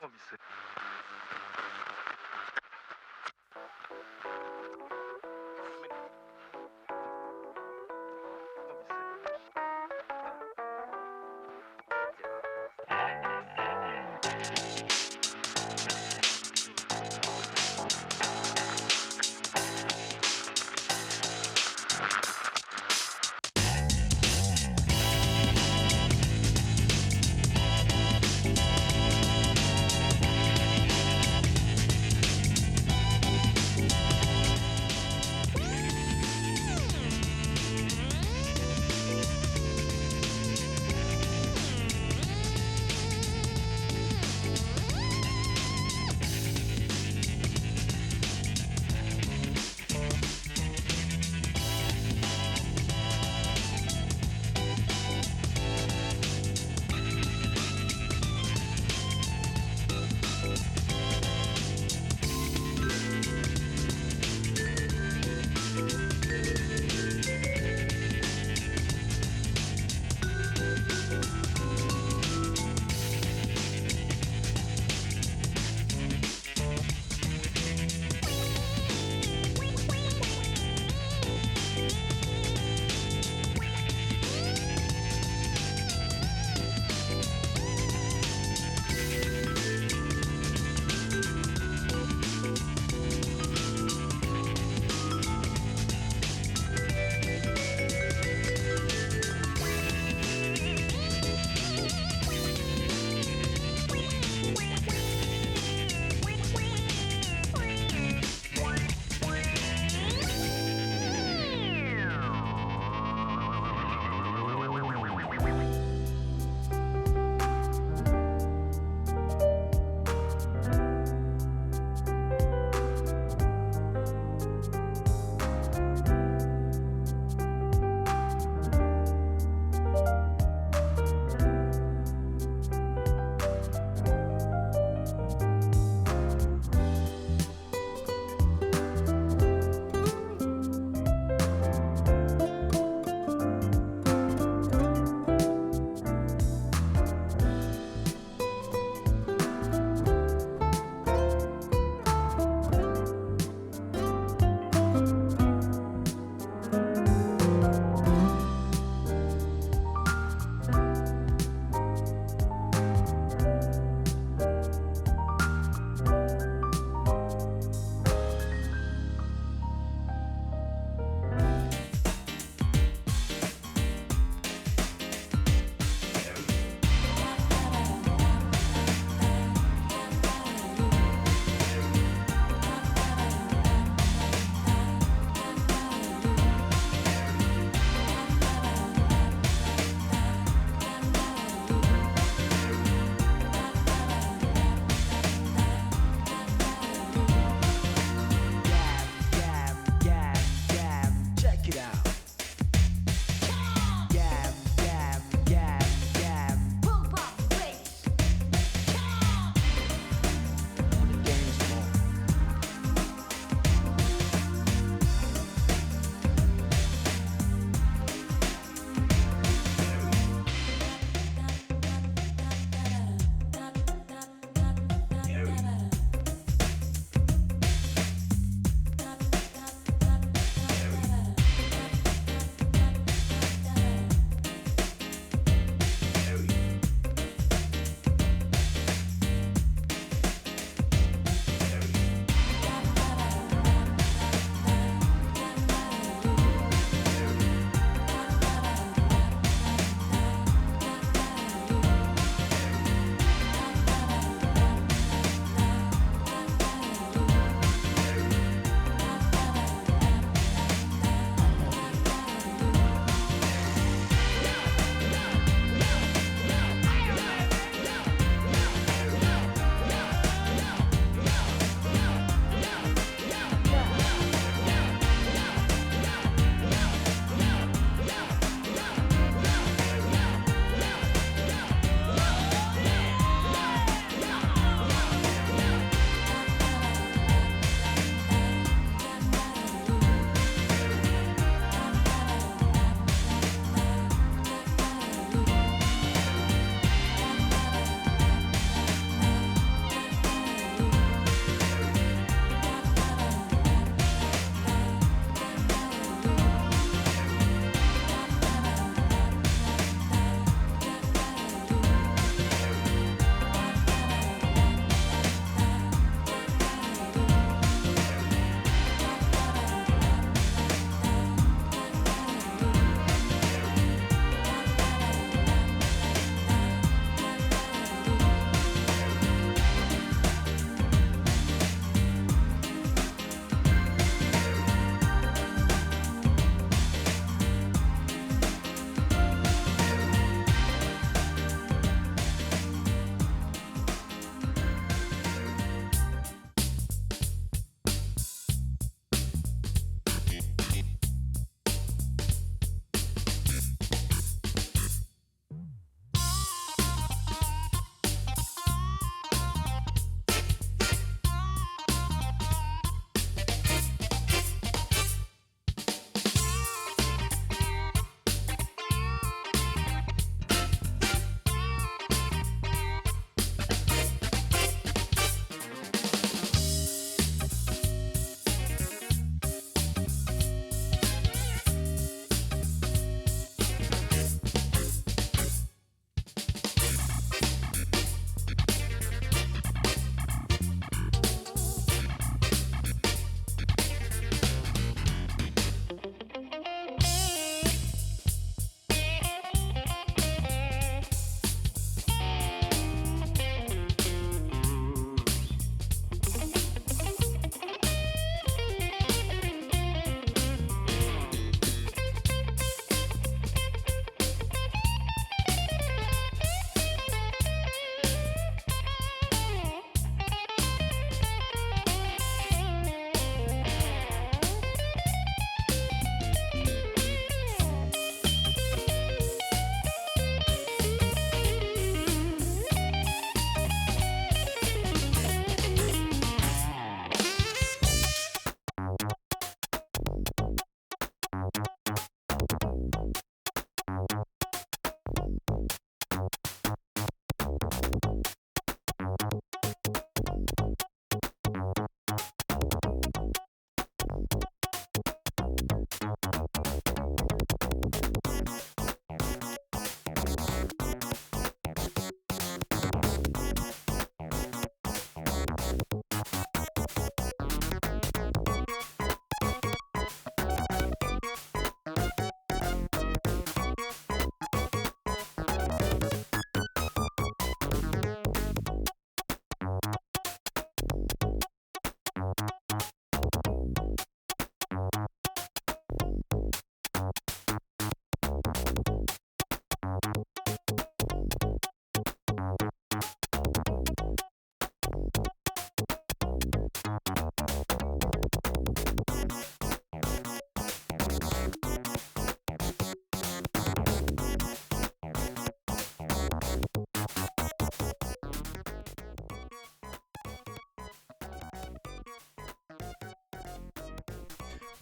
Obviously.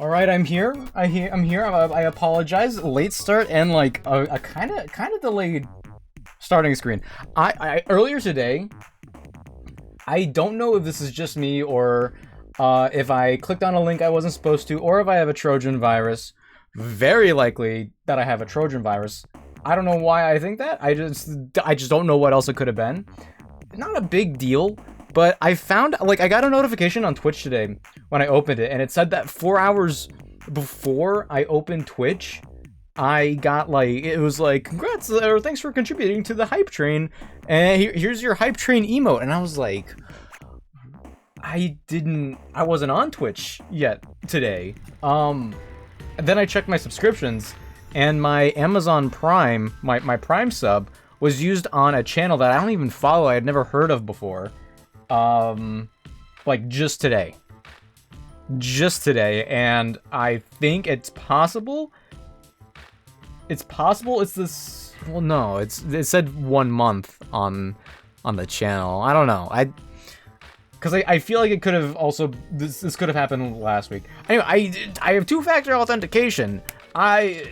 All right, I'm here. I'm here. I apologize. Late start and like a kind of delayed starting screen. I earlier today. I don't know if this is just me or if I clicked on a link I wasn't supposed to, or if I have a Trojan virus. Very likely that I have a Trojan virus. I don't know why I think that. I just don't know what else it could have been. Not a big deal. But I found, like, I got a notification on Twitch today when I opened it, and it said that 4 hours before I opened Twitch, I got, like, it was like, congrats, or thanks for contributing to the hype train, and here's your hype train emote, and I was like, I wasn't on Twitch yet today. Then I checked my subscriptions, and my Amazon Prime, my Prime sub, was used on a channel that I don't even follow, I had never heard of before. Like just today, and I think it's possible it's this, well, no, it said 1 month on the channel. I don't know, because I feel like it could have also, this could have happened last week. Anyway, I have two-factor authentication. I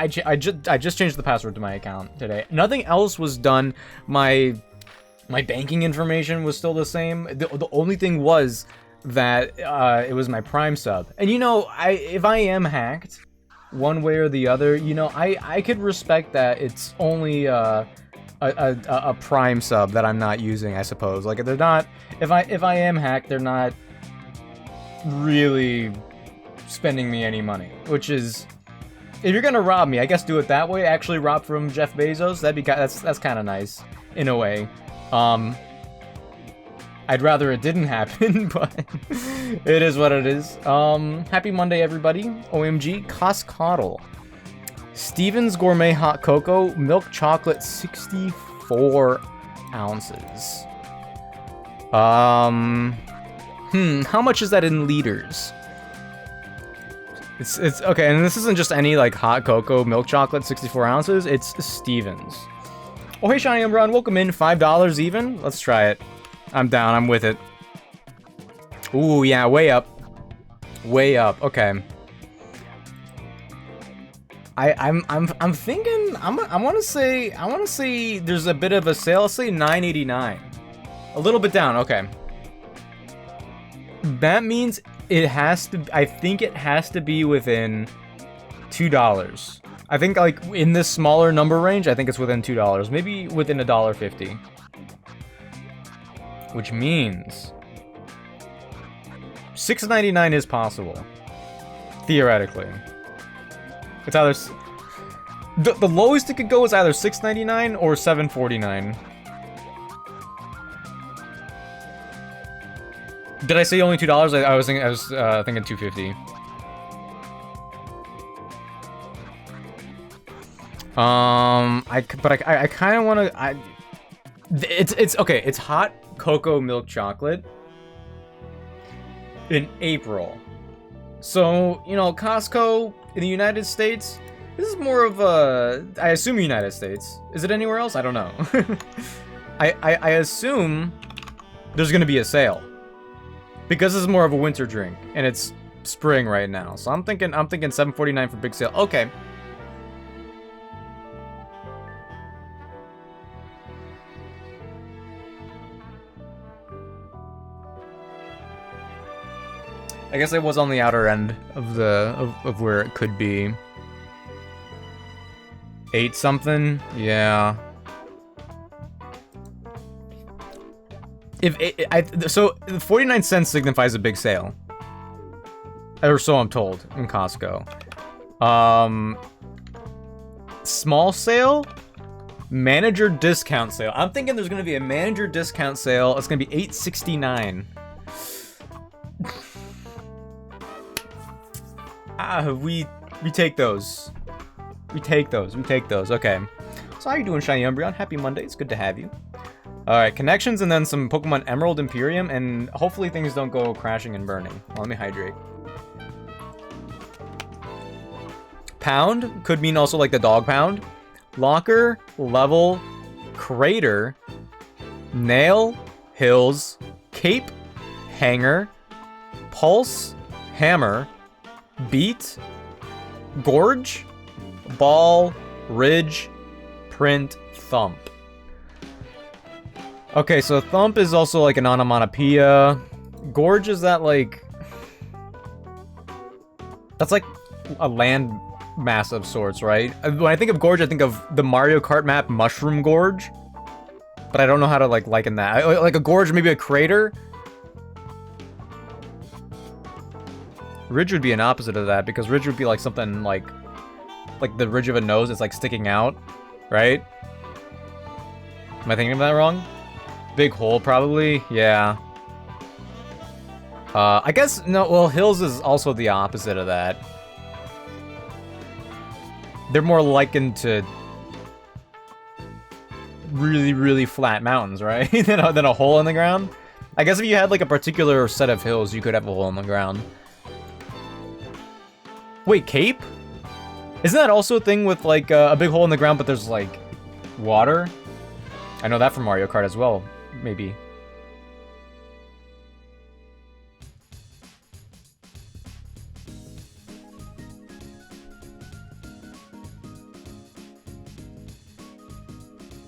just changed the password to my account today. Nothing else was done. My banking information was still the same. The only thing was that it was my Prime sub. And you know, if I am hacked one way or the other, you know, I could respect that it's only a Prime sub that I'm not using, I suppose. Like, they're not, if I am hacked, they're not really spending me any money, which is, if you're gonna rob me, I guess do it that way. Actually rob from Jeff Bezos. That's kind of nice in a way. I'd rather it didn't happen, but it is what it is. Happy Monday, everybody. OMG, Coscoddle. Steven's Gourmet Hot Cocoa, milk chocolate, 64 ounces. How much is that in liters? It's okay, and this isn't just any, like, hot cocoa, milk chocolate, 64 ounces. It's Steven's. Oh, hey, Shiny Umbron, welcome in. $5 even? Let's try it. I'm down, I'm with it. Ooh, yeah, way up. Way up, okay. I'm thinking, I wanna say there's a bit of a sale. I'll say $9.89. A little bit down, okay. That means it has to, I think it has to be within $2. I think, like, in this smaller number range, I think it's within $2. Maybe within $1.50. Which means $6.99 is possible. Theoretically. It's either... The lowest it could go is either $6.99 or $7.49. Did I say only $2? I was thinking $2.50. I kind of want to. It's okay. It's hot cocoa milk chocolate in April, so you know, Costco in the United States. This is more of a, I assume, United States. Is it anywhere else? I don't know. I assume there's gonna be a sale because this is more of a winter drink and it's spring right now. So I'm thinking $7.49 for big sale. Okay. I guess it was on the outer end of of where it could be. 8 something? Yeah. So 49 cents signifies a big sale. Or so I'm told in Costco. Small sale? Manager discount sale. I'm thinking there's gonna be a manager discount sale. It's gonna be $8.69. We take those. We take those. Okay. So how you doing, Shiny Umbreon? Happy Monday. It's good to have you. Alright, connections and then some Pokemon Emerald, Imperium, and hopefully things don't go crashing and burning. Well, let me hydrate. Pound could mean also like the dog pound. Locker, level, crater, nail, hills, cape, hanger, pulse, hammer, beat, gorge, ball, ridge, print, thump. Okay, so thump is also like an onomatopoeia. Gorge is that like... That's like a land mass of sorts, right? When I think of gorge, I think of the Mario Kart map Mushroom Gorge. But I don't know how to like liken that. Like a gorge, maybe a crater? Ridge would be an opposite of that, because ridge would be like something like the ridge of a nose is like sticking out, right? Am I thinking of that wrong? Big hole, probably? Yeah. I guess, no, well, hills is also the opposite of that. They're more likened to really, really flat mountains, right? than a hole in the ground. I guess if you had like a particular set of hills, you could have a hole in the ground. Wait, cape? Isn't that also a thing with like a big hole in the ground, but there's like water? I know that from Mario Kart as well, maybe.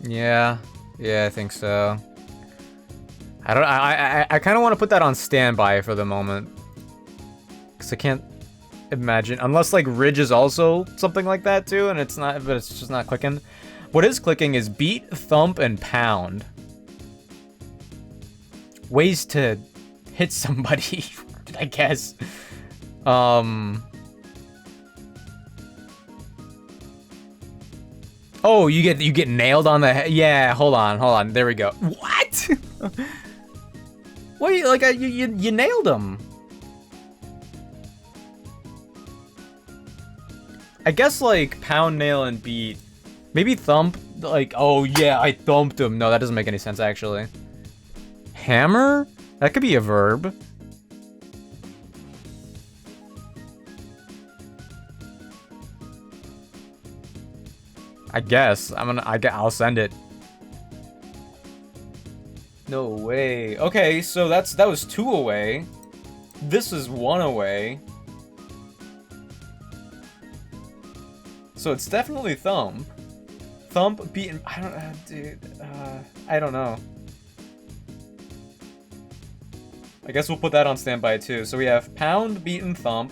Yeah, I think so. I kind of want to put that on standby for the moment, because I can't imagine, unless like ridge is also something like that too, and it's not, but it's just not clicking. What is clicking is beat, thump, and pound. Ways to hit somebody, I guess. Oh, you get nailed on the head. Yeah, hold on. There we go. What? Wait, like you nailed him. I guess like pound, nail, and beat. Maybe thump, like, oh yeah, I thumped him. No, that doesn't make any sense, actually. Hammer? That could be a verb. I guess. I'll send it. No way. Okay, so that was 2 away. This is 1 away. So it's definitely thump. Thump, beat, and I don't know, dude. I don't know. I guess we'll put that on standby too. So we have pound, beat, and thump.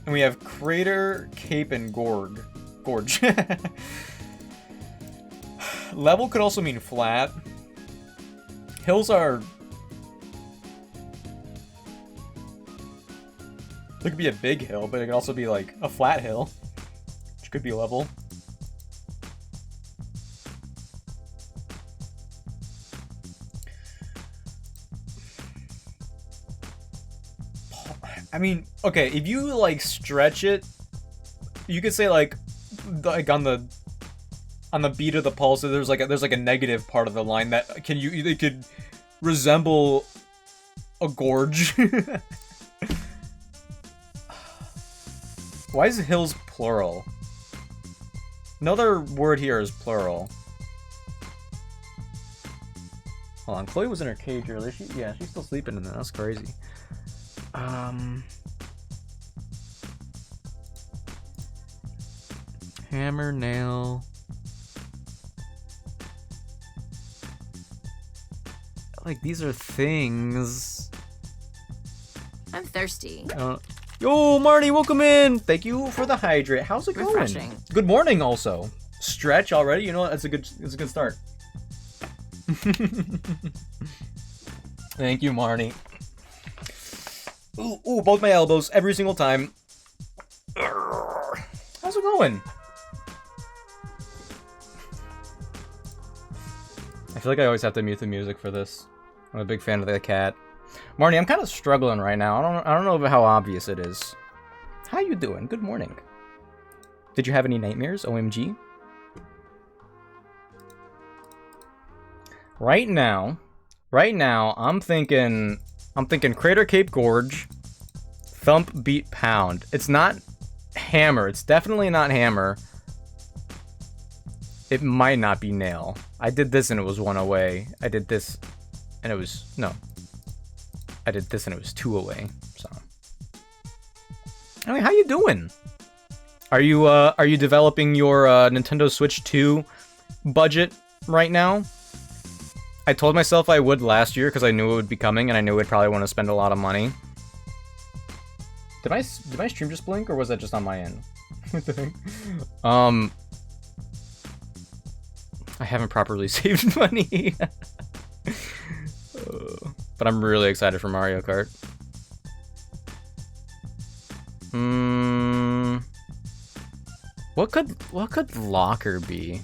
And we have crater, cape, and gorge. Level could also mean flat. Hills are... It could be a big hill, but it could also be like a flat hill, which could be level. I mean, okay, if you like stretch it, you could say like on the beat of the pulse, there's like a negative part of the line that it could resemble a gorge. Why is hills plural? Another word here is plural. Hold on, Chloe was in her cage earlier. Yeah, she's still sleeping in there. That's crazy. Hammer, nail. Like, these are things. I'm thirsty. Yo, Marnie, welcome in. Thank you for the hydrate. How's it going? Refreshing. Good morning, also. Stretch already. You know what? That's a good start. Thank you, Marnie. Ooh, both my elbows every single time. How's it going? I feel like I always have to mute the music for this. I'm a big fan of the cat. Marnie, I'm kind of struggling right now. I don't know how obvious it is. How you doing? Good morning. Did you have any nightmares? OMG. Right now, I'm thinking Crater Cape Gorge, Thump, Beat, Pound. It's not Hammer. It's definitely not Hammer. It might not be Nail. I did this and it was 1 away. I did this and it was... No. I did this and it was 2 away. So... I mean, how you doing? Are you developing your Nintendo Switch 2 budget right now? I told myself I would last year because I knew it would be coming and I knew I'd probably want to spend a lot of money. Did my stream just blink or was that just on my end? I haven't properly saved money. But I'm really excited for Mario Kart. What could locker be?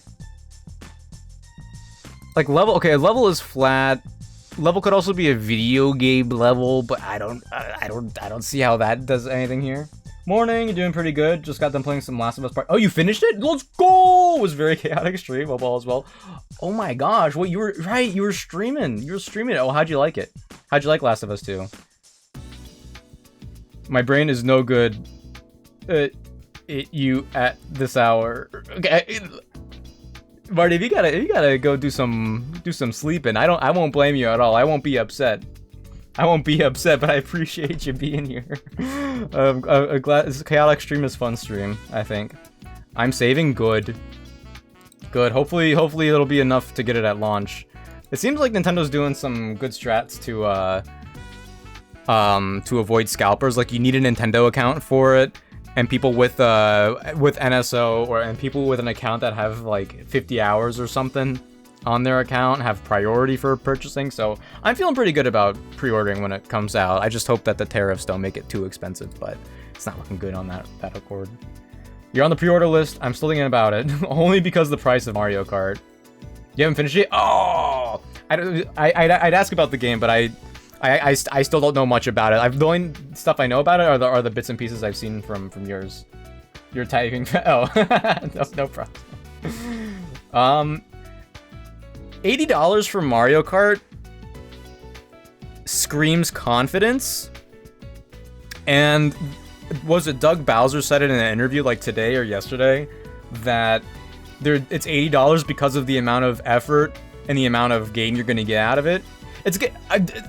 Like level, okay, level is flat. Level could also be a video game level, but I don't see how that does anything here. Morning, you're doing pretty good. Just got done playing some Last of Us Part. Oh, you finished it? Let's go! It was very chaotic stream, mobile as well. Oh my gosh, what you were right? You were streaming. You were streaming it. Oh, how'd you like it? How'd you like Last of Us 2? My brain is no good. You at this hour. Okay, Marty, if you gotta go do some sleeping. I won't blame you at all. I won't be upset. I won't be upset, but I appreciate you being here. I'm glad. It's a chaotic stream is fun stream, I think. I'm saving good. Good. Hopefully it'll be enough to get it at launch. It seems like Nintendo's doing some good strats to avoid scalpers. Like you need a Nintendo account for it, and people with NSO and people with an account that have like 50 hours or something on their account have priority for purchasing. So I'm feeling pretty good about pre-ordering when it comes out. I just hope that the tariffs don't make it too expensive, but it's not looking good on that accord. You're on the pre-order list. I'm still thinking about it, only because of the price of Mario Kart. You haven't finished it? Oh, I'd ask about the game, but I still don't know much about it. The only stuff I know about it are the bits and pieces I've seen from yours. You're typing. Oh, no problem. $80 for Mario Kart screams confidence. And was it Doug Bowser said it in an interview like today or yesterday that it's $80 because of the amount of effort and the amount of game you're going to get out of it.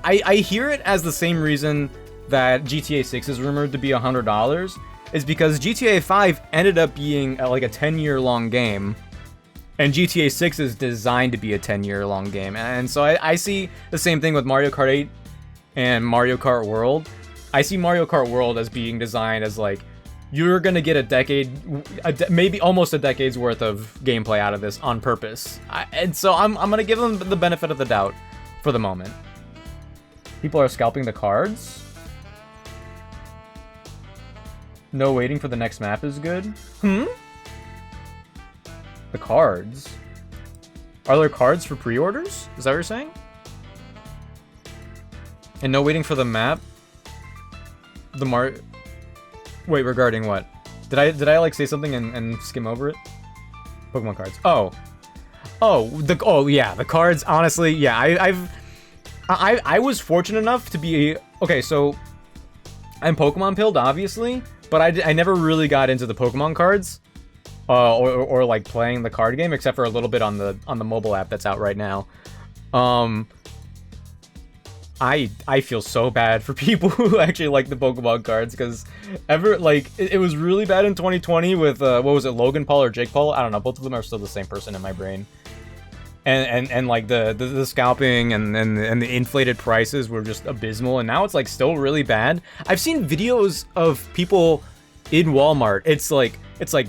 I hear it as the same reason that GTA 6 is rumored to be $100 is because GTA 5 ended up being like a 10-year long game. And GTA 6 is designed to be a 10-year long game. And so I see the same thing with Mario Kart 8 and Mario Kart World. I see Mario Kart World as being designed as like, you're gonna get a decade, maybe almost a decade's worth of gameplay out of this on purpose. And so I'm gonna give them the benefit of the doubt for the moment. People are scalping the cards. No waiting for the next map is good. The cards? Are there cards for pre-orders? Is that what you're saying? And no waiting for the map? Wait, regarding what? Did I like say something and skim over it? Pokemon cards. Oh, yeah, the cards, honestly, yeah, I was fortunate enough to be, okay, so I'm Pokemon pilled, obviously, but I never really got into the Pokemon cards. Or like playing the card game, except for a little bit on the mobile app that's out right now. I feel so bad for people who actually like the Pokemon cards, because it was really bad in 2020 with what was it, Logan Paul or Jake Paul? I don't know. Both of them are still the same person in my brain. And like the scalping and the inflated prices were just abysmal, and now it's like still really bad. I've seen videos of people in Walmart. It's like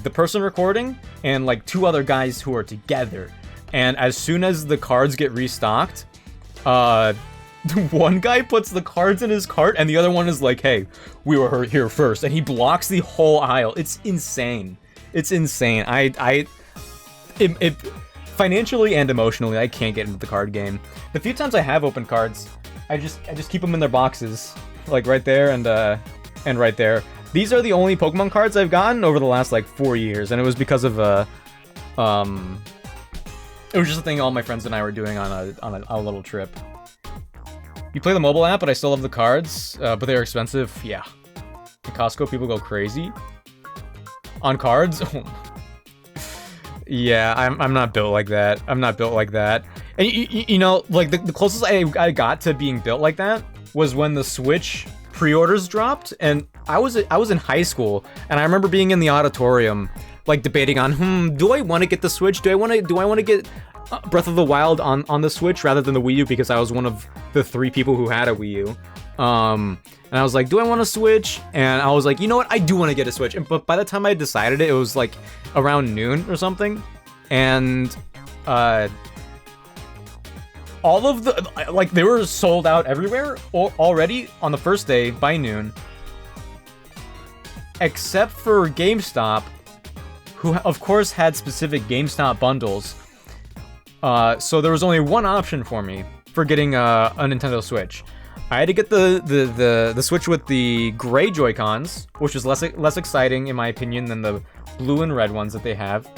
the person recording and like two other guys who are together, and as soon as the cards get restocked, one guy puts the cards in his cart and the other one is like, hey, we were here first, and he blocks the whole aisle. It's insane. It's insane. It financially and emotionally, I can't get into the card game. The few times I have opened cards, I just keep them in their boxes, like right there and right there. These are the only Pokemon cards I've gotten over the last like 4 years, and it was because of it was just a thing all my friends and I were doing on a little trip. You play the mobile app, but I still love the cards, but they're expensive. Yeah, in Costco people go crazy on cards. Yeah, I'm not built like that. I'm not built like that. And you know, like the closest I got to being built like that was when the Switch pre-orders dropped, and I was in high school, and I remember being in the auditorium, like debating on, do I want to get the Switch? Do I want to get Breath of the Wild on the Switch rather than the Wii U, because I was one of the 3 people who had a Wii U. And I was like, do I want to Switch? And I was like, you know what? I do want to get a Switch. But by the time I decided it was like around noon or something. And all of the, like, they were sold out everywhere already on the first day by noon. Except for GameStop, who of course had specific GameStop bundles. So there was only one option for me for getting a Nintendo Switch. I had to get the Switch with the gray Joy-Cons, which is less exciting in my opinion than the blue and red ones that they have.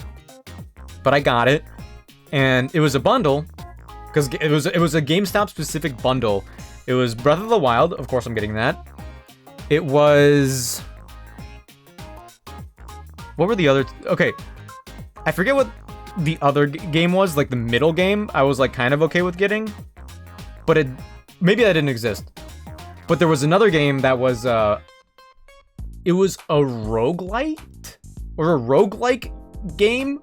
But I got it, and it was a bundle, because it was a GameStop specific bundle. It was Breath of the Wild, of course I'm getting that. It was, what were the other? Okay, I forget what the other game was, like the middle game. I was like kind of okay with getting, but maybe that didn't exist. But there was another game that was, it was a roguelite? Or a roguelike game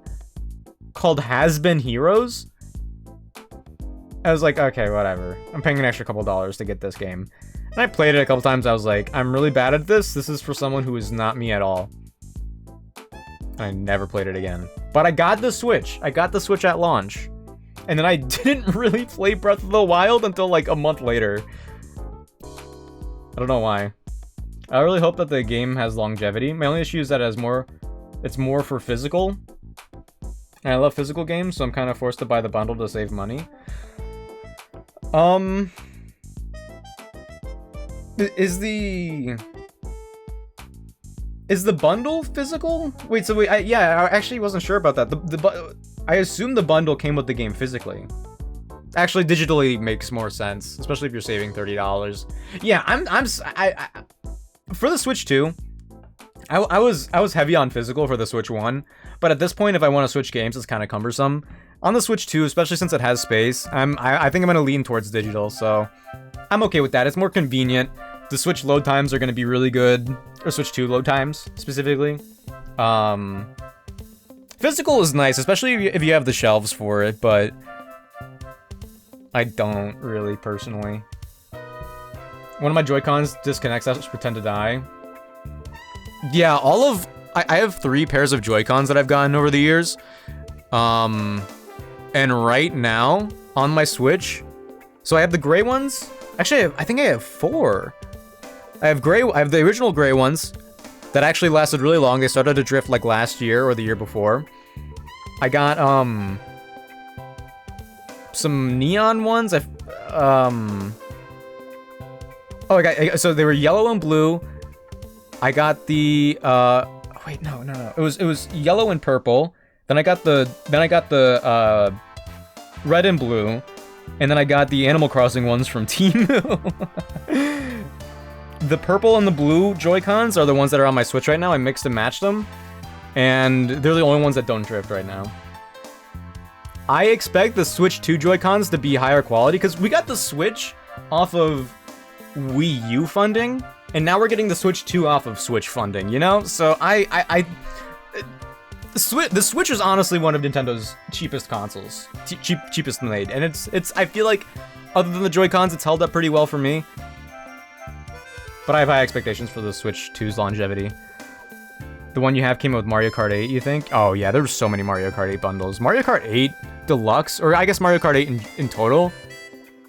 called Has Been Heroes. I was like, okay, whatever. I'm paying an extra couple dollars to get this game. And I played it a couple times. I was like, I'm really bad at this. This is for someone who is not me at all. I never played it again. But I got the Switch. I got the Switch at launch. And then I didn't really play Breath of the Wild until like a month later. I don't know why. I really hope that the game has longevity. My only issue is that it's more for physical. And I love physical games, so I'm kind of forced to buy the bundle to save money. Is the bundle physical? Wait, so wait, yeah, I actually wasn't sure about that. I assume the bundle came with the game physically. Actually, digitally makes more sense, especially if you're saving $30. Yeah, I for the Switch 2, I was heavy on physical for the Switch 1, but at this point, if I want to switch games, it's kind of cumbersome. On the Switch 2, especially since it has space, I think I'm gonna lean towards digital, so I'm okay with that. It's more convenient. The Switch load times are gonna be really good, or Switch 2 load times specifically. Physical is nice, especially if you have the shelves for it, but I don't really personally. One of my Joy-Cons disconnects, I just pretend to die. Yeah, I have 3 pairs of Joy-Cons that I've gotten over the years. And right now, on my Switch, so I have the gray ones. Actually, I think I have 4. I have the original gray ones that actually lasted really long. They started to drift like last year or the year before. I got, some neon ones. So they were yellow and blue. I got the, wait, no. It was yellow and purple. Then I got the red and blue. And then I got the Animal Crossing ones from Temu. The purple and the blue Joy-Cons are the ones that are on my Switch right now. I mixed and matched them. And they're the only ones that don't drift right now. I expect the Switch 2 Joy-Cons to be higher quality, because we got the Switch off of Wii U funding, and now we're getting the Switch 2 off of Switch funding, you know? So the Switch is honestly one of Nintendo's cheapest consoles. Cheapest made. And it's I feel like, other than the Joy-Cons, it's held up pretty well for me. But I have high expectations for the Switch 2's longevity. The one you have came with Mario Kart 8, you think? Oh yeah, there were so many Mario Kart 8 bundles. Mario Kart 8 Deluxe, or I guess Mario Kart 8 in total.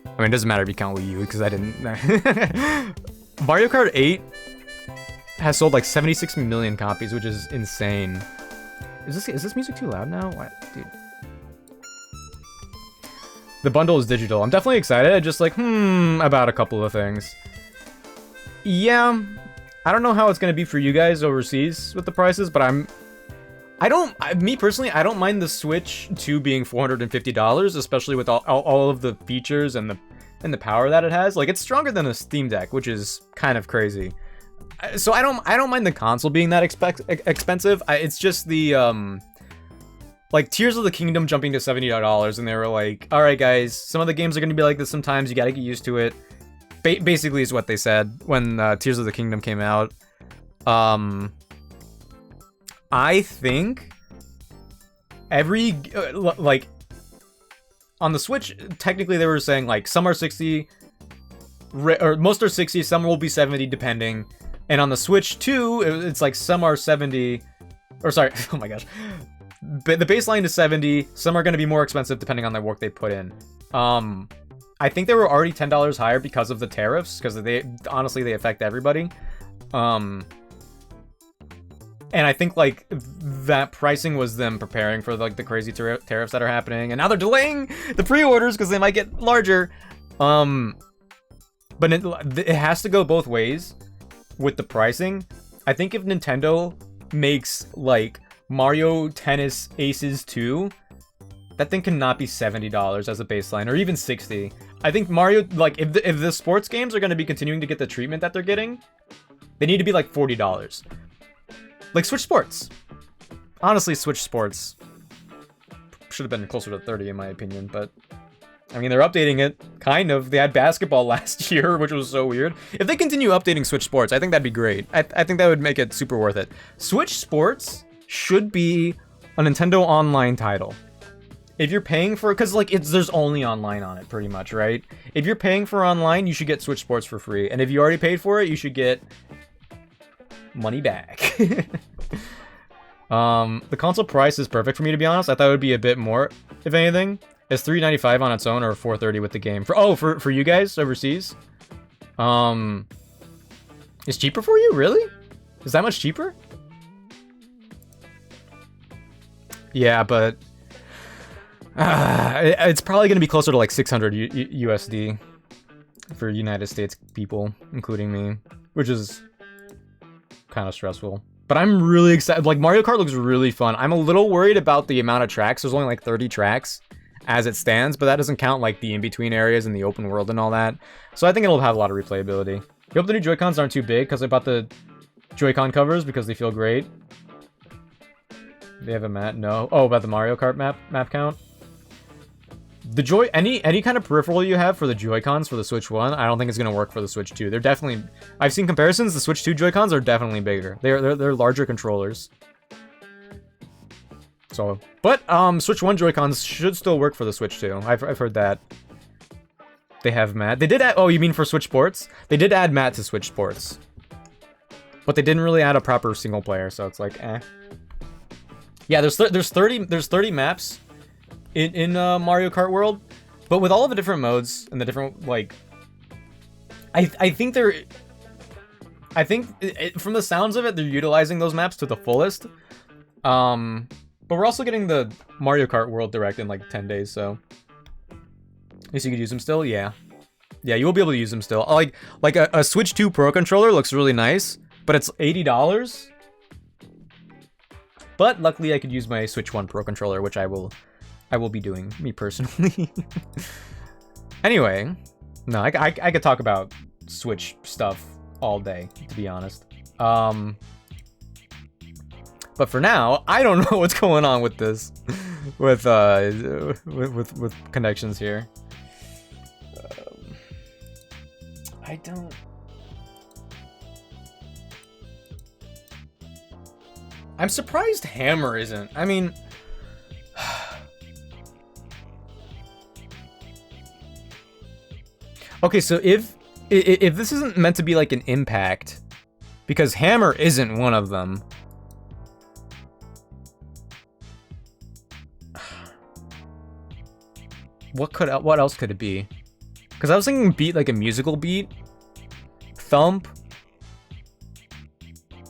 I mean, it doesn't matter if you count Wii U, because I didn't. Mario Kart 8 has sold like 76 million copies, which is insane. Is this music too loud now? What, dude? The bundle is digital. I'm definitely excited. I just like, about a couple of things. Yeah, I don't know how it's gonna be for you guys overseas with the prices, but me personally, I don't mind the Switch 2 being $450, especially with all of the features and the power that it has. Like, it's stronger than a Steam Deck, which is kind of crazy. So I don't mind the console being that expensive. It's just the like Tears of the Kingdom jumping to $70, and they were like, all right guys, some of the games are gonna be like this sometimes. You gotta get used to it. Basically is what they said when Tears of the Kingdom came out. I think every like on the Switch, technically they were saying like some are 60, or most are 60, some will be 70 depending. And on the Switch 2, it's like some are 70, or sorry, oh my gosh. But the baseline is 70, some are going to be more expensive depending on the work they put in. I think they were already $10 higher because of the tariffs, because they honestly they affect everybody. And I think like that pricing was them preparing for like the crazy tariffs that are happening, and now they're delaying the pre-orders because they might get larger. But it has to go both ways with the pricing. I think if Nintendo makes like Mario Tennis Aces 2, that thing cannot be $70 as a baseline, or even 60. I think Mario, like if the sports games are going to be continuing to get the treatment that they're getting, they need to be like $40. Like Switch Sports. Honestly, Switch Sports should have been closer to 30 in my opinion, but I mean, they're updating it, kind of. They had basketball last year, which was so weird. If they continue updating Switch Sports, I think that'd be great. I think that would make it super worth it. Switch Sports should be a Nintendo Online title. If you're paying for it, because like there's only online on it, pretty much, right? If you're paying for online, you should get Switch Sports for free. And if you already paid for it, you should get money back. The console price is perfect for me, to be honest. I thought it would be a bit more, if anything. It's $395 on its own, or $430 with the game. For you guys overseas, it's cheaper for you, really? Is that much cheaper? Yeah, but it's probably gonna be closer to like 600 USD for United States people, including me, which is kind of stressful. But I'm really excited. Like, Mario Kart looks really fun. I'm a little worried about the amount of tracks. There's only like 30 tracks as it stands, but that doesn't count like the in-between areas and the open world and all that. So I think it'll have a lot of replayability. I hope the new Joy-Cons aren't too big, because I bought the Joy-Con covers because they feel great. They have a map? No. Oh, about the Mario Kart map count? The any kind of peripheral you have for the Joy-Cons for the Switch 1, I don't think it's going to work for the Switch 2. They're definitely... I've seen comparisons, the Switch 2 Joy-Cons are definitely bigger. They're larger controllers. So, but Switch 1 Joy-Cons should still work for the Switch 2. I've heard that. They have mat. They did add... Oh, you mean for Switch Sports? They did add mat to Switch Sports. But they didn't really add a proper single player, so it's like, eh. Yeah, there's 30 maps in Mario Kart World, but with all of the different modes and the different, like, I think from the sounds of it, they're utilizing those maps to the fullest. But we're also getting the Mario Kart World Direct in like 10 days, so at least you could use them still. Yeah, you will be able to use them still. Like a Switch 2 Pro controller looks really nice, but it's $80. But luckily, I could use my Switch 1 Pro controller, which I will be doing, me personally. Anyway, no, I could talk about Switch stuff all day, to be honest. But for now, I don't know what's going on with this, with connections here. I don't. I'm surprised Hammer isn't. I mean, okay, so if this isn't meant to be like an impact, because Hammer isn't one of them. What else could it be? Because I was thinking beat, like a musical beat, thump.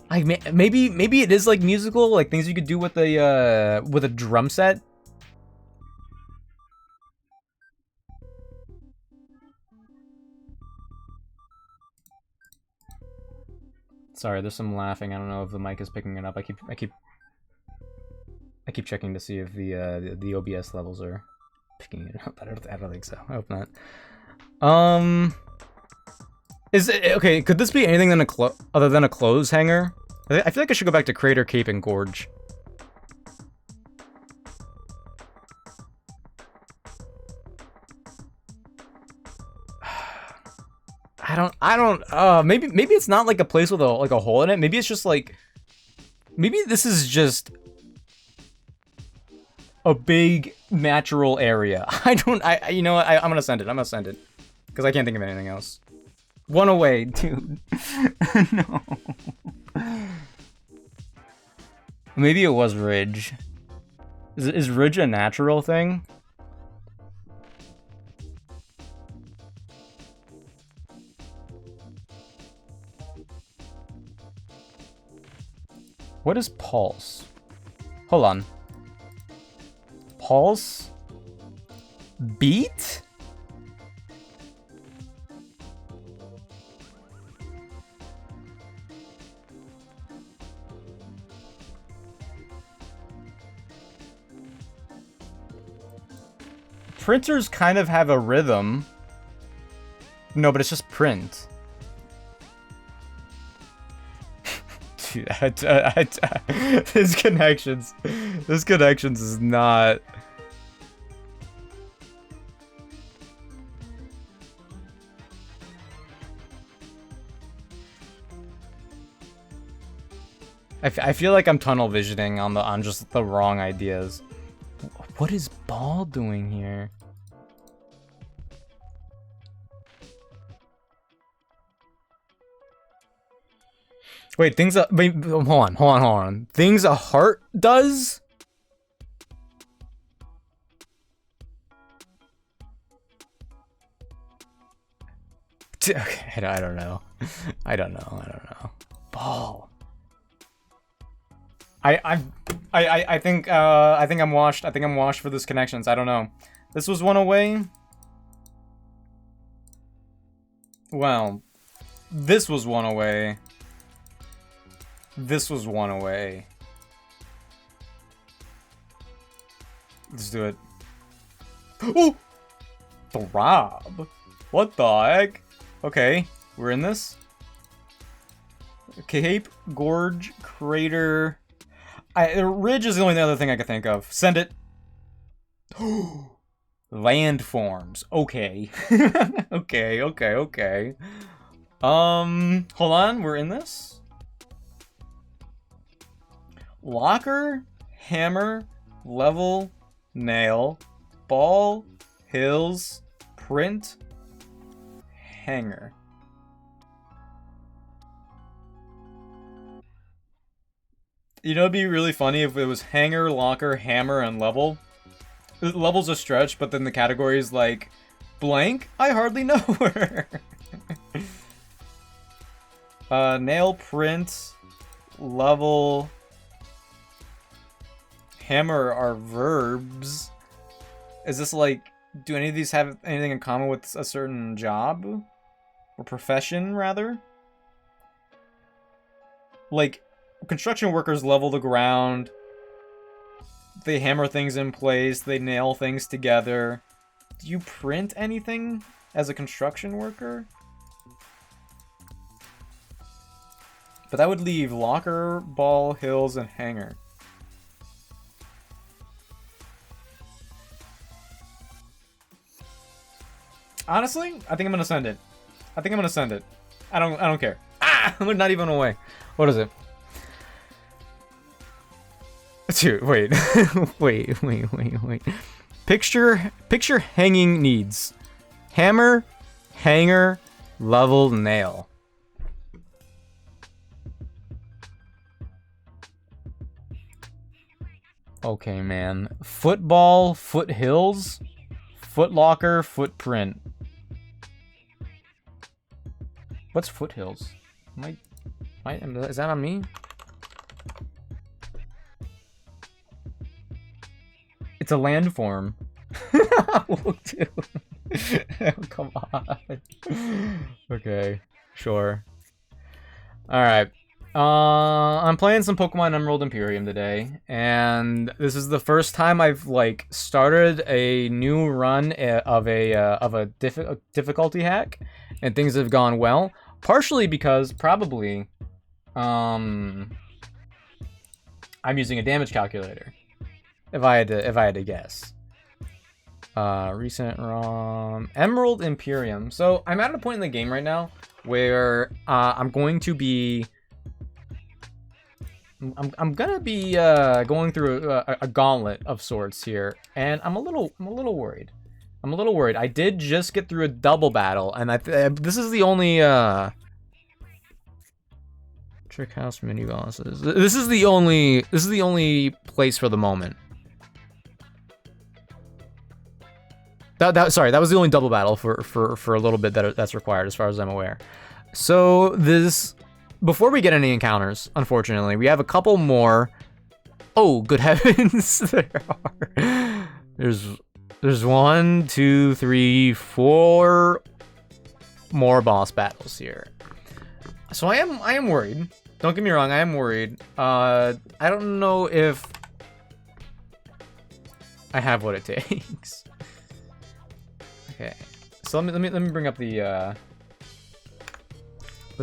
Maybe it is like musical, like things you could do with a drum set. Sorry, there's some laughing. I don't know if the mic is picking it up. I keep checking to see if the OBS levels are picking it up. I don't think so. I hope not. Is it okay? Could this be anything than other than a clothes hanger? I feel like I should go back to Crater, Cape, and Gorge. maybe it's not like a place with a hole in it. Maybe it's just like, maybe this is just a big natural area. You know what? I'm gonna send it. I'm gonna send it. Because I can't think of anything else. One away, dude. No. Maybe it was Ridge. Is Ridge a natural thing? What is Pulse? Hold on. Pulse? Beat? Printers kind of have a rhythm. No, but it's just print. Dude, this connections is not. I feel like I'm tunnel visioning on just the wrong ideas. What is Ball doing here? Wait, wait, hold on. Things a heart does? Okay, I don't know. I don't know. Ball. I think I'm washed. I think I'm washed for this connections. I don't know. This was one away. Well, this was one away. This was one away. Let's do it. Oh! Throb. What the heck? Okay, we're in this. Cape, Gorge, Crater. Ridge is the only other thing I could think of. Send it. Landforms. Okay. Okay. Hold on. We're in this. Locker, hammer, level, nail, ball, hills, print, hanger. You know, it'd be really funny if it was hanger, locker, hammer, and level. Level's a stretch, but then the category is like blank. I hardly know her. Nail, print, level, hammer are verbs. Is this like, do any of these have anything in common with a certain job? Or profession, rather? Like, construction workers level the ground. They hammer things in place. They nail things together. Do you print anything as a construction worker? But that would leave locker, ball, hills, and hanger. Honestly, I think I'm gonna send it. I don't care. Ah, we're not even away. What is it? Dude, wait. wait. Picture hanging needs. Hammer, hanger, level, nail. Okay, man. Football, foothills, footlocker, footprint. What's foothills? Is that on me? It's a landform. Oh, dude. Come on. Okay, sure. Alright. I'm playing some Pokemon Emerald Imperium today, and this is the first time I've like started a new run of a difficulty hack, and things have gone well. Partially because probably I'm using a damage calculator. If I had to guess. Recent ROM. Emerald Imperium. So I'm at a point in the game right now where I'm going to be... I'm gonna be going through a gauntlet of sorts here, and I'm a little worried. I'm a little worried. I did just get through a double battle, and this is the only trick house mini bosses. This is the only place for the moment. Sorry, that was the only double battle for a little bit that's required, as far as I'm aware. So this. Before we get any encounters, unfortunately, we have a couple more. Oh, good heavens. There's 1, 2, 3, 4 more boss battles here. So I am worried. Don't get me wrong, I am worried. I don't know if I have what it takes. Okay. So let me bring up the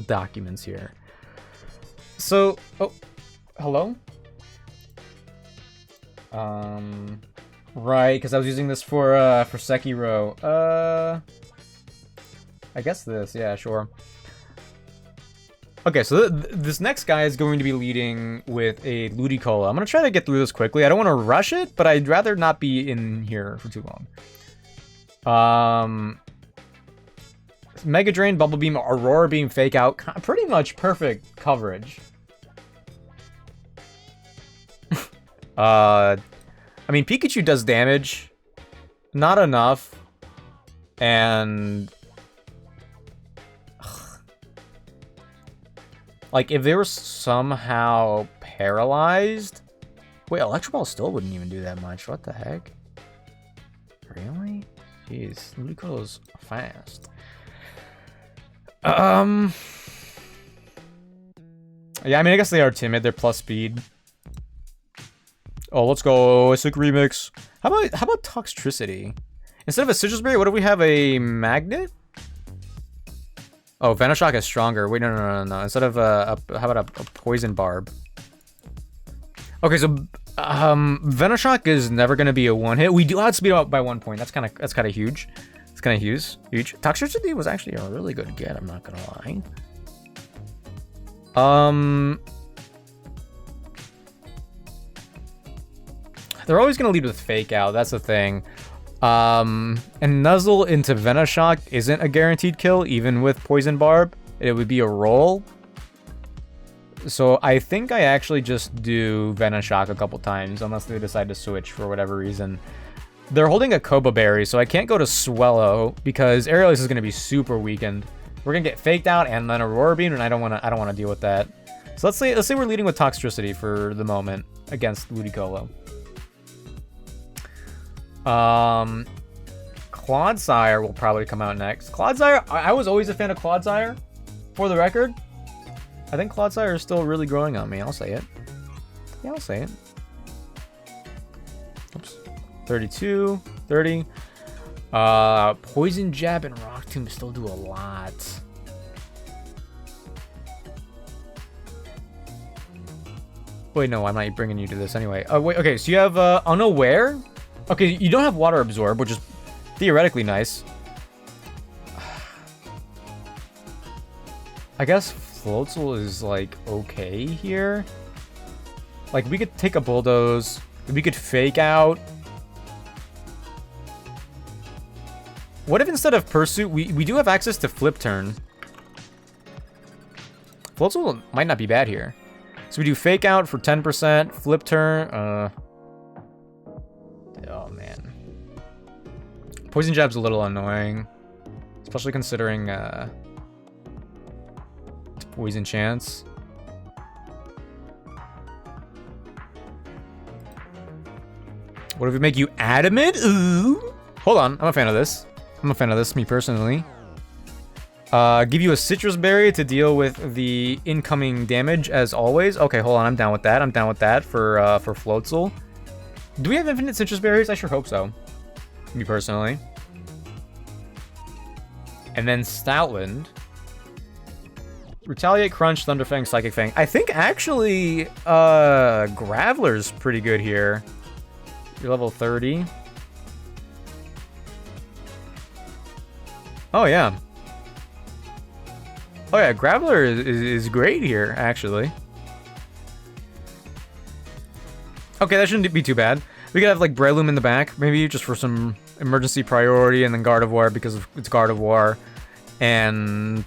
documents here. So, oh, hello? Right, because I was using this for Sekiro. I guess this, yeah, sure. Okay, so this next guy is going to be leading with a Ludicolo. I'm gonna try to get through this quickly. I don't want to rush it, but I'd rather not be in here for too long. Mega Drain, Bubble Beam, Aurora Beam, Fake Out. Pretty much perfect coverage. I mean, Pikachu does damage. Not enough. And... like, if they were somehow paralyzed... Wait, Electro Ball still wouldn't even do that much. What the heck? Really? Jeez, Ludicolo's fast. Yeah, I mean, I guess they are timid. They're plus speed. Oh, let's go. A sick remix. How about Toxtricity? Instead of a Citrus Berry, what do we have? A Magnet? Oh, Venoshock is stronger. Wait, no. Instead of how about a Poison Barb? Okay, so Venoshock is never gonna be a one-hit. We do outspeed out by 1 point. That's kind of huge. It's kind of huge. Toxtricity was actually a really good get. I'm not gonna lie. They're always gonna lead with Fake Out. That's the thing. And Nuzzle into Venoshock isn't a guaranteed kill, even with Poison Barb. It would be a roll. So I think I actually just do Venoshock a couple times, unless they decide to switch for whatever reason. They're holding a Koba Berry, so I can't go to Swellow because Aerialist is going to be super weakened. We're going to get Faked Out and then Aurora Beam, and I don't want to deal with that. So let's say we're leading with Toxtricity for the moment against Ludicolo. Clodsire will probably come out next. Clodsire, I was always a fan of Clodsire, for the record. I think Clodsire is still really growing on me. I'll say it. Yeah, I'll say it. Oops. 32, 30. Poison Jab and Rock Tomb still do a lot. Wait, no, I'm not bringing you to this anyway. Wait, okay, so you have Unaware. Okay, you don't have Water Absorb, which is theoretically nice. I guess Floatzel is, like, okay here. Like, we could take a Bulldoze. We could Fake Out. What if instead of Pursuit, we do have access to Flip Turn? Floatzel might not be bad here. So we do Fake Out for 10%, Flip Turn, oh, man. Poison Jab's a little annoying. Especially considering, Poison Chance. What if we make you Adamant? Ooh! Hold on, I'm a fan of this. Me personally. Give you a Citrus Berry to deal with the incoming damage, as always. Okay, hold on, I'm down with that. For Floatzel. Do we have infinite Citrus Berries? I sure hope so. Me personally. And then Stoutland. Retaliate, Crunch, Thunderfang, Psychic Fang. I think actually Graveler's pretty good here. You're level 30. Oh, yeah. Oh, yeah, Graveler is great here, actually. Okay, that shouldn't be too bad. We could have, like, Breloom in the back, maybe, just for some emergency priority, and then Gardevoir because of it's Gardevoir. And...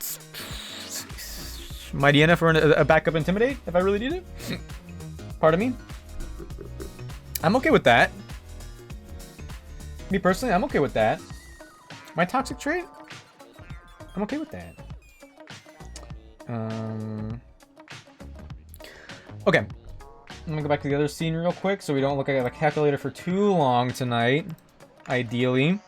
Mightyena for a backup Intimidate, if I really need it. Pardon me. I'm okay with that. Me personally, I'm okay with that. My toxic trait? I'm okay with that. Okay. I'm gonna go back to the other scene real quick so we don't look at the calculator for too long tonight. Ideally.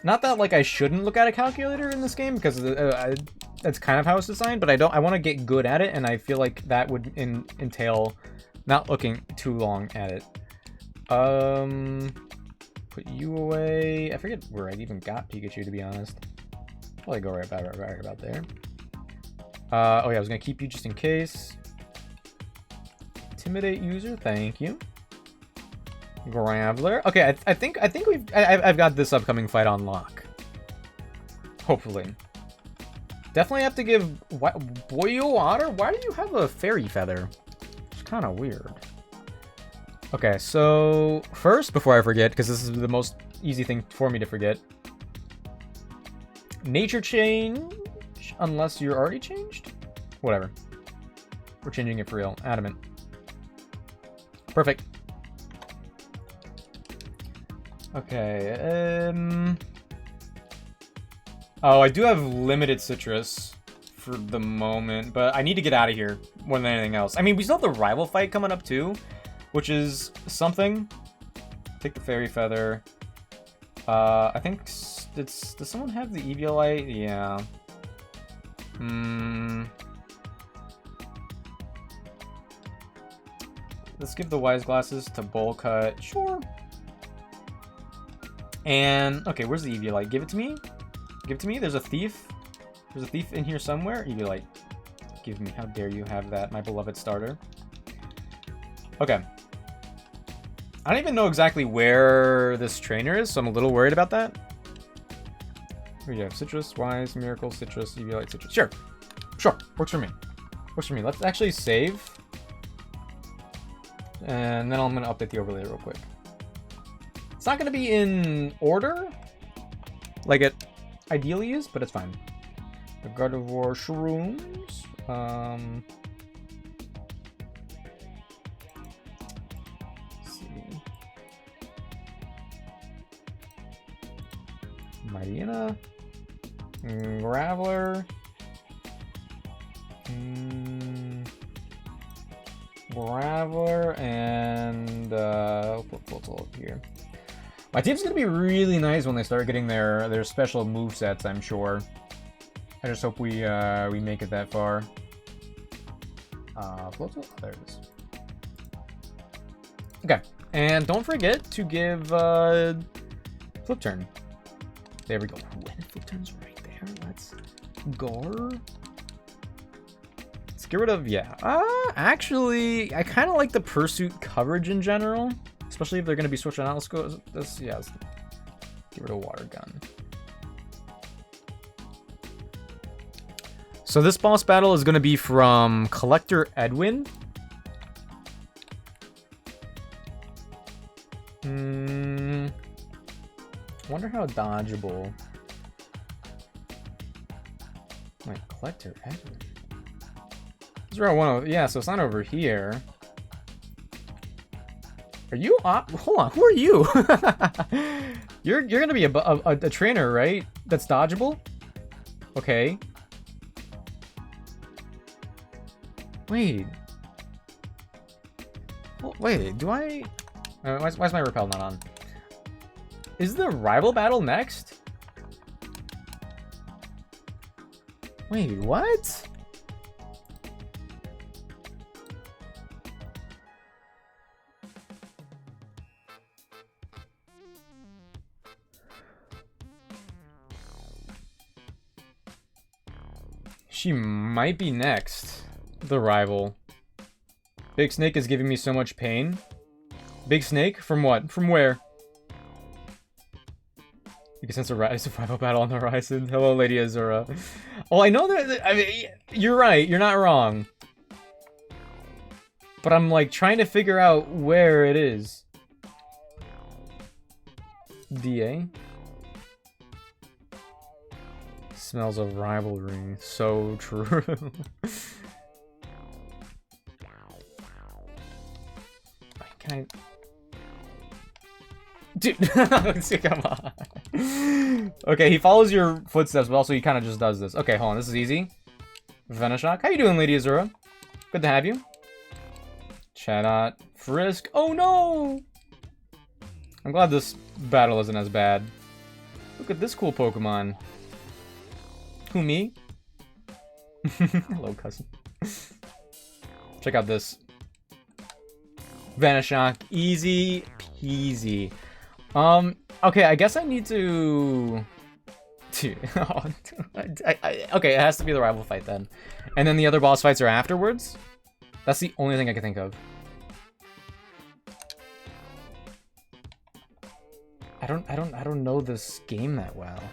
Not that, like, I shouldn't look at a calculator in this game, because that's kind of how it's designed, but I want to get good at it, and I feel like that would entail not looking too long at it. Put you away. I forget where I even got Pikachu, to be honest. Probably go right about there. Oh yeah, I was gonna keep you just in case. Intimidate user, thank you. Graveler. Okay, I think I've got this upcoming fight on lock. Hopefully. Definitely have to give Boyo Otter. Why do you have a fairy feather? It's kind of weird. Okay, so first, before I forget, because this is the most easy thing for me to forget. Nature change, unless you're already changed? Whatever. We're changing it for real. Adamant. Perfect. Okay, oh, I do have limited citrus for the moment, but I need to get out of here more than anything else. I mean, we still have the rival fight coming up too, which is something. Take the fairy feather. I think, does someone have the Eviolite? Yeah. Let's give the wise glasses to Bowl Cut. Sure. And, okay, where's the Eviolite? Give it to me? Give it to me? There's a thief. There's a thief in here somewhere. Eviolite. Give me. How dare you have that, my beloved starter. Okay. I don't even know exactly where this trainer is, so I'm a little worried about that. Here you have Citrus, Wise, Miracle, Citrus, Eviolite, Citrus. Sure. Sure. Works for me. Works for me. Let's actually save. And then I'm going to update the overlay real quick. It's not going to be in order, like it ideally is, but it's fine. The Gardevoir Shrooms. Let's see. Mightyena. Graveler. Graveler, and I'll put Floatzel up here. My team's gonna be really nice when they start getting their special movesets, I'm sure. I just hope we make it that far. Floatzel? Oh, there it is. Okay, and don't forget to give Flip Turn. There we go. Ooh, and Flip Turn's right there. Let's go. Let's get rid of, yeah. Actually, I kind of like the Pursuit coverage in general. Especially if they're going to be switching out. Let's go. Let's get rid of Water Gun. So this boss battle is going to be from Collector Edwin. Wonder how dodgeable. Wait, Collector Edwin. This is Route 1. Yeah, so it's not over here. Are you hold on, who are you? you're gonna be a trainer, right? That's dodgeable? Okay. Wait. Well, wait, do I... why's my repel not on? Is the rival battle next? Wait, what? She might be next. The rival. Big Snake is giving me so much pain. Big Snake? From what? From where? You can sense a survival battle on the horizon. Hello, Lady Azura. Oh, I know that. I mean, you're right. You're not wrong. But I'm like trying to figure out where it is. DA. Smells of rivalry. So true. Can I? Dude, come on. Okay, he follows your footsteps, but also he kind of just does this. Okay, hold on. This is easy. Venoshock. How you doing, Lady Azura? Good to have you. Chatot. Frisk. Oh, no! I'm glad this battle isn't as bad. Look at this cool Pokemon. Who, me? Hello, cousin. Check out this. Venoshock. Easy peasy. Okay, I guess I need to... Dude, okay, it has to be the rival fight then. And then the other boss fights are afterwards? That's the only thing I can think of. I don't know this game that well.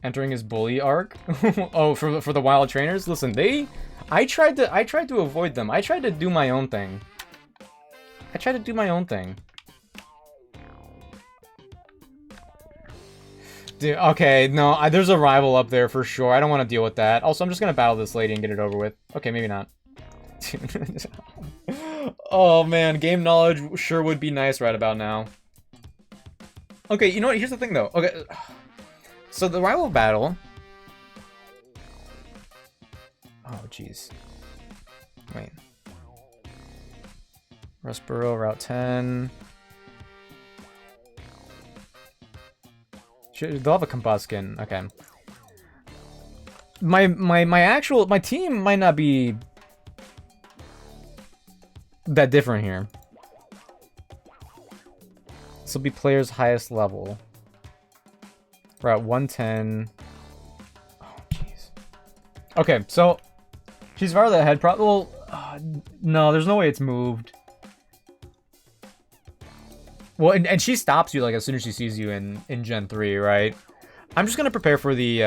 Entering his bully arc? Oh, for the wild trainers? Listen, I tried to avoid them. I tried to do my own thing. Dude, okay, no, there's a rival up there for sure. I don't want to deal with that. Also, I'm just gonna battle this lady and get it over with. Okay, maybe not. Oh man, game knowledge sure would be nice right about now. Okay, you know what? Here's the thing though. Okay, so the rival battle. Oh jeez. Wait. Rustboro, Route 10. They'll have a Combuskin. Okay. My team might not be that different here. This will be player's highest level. We're at 110. Oh, jeez. Okay, so she's far ahead. Well, no, there's no way it's moved. Well, and she stops you like as soon as she sees you in Gen 3, right? I'm just gonna prepare for the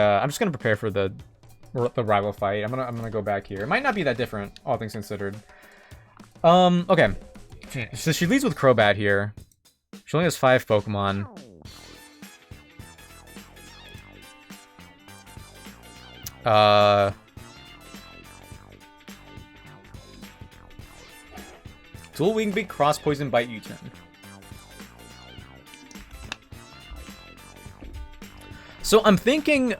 the rival fight. I'm gonna go back here. It might not be that different, all things considered. Okay. So she leads with Crobat here. She only has 5 Pokemon. Dual Wing Beat, Cross Poison, Bite, U-turn. So I'm thinking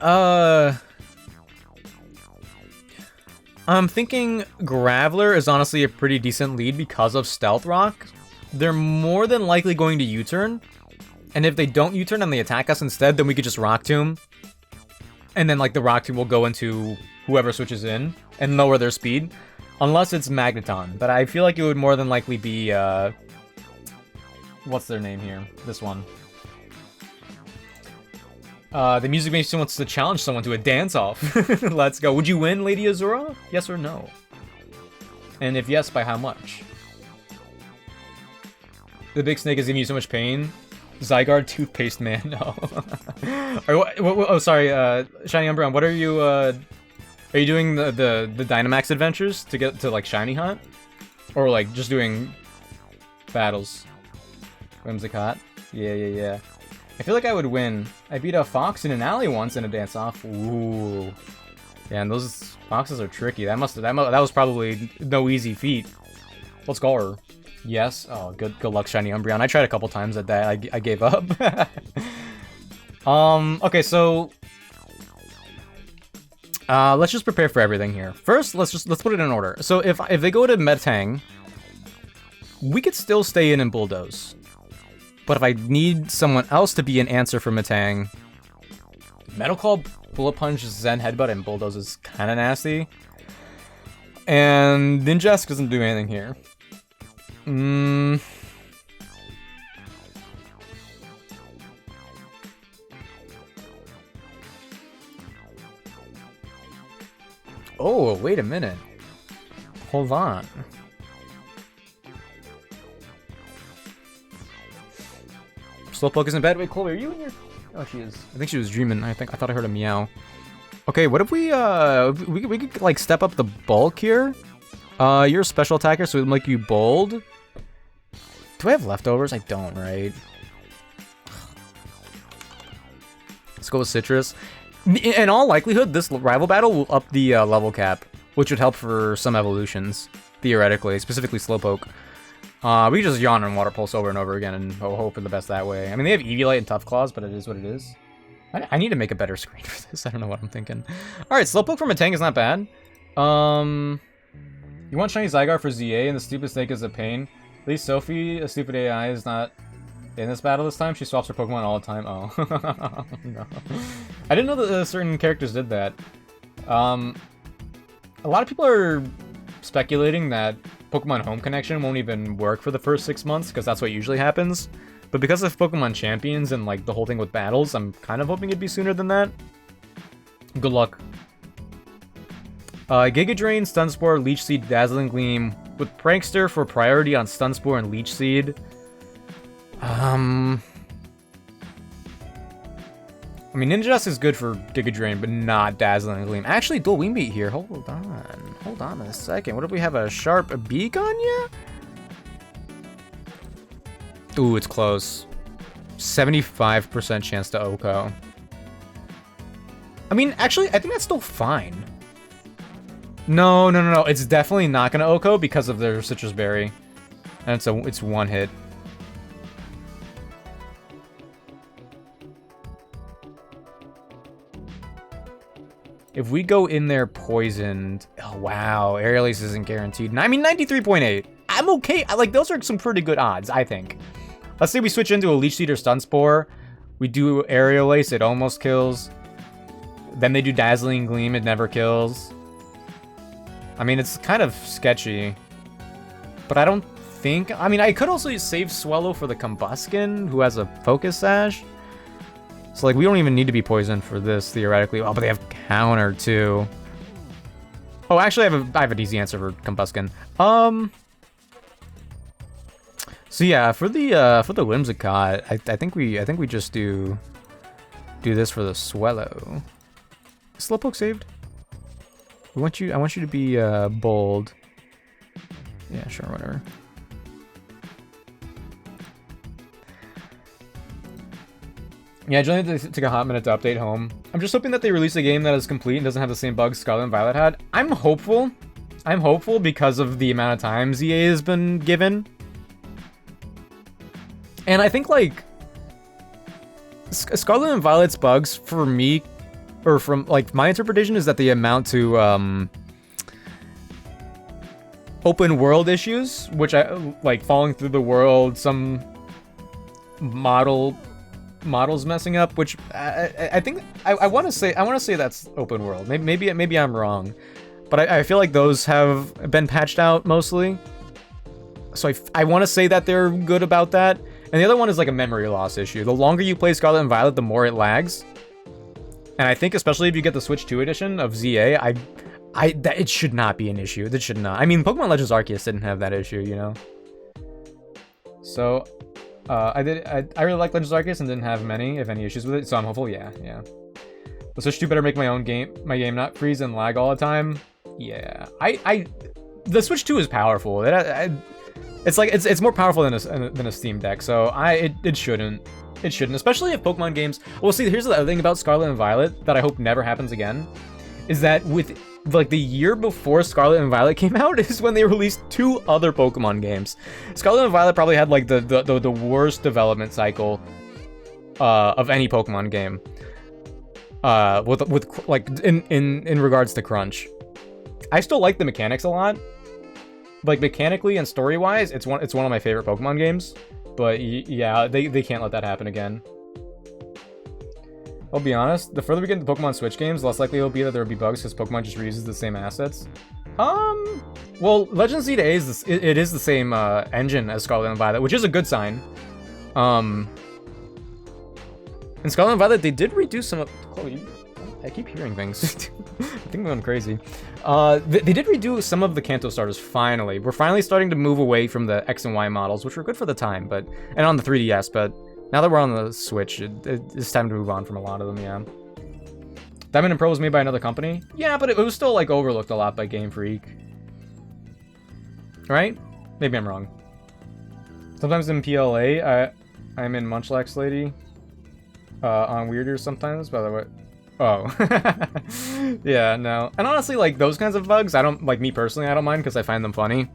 Graveler is honestly a pretty decent lead because of Stealth Rock. They're more than likely going to U-turn. And if they don't U-turn and they attack us instead, then we could just Rock Tomb. And then like the Rock Tomb will go into whoever switches in and lower their speed. Unless it's Magneton. But I feel like it would more than likely be, what's their name here? This one. The music makes wants to challenge someone to a dance-off. Let's go. Would you win, Lady Azura? Yes or no? And if yes, by how much? The big snake is giving you so much pain. Zygarde toothpaste man, no. Oh, sorry, Shiny Umbreon, what are you doing the Dynamax adventures to get to, like, Shiny Hunt? Or, like, just doing battles? Whimsicott? Yeah. I feel like I would win. I beat a fox in an alley once in a dance-off. Ooh. Yeah, and those foxes are tricky. That was probably no easy feat. Let's go her. Yes. Oh, good luck, Shiny Umbreon. I tried a couple times at that. I gave up. Okay, so let's just prepare for everything here. First, let's put it in order. So if they go to Metang, we could still stay in and bulldoze. But if I need someone else to be an answer for Metang, Metal Claw, Bullet Punch, Zen Headbutt, and Bulldoze is kind of nasty. And Ninjask doesn't do anything here. Oh, wait a minute. Hold on. Slowpoke is in bed. Wait, Chloe, are you in here? Oh, she is. I think she was dreaming. I thought I heard a meow. Okay, what if we could like step up the bulk here? You're a special attacker, so it'll make you bold. Do I have leftovers? I don't, right? Let's go with Citrus. In all likelihood, this rival battle will up the level cap, which would help for some evolutions, theoretically, specifically Slowpoke. We just yawn and Water Pulse over and over again and hope for the best that way. I mean, they have Eviolite and Tough Claws, but it is what it is. I need to make a better screen for this. I don't know what I'm thinking. Alright, Slowpoke from a tank is not bad. You want Shiny Zygarde for ZA, and the stupid snake is a pain. At least Sophie, a stupid AI, is not in this battle this time. She swaps her Pokemon all the time. Oh. No. I didn't know that certain characters did that. A lot of people are speculating that Pokemon Home Connection won't even work for the first 6 months, because that's what usually happens. But because of Pokemon Champions and like the whole thing with battles, I'm kind of hoping it'd be sooner than that. Good luck. Giga Drain, Stun Spore, Leech Seed, Dazzling Gleam, with Prankster for priority on Stun Spore and Leech Seed. I mean, Ninjask is good for Giga Drain, but not Dazzling Gleam. Actually, Dual Wingbeat here. Hold on a second. What if we have a Sharp Beak on you? Ooh, it's close. 75% chance to OHKO. I mean, actually, I think that's still fine. No. It's definitely not going to OHKO because of their Citrus Berry. And it's one hit. If we go in there poisoned... Oh, wow. Aerial Ace isn't guaranteed. I mean, 93.8. I'm okay. Like, those are some pretty good odds, I think. Let's say we switch into a Leech Seed or Stun Spore. We do Aerial Ace, it almost kills. Then they do Dazzling Gleam, it never kills. I mean, it's kind of sketchy. But I don't think... I mean, I could also save Swellow for the Combuskin, who has a Focus Sash. So, like, we don't even need to be poisoned for this, theoretically. Oh, but they have Counter, too. Oh, actually, I have an easy answer for Combuskin. So yeah, for the Whimsicott, I think we just do this for the Swellow. Slowpoke saved. I want you to be bold. Yeah, sure, whatever. Yeah, generally they take a hot minute to update home. I'm just hoping that they release a game that is complete and doesn't have the same bugs Scarlet and Violet had. I'm hopeful because of the amount of time ZA has been given. And I think, like, Scarlet and Violet's bugs, for me, or from, like, my interpretation is that they amount to, open world issues, which like, falling through the world, some models messing up, which I think, I want to say that's open world. Maybe I'm wrong. But I feel like those have been patched out, mostly. So I want to say that they're good about that. And the other one is like a memory loss issue. The longer you play Scarlet and Violet, the more it lags. And I think especially if you get the Switch 2 edition of ZA, it should not be an issue. That should not. I mean, Pokemon Legends Arceus didn't have that issue, you know? So, I really like Legends Arceus and didn't have many, if any, issues with it. So I'm hopeful, yeah. The Switch 2 better make my game not freeze and lag all the time. Yeah. The Switch 2 is powerful. It's more powerful than a Steam Deck, so it shouldn't, especially if Pokemon games. Well, see, here's the other thing about Scarlet and Violet that I hope never happens again, is that with like the year before Scarlet and Violet came out is when they released 2 other Pokemon games. Scarlet and Violet probably had like the worst development cycle of any Pokemon game. With like in regards to crunch. I still like the mechanics a lot. Like, mechanically and story-wise, it's one of my favorite Pokemon games. But, yeah, they can't let that happen again. I'll be honest, the further we get into Pokemon Switch games, the less likely it'll be that there will be bugs because Pokemon just reuses the same assets. Well, Legends Z to A is the same engine as Scarlet and Violet, which is a good sign. In Scarlet and Violet, they did redo some of... Chloe, I keep hearing things. I think I'm going crazy. They did redo some of the Kanto starters, finally. We're finally starting to move away from the X and Y models, which were good for the time, and on the 3DS, but Now that we're on the Switch, it's time to move on from a lot of them, yeah. Diamond and Pearl was made by another company? Yeah, but it was still, like, overlooked a lot by Game Freak. Right? Maybe I'm wrong. Sometimes in PLA, I'm in Munchlax Lady. On Weirder sometimes, by the way. Oh. Yeah, no. And honestly, like, those kinds of bugs, I don't, like, me personally, I don't mind because I find them funny.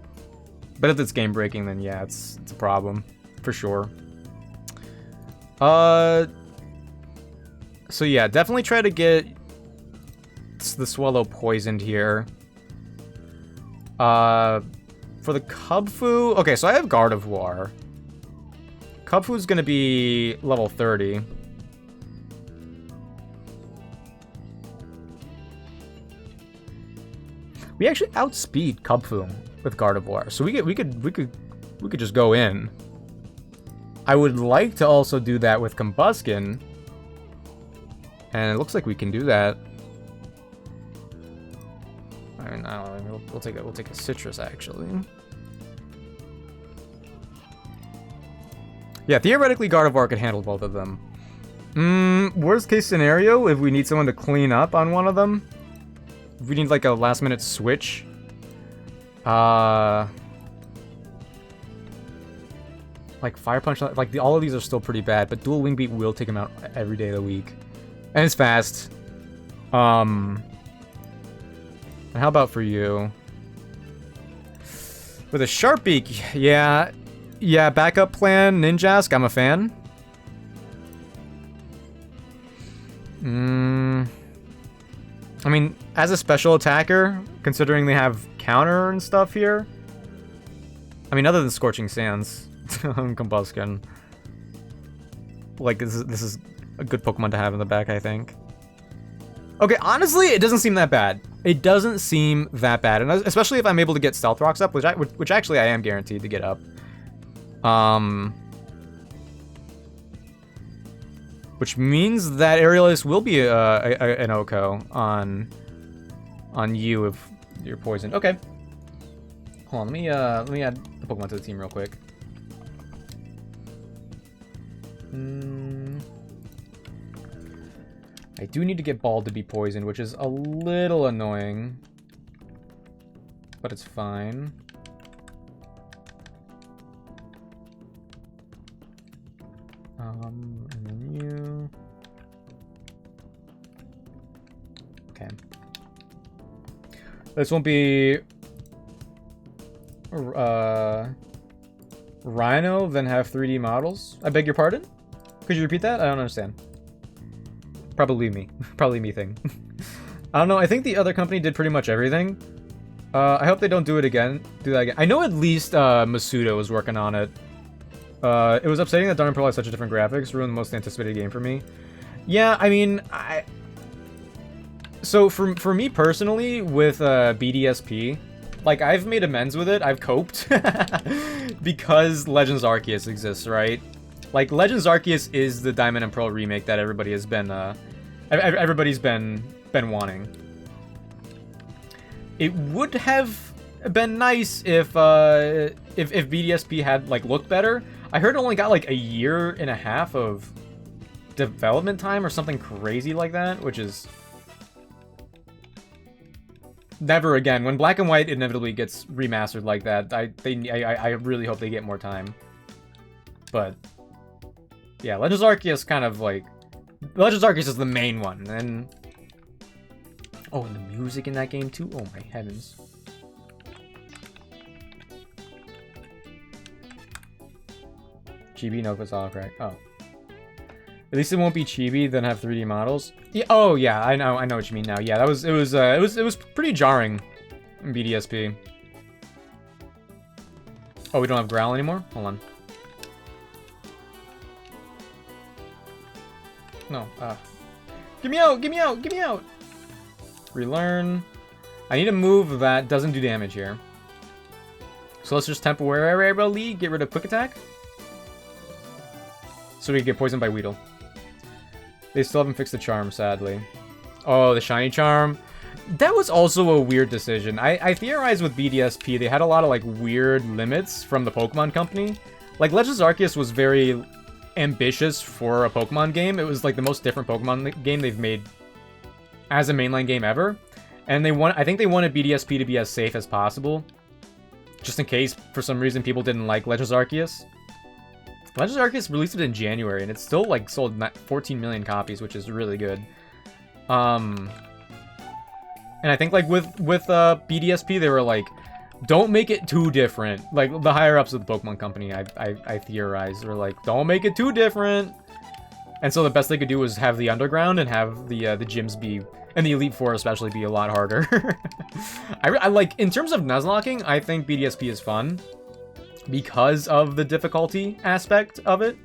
But if it's game breaking, then yeah, it's a problem. For sure. So yeah, definitely try to get the Swallow poisoned here. For the Cubfu, okay, so I have Gardevoir. Cubfu's gonna be level 30. We actually outspeed Cubfu with Gardevoir, so we could just go in. I would like to also do that with Combuskin, and it looks like we can do that. I mean, I don't know. We'll take a Citrus actually. Yeah, theoretically Gardevoir could handle both of them. Worst case scenario, if we need someone to clean up on one of them, if we need like a last minute switch. Like Fire Punch, like all of these are still pretty bad, but Dual Wing Beat will take him out every day of the week, and it's fast. And how about for you? With a Sharp Beak, yeah, backup plan, Ninjask, I'm a fan. I mean, as a special attacker, considering they have counter and stuff here, I mean, other than Scorching Sands, Combuskin, like this is a good Pokemon to have in the back, I think. Okay, honestly, it doesn't seem that bad. It doesn't seem that bad, and especially if I'm able to get Stealth Rocks up, which actually I am guaranteed to get up. Which means that Aerialist will be an OHKO on you if you're poisoned. Okay. Hold on, let me add the Pokemon to the team real quick. I do need to get Bald to be poisoned, which is a little annoying, but it's fine. And then you. Okay. This won't be Rhino, then have 3D models. I beg your pardon? Could you repeat that? I don't understand. Probably me. Probably me thing. I don't know. I think the other company did pretty much everything. I hope they don't do that again. I know at least Masuda was working on it. It was upsetting that Diamond and Pearl had such a different graphics, ruined the most anticipated game for me. Yeah, I mean, so for me personally, with BDSP, like, I've made amends with it, I've coped, because Legends Arceus exists, right? Like, Legends Arceus is the Diamond and Pearl remake that everybody has been, everybody's been wanting. It would have been nice if BDSP had, like, looked better. I heard it only got, like, 1.5 years of development time or something crazy like that, which is... Never again. When Black and White inevitably gets remastered like that, I really hope they get more time. But... yeah, Legends Arceus kind of, like... Legends Arceus is the main one, and... oh, and the music in that game, too? Oh, my heavens. Chibi, no, it's all correct. Oh. At least it won't be Chibi, then have 3D models. Yeah, oh, yeah, I know what you mean now. Yeah, it was pretty jarring in BDSP. Oh, we don't have Growl anymore? Hold on. No, get me out, get me out, get me out! Relearn. I need a move that doesn't do damage here. So let's just temporarily get rid of Quick Attack. So we get poisoned by Weedle. They still haven't fixed the charm, sadly. Oh, the shiny charm. That was also a weird decision. I theorized with BDSP, they had a lot of, like, weird limits from the Pokemon Company. Like, Legends Arceus was very... ambitious for a Pokemon game. It was like the most different Pokemon game they've made as a mainline game ever. And I think they wanted BDSP to be as safe as possible. Just in case, for some reason, people didn't like Legends Arceus. Legends Arceus released it in January, and it's still, like, sold 14 million copies, which is really good. And I think, like, with BDSP, they were like, don't make it too different. Like, the higher-ups of the Pokemon Company, I theorized, were like, don't make it too different. And so the best they could do was have the Underground and have the gyms be... And the Elite Four especially be a lot harder. I like, in terms of Nuzlocking, I think BDSP is fun. Because of the difficulty aspect of it.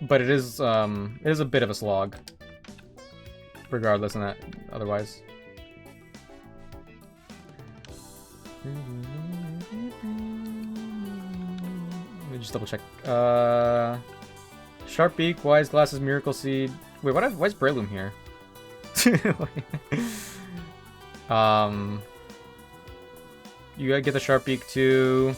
But it is a bit of a slog. Regardless, and that otherwise. Let me just double check. Sharp Beak, Wise Glasses, Miracle Seed. Wait, why is Breloom here? You gotta get the Sharp Beak too.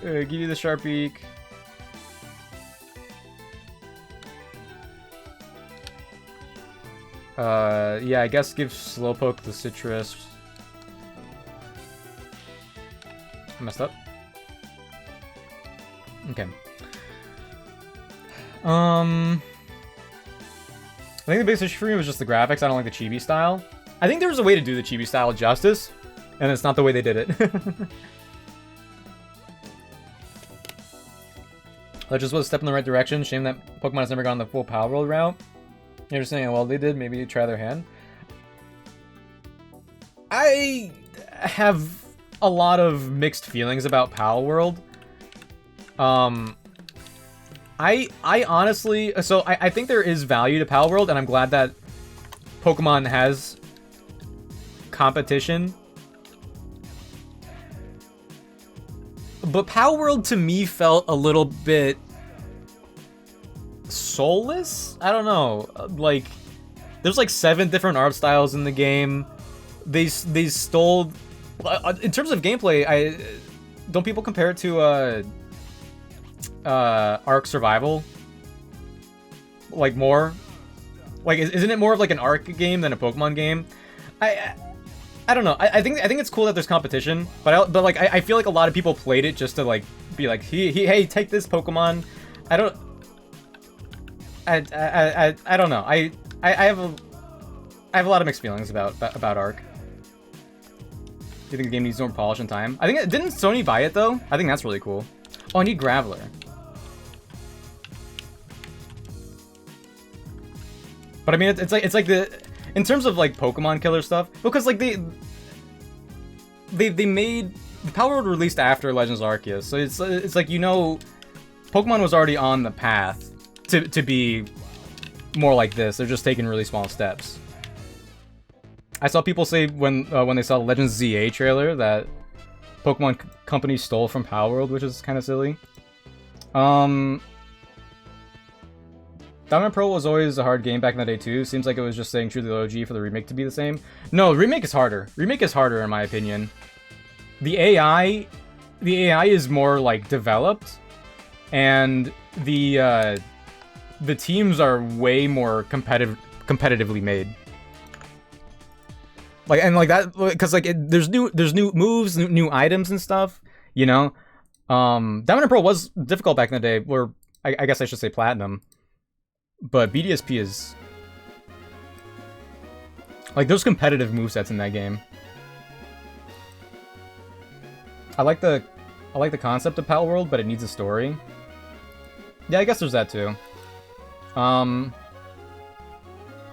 Give you the Sharp Beak. Yeah, I guess give Slowpoke the Citrus. I messed up. Okay. I think the biggest issue for me was just the graphics. I don't like the chibi style. I think there was a way to do the chibi style justice, and it's not the way they did it. Legends was a step in the right direction. Shame that Pokemon has never gone the full Power World route. You're just saying, well, they did. Maybe try their hand. I have a lot of mixed feelings about Power World. I honestly... So, I think there is value to Power World, and I'm glad that Pokemon has competition. But Power World, to me, felt a little bit... soulless? I don't know. Like, there's like 7 different art styles in the game. They stole... In terms of gameplay, don't people compare it to Ark Survival? Like, more? Like, isn't it more of like an Ark game than a Pokemon game? I don't know. I think it's cool that there's competition, but like I feel like a lot of people played it just to like be like, hey, take this Pokemon. I don't know. I have a lot of mixed feelings about Ark. Do you think the game needs more polish and time? I think didn't Sony buy it though? I think that's really cool. Oh, I need Graveler. But I mean, it's like the, in terms of like Pokemon killer stuff, because like they made the Power World released after Legends Arceus, so it's like, you know, Pokemon was already on the path to be more like this. They're just taking really small steps. I saw people say when they saw the Legends ZA trailer that Pokemon Company stole from Power World, which is kind of silly. Diamond Pearl was always a hard game back in the day too. Seems like it was just staying true to the OG for the remake to be the same. No, remake is harder. Remake is harder in my opinion. The AI is more like developed, and the teams are way more competitively made. Like, and like that, because like there's new moves, new items and stuff. You know, Diamond and Pearl was difficult back in the day. Or I guess I should say Platinum. But BDSP is like, there's competitive movesets in that game. I like the concept of Pal World, but it needs a story. Yeah, I guess there's that too.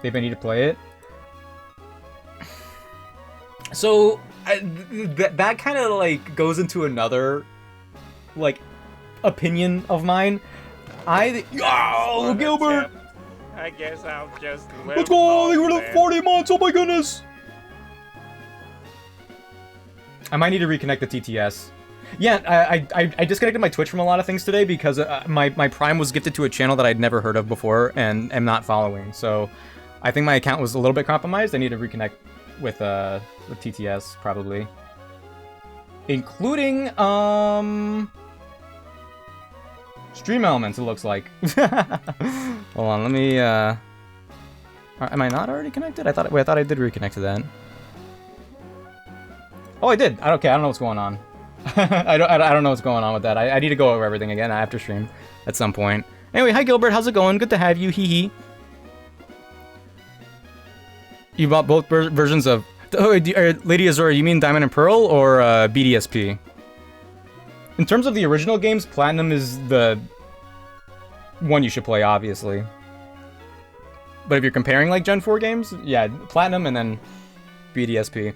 Maybe I need to play it. So that kind of like goes into another like opinion of mine. Yo, Gilbert! I guess I'll just Let's go! They were 40 months! Oh my goodness! I might need to reconnect the TTS. Yeah, I disconnected my Twitch from a lot of things today because my Prime was gifted to a channel that I'd never heard of before and am not following. So I think my account was a little bit compromised. I need to reconnect with TTS probably, including Stream Elements. It looks like. Hold on, let me. Am I not already connected? I thought I did reconnect to that. Oh, I did. Okay, I don't know what's going on. I don't know what's going on with that. I need to go over everything again after stream at some point. Anyway, hi Gilbert, how's it going? Good to have you. Hee hee. You bought both versions of. Oh, Lady Azura, you mean Diamond and Pearl or BDSP? In terms of the original games, Platinum is the one you should play, obviously. But if you're comparing like Gen 4 games, yeah, Platinum and then BDSP.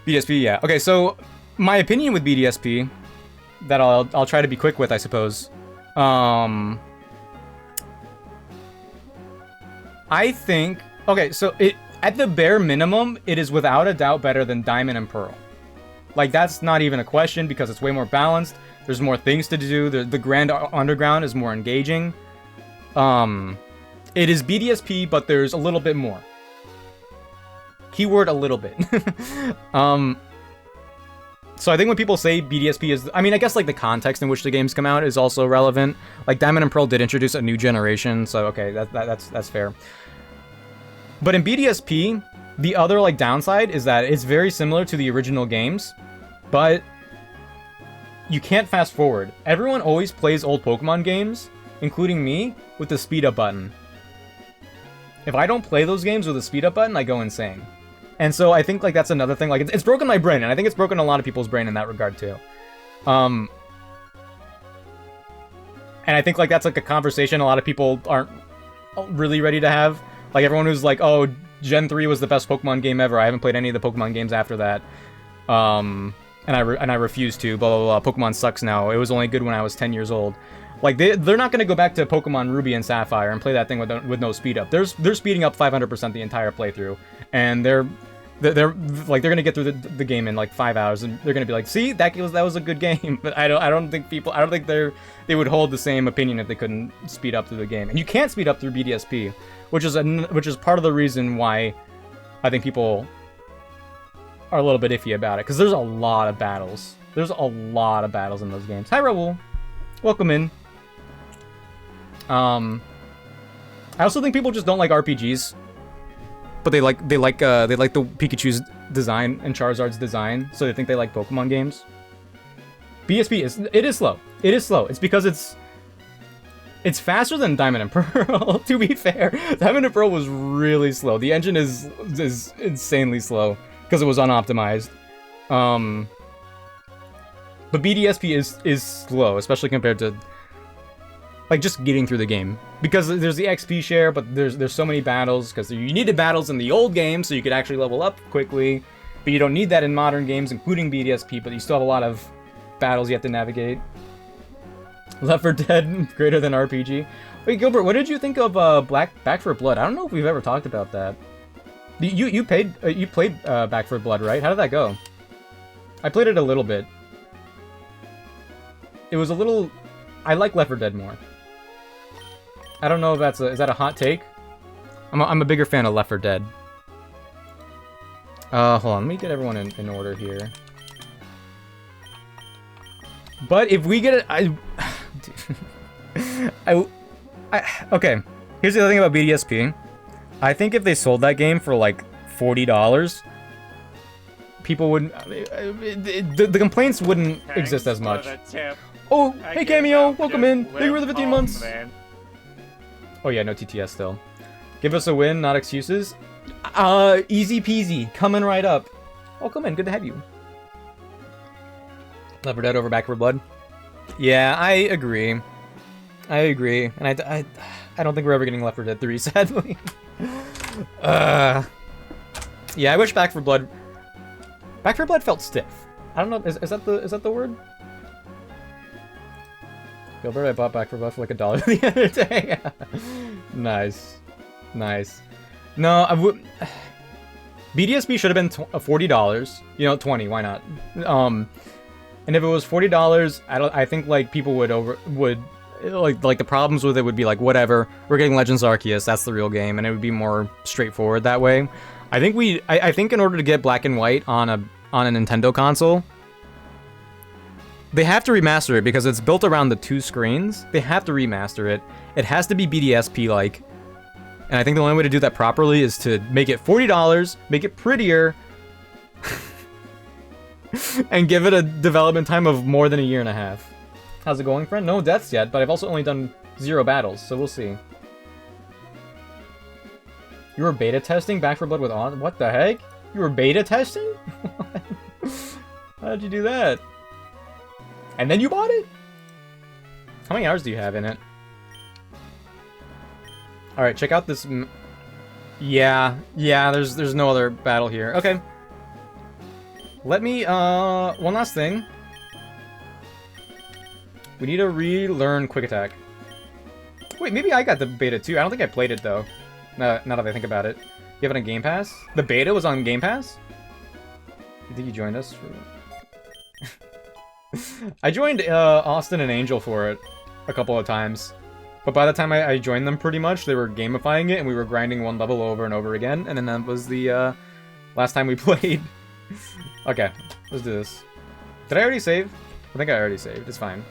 BDSP, yeah. Okay, so my opinion with BDSP, that I'll try to be quick with, I suppose. I think, okay, so at the bare minimum, it is without a doubt better than Diamond and Pearl. Like, that's not even a question because it's way more balanced. There's more things to do. The Grand Underground is more engaging. It is BDSP, but there's a little bit more. Keyword a little bit. So I think when people say BDSP is, I mean, I guess like the context in which the games come out is also relevant. Like Diamond and Pearl did introduce a new generation, so okay, that's fair. But in BDSP, the other like downside is that it's very similar to the original games, but you can't fast forward. Everyone always plays old Pokemon games, including me, with the speed up button. If I don't play those games with a speed up button, I go insane. And so I think like that's another thing. Like it's broken my brain, and I think it's broken a lot of people's brain in that regard too. And I think like that's like a conversation a lot of people aren't really ready to have. Like everyone who's like, "Oh, Gen 3 was the best Pokemon game ever. I haven't played any of the Pokemon games after that." And I refuse to. Blah blah blah. Pokemon sucks now. It was only good when I was 10 years old. Like they're not gonna go back to Pokemon Ruby and Sapphire and play that thing with no speed up. They're speeding up 500% the entire playthrough, and they're gonna get through the game in like 5 hours, and they're gonna be like, see, that was a good game. But I don't think they would hold the same opinion if they couldn't speed up through the game. And you can't speed up through BDSP, which is part of the reason why I think people are a little bit iffy about it, because there's a lot of battles. There's a lot of battles in those games. Hi Raoul, welcome in. I also think people just don't like RPGs, but they like the Pikachu's design and Charizard's design, so they think they like Pokemon games. BSP is slow. It is slow. It's because it's faster than Diamond and Pearl. To be fair, Diamond and Pearl was really slow. The engine is insanely slow because it was unoptimized. But BDSP is slow, especially compared to like just getting through the game, because there's the XP share, but there's so many battles, because you needed battles in the old game so you could actually level up quickly, but you don't need that in modern games, including BDSP, but you still have a lot of battles you have to navigate. Left 4 Dead greater than RPG. Wait, Gilbert, what did you think of Back 4 Blood? I don't know if we've ever talked about that. You played Back 4 Blood, right? How did that go? I played it a little bit. It was a little. I like Left 4 Dead more. I don't know if is that a hot take? I'm a bigger fan of Left 4 Dead. Hold on, let me get everyone in order here. But if we get it, okay. Here's the other thing about BDSP. I think if they sold that game for like $40, people wouldn't. The complaints wouldn't exist as much. Oh, hey Cameo, welcome in. Thank you for the 15 months. Man. Oh yeah, no TTS still. Give us a win, not excuses. Easy peasy, coming right up. Oh, come in, good to have you. Left 4 Dead over Back 4 Blood. Yeah, I agree. And I don't think we're ever getting Left 4 Dead 3, sadly. Yeah, I wish Back 4 Blood felt stiff. I don't know, is that the word? Gilbert, I bought Back 4 Blood for like $1 the other day. Nice. No, I would. BDSP should have been $40. You know, 20. Why not? And if it was $40, I think like people would like the problems with it would be like, whatever, we're getting Legends Arceus, that's the real game, and it would be more straightforward that way. I think in order to get Black and White on a Nintendo console, they have to remaster it because it's built around the 2 screens. They have to remaster it. It has to be BDSP-like. And I think the only way to do that properly is to make it $40, make it prettier, and give it a development time of more than a year and a half. How's it going, friend? No deaths yet, but I've also only done 0 battles, so we'll see. You were beta testing Back 4 Blood with On? What the heck? You were beta testing? How'd you do that? And then you bought it? How many hours do you have in it? Alright, check out this... Yeah, there's no other battle here. Okay. Let me, one last thing. We need to relearn Quick Attack. Wait, maybe I got the beta too. I don't think I played it though. Now that I think about it. You have it on Game Pass? The beta was on Game Pass? You think you joined us? I joined Austin and Angel for it a couple of times. But by the time I joined them pretty much, they were gamifying it and we were grinding one level over and over again. And then that was the last time we played. Okay, let's do this. Did I already save? I think I already saved. It's fine.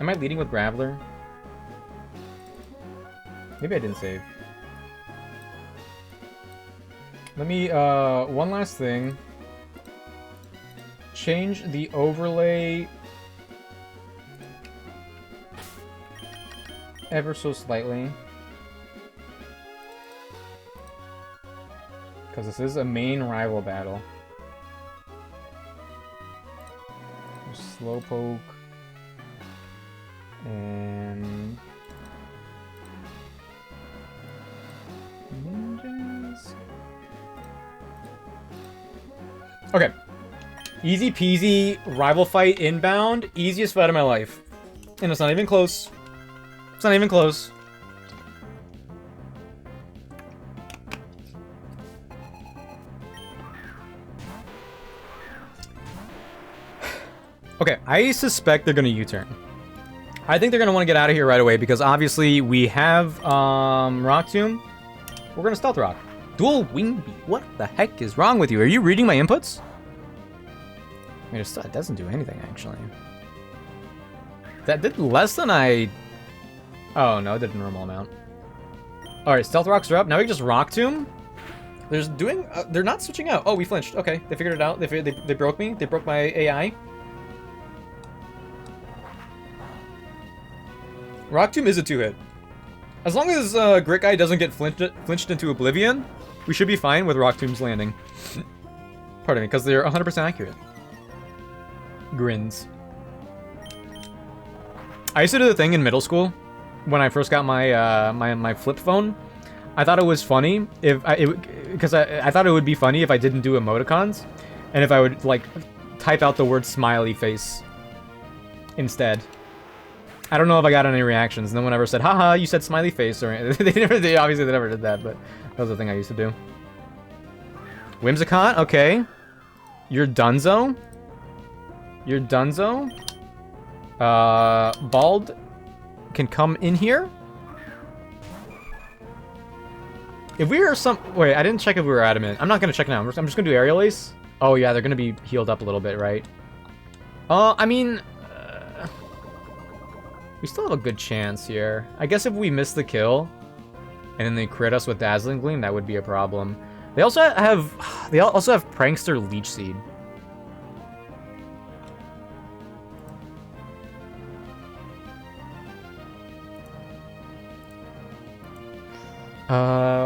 Am I leading with Graveler? Maybe I didn't save. Let me, one last thing. Change the overlay ever so slightly. Because this is a main rival battle. Slowpoke. And... ninjas? Okay. Easy peasy, rival fight inbound, easiest fight of my life. And it's not even close. It's not even close. Okay, I suspect they're gonna U-turn. I think they're gonna want to get out of here right away because obviously we have Rock Tomb. We're gonna Stealth Rock. Dual Wing Beat. What the heck is wrong with you? Are you reading my inputs? I mean, it doesn't do anything actually. That did less than I... Oh no, it did a normal amount. Alright, Stealth Rocks are up. Now we can just Rock Tomb. They're not switching out. Oh, we flinched. Okay, they figured it out. They broke me. They broke my AI. Rock Tomb is a 2-hit. As long as Grit Guy doesn't get flinched into oblivion, we should be fine with Rock Tomb's landing. Pardon me, because they're 100% accurate. Grins. I used to do the thing in middle school when I first got my my flip phone. I thought it was funny if because I thought it would be funny if I didn't do emoticons, and if I would like type out the word smiley face instead. I don't know if I got any reactions. No one ever said, haha, you said smiley face, or obviously they never did that, but that was the thing I used to do. Whimsicott, okay. You're Dunzo. You're Dunzo. Bald can come in here. If we are wait, I didn't check if we were adamant. I'm not gonna check now. I'm just gonna do Aerial Ace. Oh yeah, they're gonna be healed up a little bit, right? I mean... we still have a good chance here. I guess if we miss the kill, and then they crit us with Dazzling Gleam, that would be a problem. They also have Prankster Leech Seed.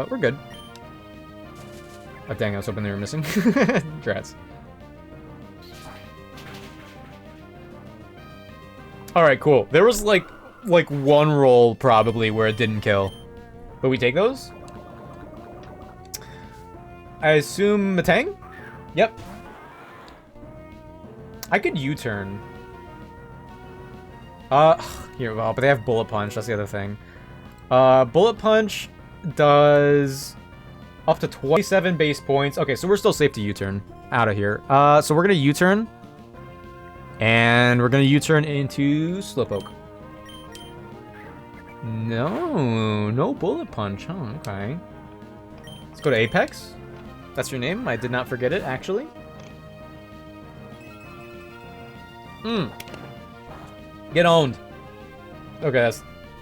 We're good. Oh dang, I was hoping they were missing. Drats. Alright, cool. There was like one roll probably where it didn't kill. But we take those? I assume Matang? Yep. I could U-turn. Here, well, but they have Bullet Punch, that's the other thing. Bullet Punch does up to 27 base points. Okay, so we're still safe to U-turn out of here. So we're gonna U-turn. And we're gonna U-turn into Slowpoke. No bullet punch, huh? Okay. Let's go to Apex. That's your name? I did not forget it, actually. Get owned. Okay,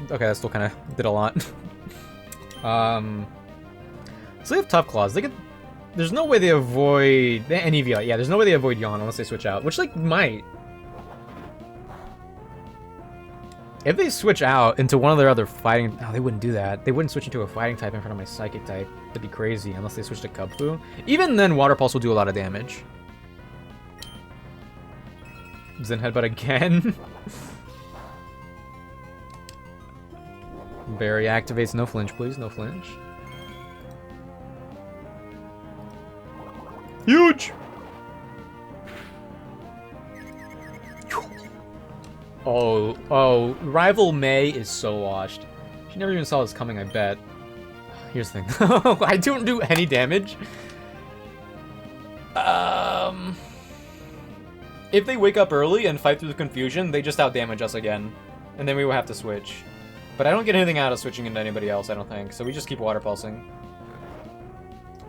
that still kind of did a lot. So they have Tough Claws. There's no way they avoid any VI. Yeah, there's no way they avoid Yawn unless they switch out, which like might. If they switch out into one of their other fighting... Oh, they wouldn't do that. They wouldn't switch into a fighting type in front of my psychic type. That'd be crazy, unless they switch to Kubfu. Even then, Water Pulse will do a lot of damage. Zen Headbutt again. Barry activates. No flinch, please. No flinch. Huge! Oh, Rival May is so washed. She never even saw this coming, I bet. Here's the thing. I don't do any damage. If they wake up early and fight through the confusion, they just outdamage us again. And then we will have to switch. But I don't get anything out of switching into anybody else, I don't think. So we just keep Water Pulsing.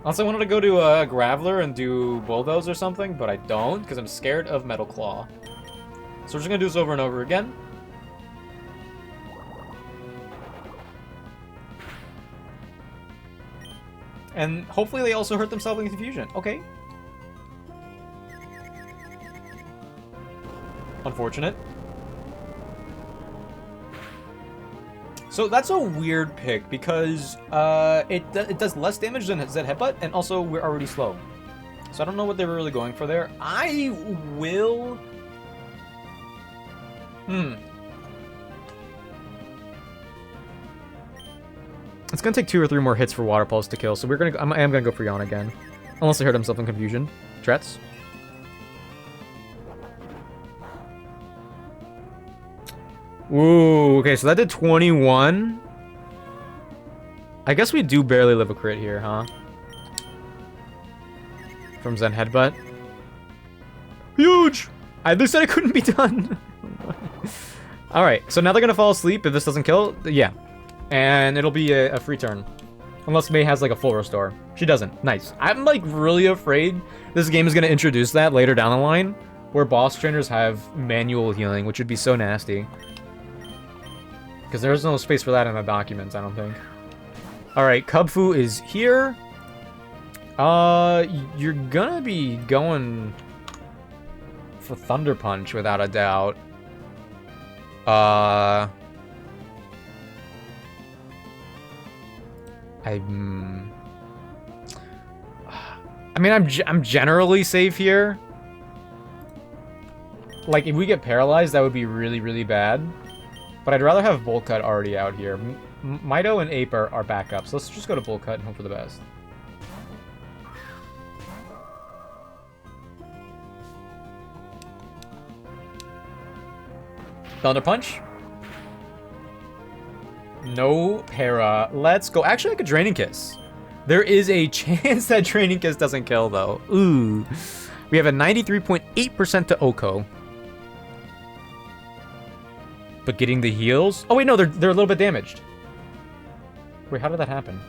Also, I wanted to go to Graveler and do Bulldoze or something, but I don't, because I'm scared of Metal Claw. So we're just going to do this over and over again. And hopefully they also hurt themselves in confusion. Okay. Unfortunate. So that's a weird pick because it does less damage than Zed Headbutt, and also we're already slow. So I don't know what they were really going for there. I will... It's gonna take 2 or 3 more hits for Water Pulse to kill, so I am gonna go for Yawn again. Unless they hurt himself in confusion. Tretz. Ooh, okay, so that did 21. I guess we do barely live a crit here, huh? From Zen Headbutt. Huge! They said it couldn't be done. Alright, so now they're gonna fall asleep if this doesn't kill. Yeah. And it'll be a free turn. Unless May has like a full restore. She doesn't. Nice. I'm like really afraid this game is gonna introduce that later down the line. Where boss trainers have manual healing, which would be so nasty. Because there's no space for that in the documents, I don't think. Alright, Kubfu is here. You're gonna be going for Thunder Punch without a doubt. I mean, I'm generally safe here. Like, if we get paralyzed, that would be really, really bad. But I'd rather have Bolt Cut already out here. Mido and Ape are backups. So let's just go to Bolt Cut and hope for the best. Thunder Punch. No para. Let's go. Actually, like a Draining Kiss. There is a chance that Draining Kiss doesn't kill, though. Ooh. We have a 93.8% to Oko. But getting the heals? Oh, wait, no, they're a little bit damaged. Wait, how did that happen?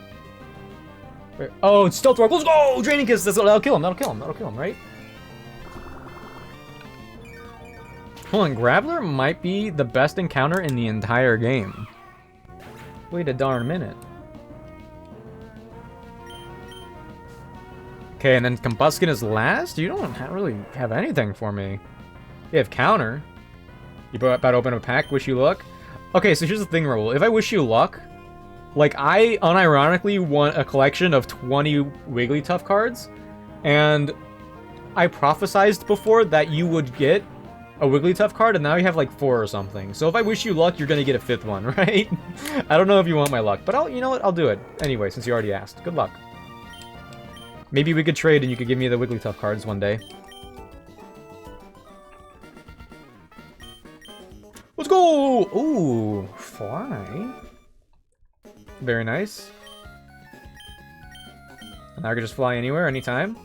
Wait, oh, it's Stealth Rock. Let's go! Draining Kiss. That'll kill him. That'll kill him. That'll kill him, right? Hold on. Graveler might be the best encounter in the entire game. Wait a darn minute. Okay, and then Combuskin is last? You don't really have anything for me. You have counter. You about to open a pack, wish you luck? Okay, so here's the thing, Raoul. If I wish you luck, like, I unironically want a collection of 20 Wigglytuff cards, and I prophesized before that you would get a Wigglytuff card, and now you have like 4 or something. So if I wish you luck, you're gonna get a 5th one, right? I don't know if you want my luck, but you know what? I'll do it. Anyway, since you already asked. Good luck. Maybe we could trade and you could give me the Wigglytuff cards one day. Let's go! Ooh, fly. Very nice. Now I can just fly anywhere, anytime.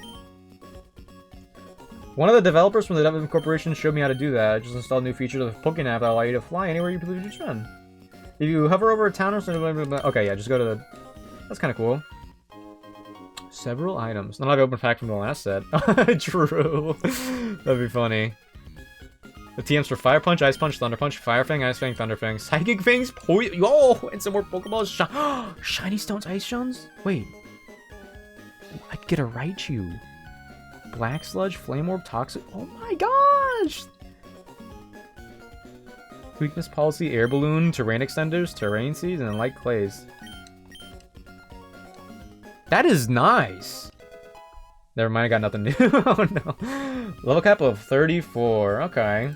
One of the developers from the Development Corporation showed me how to do that. I just installed a new feature of the Pokémon app that allow you to fly anywhere you believe you should. If you hover over a town or something, okay, yeah, just go to the... That's kind of cool. Several items. Not like open pack from the last set. True. That'd be funny. The TMs for Fire Punch, Ice Punch, Thunder Punch, Fire Fang, Ice Fang, Thunder Fang, Psychic Fangs, yo! And some more Pokeballs. Shiny Stones, Ice Stones? Wait. I could get a Raichu. Black Sludge, Flame Orb, Toxic. Oh my gosh! Weakness Policy, Air Balloon, Terrain Extenders, Terrain Seeds, and Light Clays. That is nice. Never mind, I got nothing new. Oh no. Level cap of 34. Okay.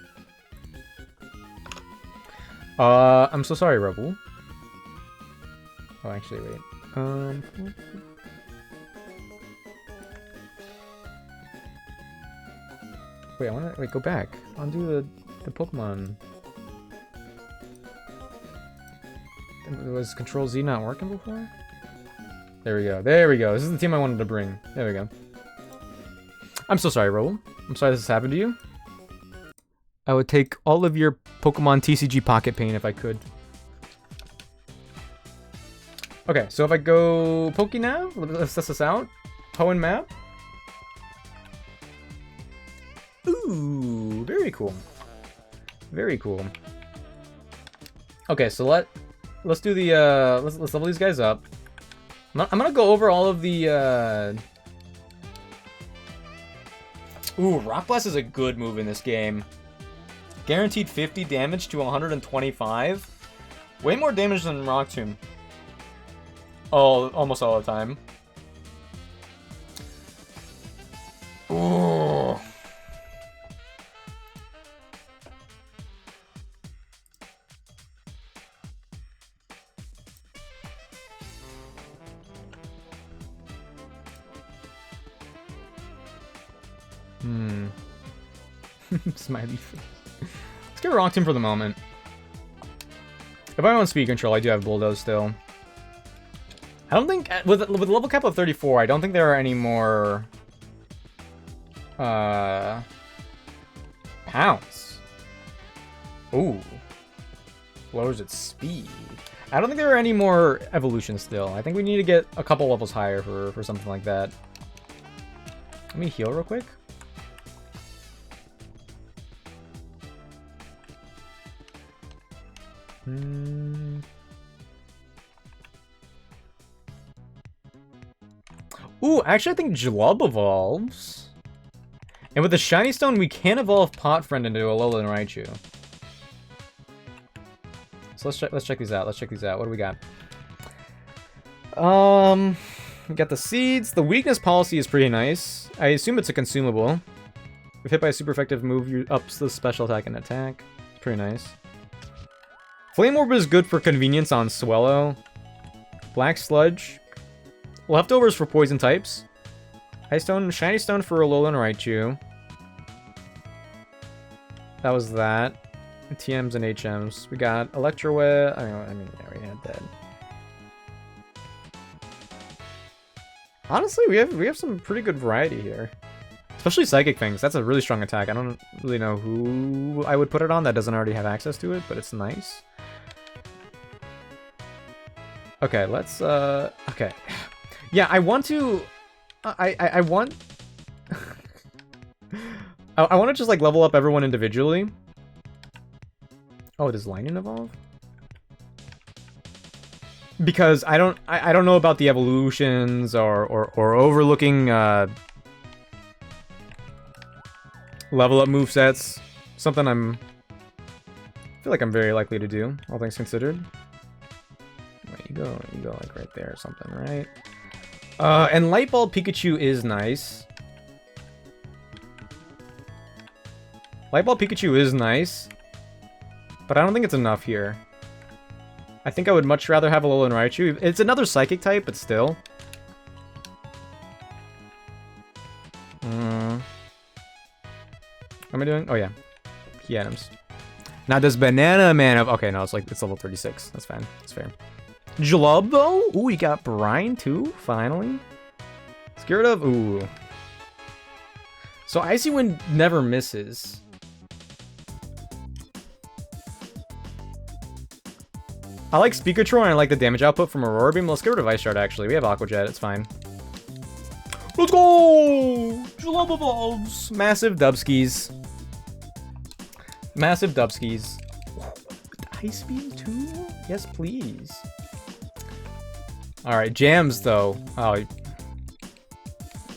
I'm so sorry, Rebel. Oh, actually, wait. Wait, I wanna go back. Undo the Pokemon. Was Control Z not working before? There we go. There we go. This is the team I wanted to bring. There we go. I'm so sorry, Raoul. I'm sorry this has happened to you. I would take all of your Pokemon TCG Pocket Pain if I could. Okay, so if I go Pokénav, let's test this out. Hoenn map. Ooh, very cool. Very cool. Okay, so let's do the let's level these guys up. I'm gonna go over all of the Ooh, Rock Blast is a good move in this game. Guaranteed 50 damage to 125. Way more damage than Rock Tomb. Oh, almost all the time. Ooh. Smiley face. Let's get Rock Tomb for the moment. If I'm on speed control, I do have Bulldoze still. I don't think with level cap of 34, I don't think there are any more pounce. Ooh. Lowers its speed. I don't think there are any more evolutions still. I think we need to get a couple levels higher for something like that. Let me heal real quick. Ooh, actually I think Glub evolves. And with the Shiny Stone, we can evolve Pot Friend into Alolan Raichu. So let's check these out. Let's check these out. What do we got? We got the seeds. The weakness policy is pretty nice. I assume it's a consumable. If hit by a super effective move, you ups the special attack and attack. It's pretty nice. Flame Orb is good for convenience on Swellow. Black Sludge. Leftovers for poison types. Ice Stone, Shiny Stone for Alolan Raichu. That was that. TMs and HMs. We got Electroweb. I mean, yeah, we had that. Honestly, we have some pretty good variety here. Especially Psychic Fangs. That's a really strong attack. I don't really know who I would put it on that doesn't already have access to it, but it's nice. Okay, let's okay. Yeah, I want to I want I want to just like level up everyone individually. Oh, does Linen evolve? Because I don't know about the evolutions or overlooking level up movesets. Something I feel like I'm very likely to do, all things considered. Wait, you go like right there or something, right? And Light Bulb Pikachu is nice. Light Bulb Pikachu is nice, but I don't think it's enough here. I think I would much rather have a Alolan Raichu. It's another Psychic type, but still. What am I doing? Oh yeah, key items. Now does Banana Man of... Okay, no, it's level 36. That's fine. That's fair. Glub though? Ooh, we got Brine too, finally. Scared of... Ooh. So Icy Wind never misses. I like speed control and I like the damage output from Aurora Beam. Let's get rid of Ice Shard actually. We have Aqua Jet, it's fine. Let's go! Love evolves. Massive dubskis. Massive dubskis. Ice Beam too? Yes, please. Alright, jams though. Oh,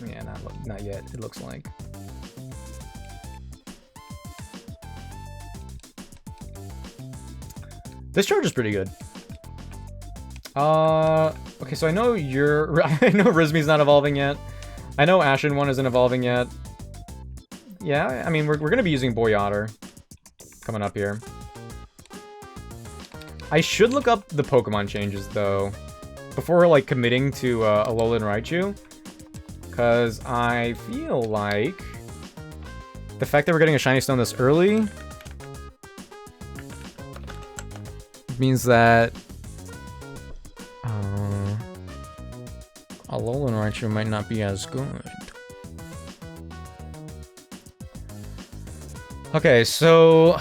yeah, not yet, it looks like. This charge is pretty good. Okay, so I know I know Rizmi's not evolving yet. I know Ashen 1 isn't evolving yet. Yeah, I mean, we're gonna be using Boyater coming up here. I should look up the Pokemon changes, though, before, like, committing to Alolan Raichu. Because I feel like the fact that we're getting a Shiny Stone this early means that Alolan Raichu might not be as good. Okay, so...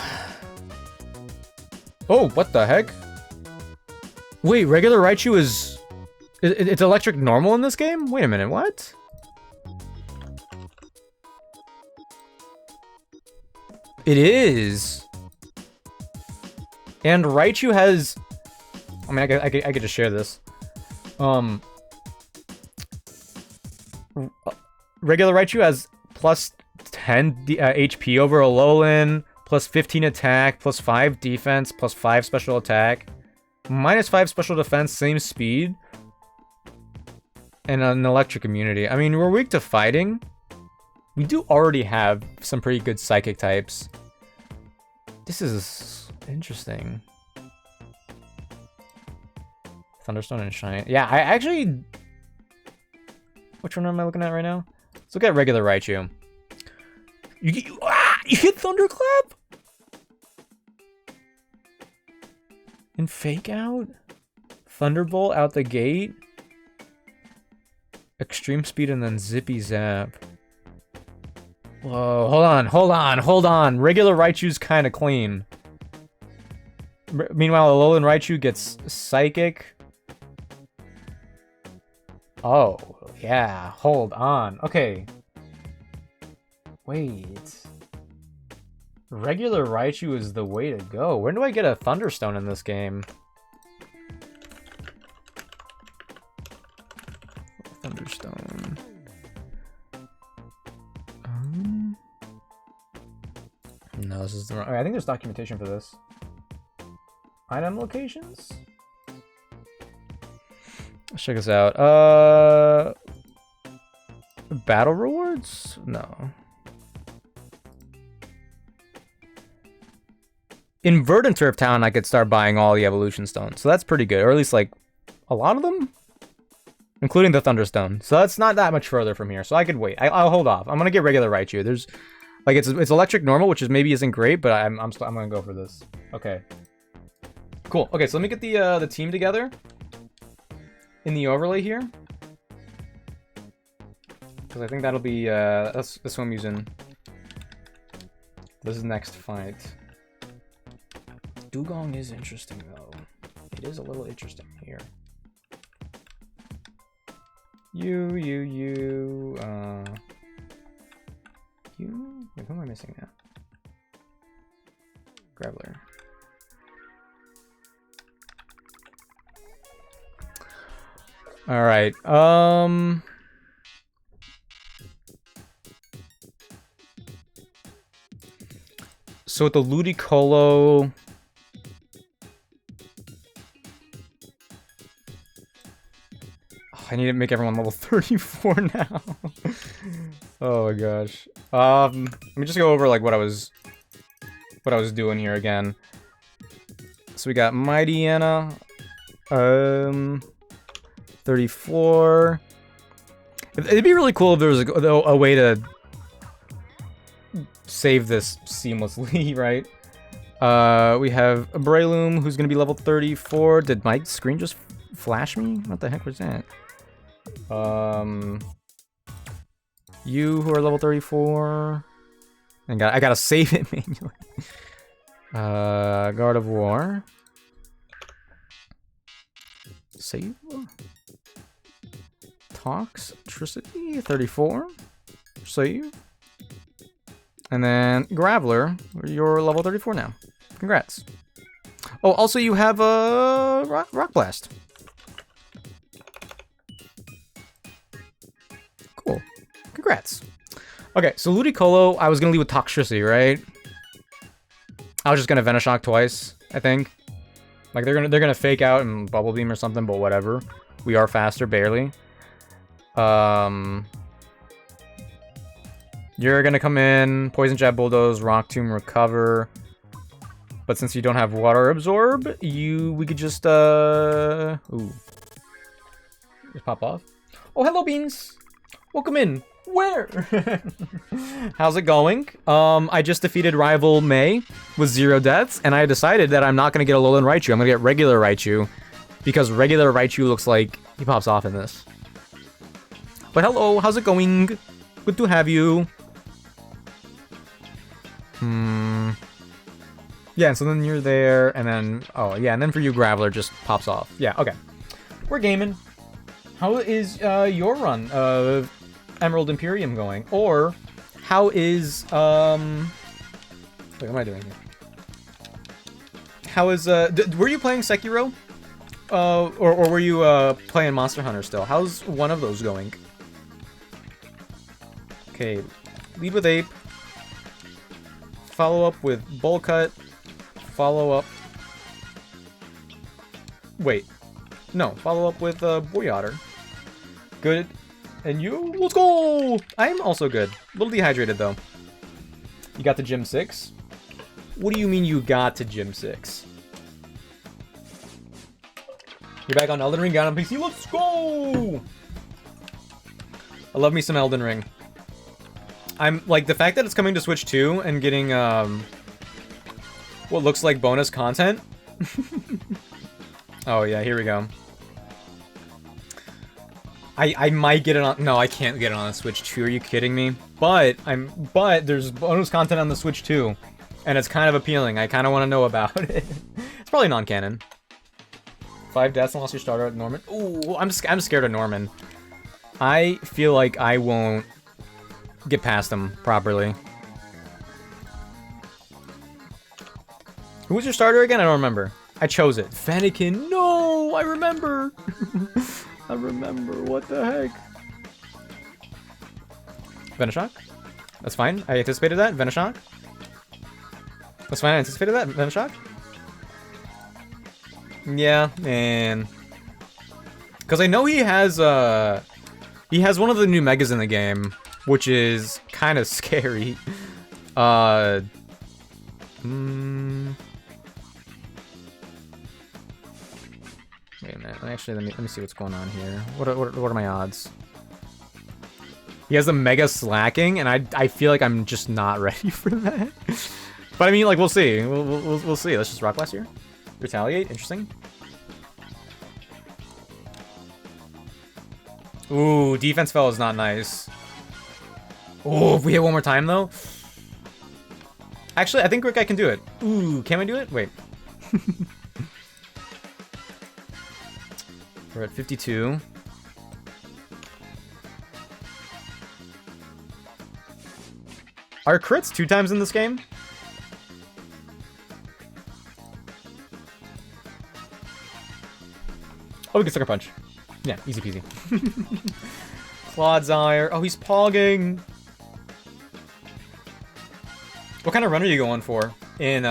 Oh, what the heck? Wait, regular Raichu is... It's electric normal in this game? Wait a minute, what? It is! And Raichu has... I mean, I could just share this. Regular Raichu has plus 10 HP over Alolan, plus 15 attack, plus 5 defense, plus 5 special attack, minus 5 special defense, same speed, and an electric immunity. I mean, we're weak to fighting. We do already have some pretty good psychic types. This is interesting. Thunderstone and Shine. Yeah, I actually... Which one am I looking at right now? Let's look at regular Raichu. You get Thunderclap? And Fake Out? Thunderbolt out the gate? Extreme Speed and then Zippy Zap. Whoa, hold on. Regular Raichu's kind of clean. Meanwhile, Alolan Raichu gets Psychic. Oh, yeah, hold on. Okay. Wait. Regular Raichu is the way to go. When do I get a Thunderstone in this game? Thunderstone. No, this is the wrong... I think there's documentation for this. Item locations? Let's check this out. Battle rewards? No. In Verdant Turf Town, I could start buying all the evolution stones. So that's pretty good. Or at least, like, a lot of them? Including the Thunderstone. So that's not that much further from here. So I could wait. I'll hold off. I'm gonna get regular Raichu. There's... Like, it's electric normal, which is maybe isn't great, but I'm gonna go for this. Okay. Cool. Okay, so let me get the team together in the overlay here. Because I think that'll be, that's what I'm using. This is next fight. Dugong is interesting, though. It is a little interesting here. You. Wait, who am I missing now? Graveler. Alright, so with the Ludicolo... I need to make everyone level 34 now. Oh my gosh. Let me just go over like what I was doing here again. So we got Mighty Anna, 34. It'd be really cool if there was a way to save this seamlessly, right? We have a Breloom who's gonna be level 34. Did my screen just flash me? What the heck was that? You who are level 34. And I gotta save it manually. Guard of War. Save. Toxicity 34. Save. And then Graveler, you're level 34 now. Congrats. Oh, also you have a rock blast. Cool. Congrats. Okay, so Ludicolo, I was gonna leave with Toxicity, right? I was just gonna Venoshock twice, I think. Like they're gonna fake out and Bubble Beam or something, but whatever. We are faster, barely. You're gonna come in, Poison Jab, Bulldoze, Rock Tomb, Recover. But since you don't have Water Absorb, we could just ooh. Just pop off. Oh, hello, Beans. Welcome in. Where? How's it going? I just defeated rival May with 0 deaths, and I decided that I'm not gonna get a Alolan Raichu. I'm gonna get regular Raichu, because regular Raichu looks like he pops off in this. But hello, how's it going? Good to have you. Yeah, and so then you're there, and then... Oh, yeah, and then for you, Graveler just pops off. Yeah, okay. We're gaming. How is your run of Emerald Imperium going? Or, how is... Wait, what am I doing here? How is... were you playing Sekiro? Or were you playing Monster Hunter still? How's one of those going? Okay, lead with Ape. Follow up with Bowl Cut. Follow up. Wait. No, follow up with Boy Otter. Good. And you? Let's go! I'm also good. A little dehydrated, though. You got to Gym 6? What do you mean you got to Gym 6? You're back on Elden Ring, got on PC. Let's go! I love me some Elden Ring. I'm, like, the fact that it's coming to Switch 2 and getting, what looks like bonus content. Oh, yeah, here we go. I might get it on... No, I can't get it on the Switch 2. Are you kidding me? But there's bonus content on the Switch 2. And it's kind of appealing. I kind of want to know about it. It's probably non-canon. 5 deaths and lost your starter at Norman. Ooh, I'm scared of Norman. I feel like I won't get past him properly. Who was your starter again? I don't remember. I chose it. Fennekin. No, I remember. I remember. What the heck? Venoshock? That's fine. I anticipated that. Venoshock? That's fine. I anticipated that. Venoshock? Yeah, man. Because I know he has one of the new megas in the game, which is kind of scary. Wait a minute. Actually, let me see what's going on here. What are my odds? He has the Mega Slacking, and I feel like I'm just not ready for that. But I mean, like, we'll see. We'll see. Let's just Rock Blast here. Retaliate. Interesting. Ooh, defense fell is not nice. Oh, if we hit one more time, though. Actually, I think Rick, I can do it. Ooh, can we do it? Wait. We're at 52. Are crits 2 times in this game? Oh, we can Sucker Punch. Yeah, easy peasy. Clodsire. Oh, he's pogging. What kind of run are you going for in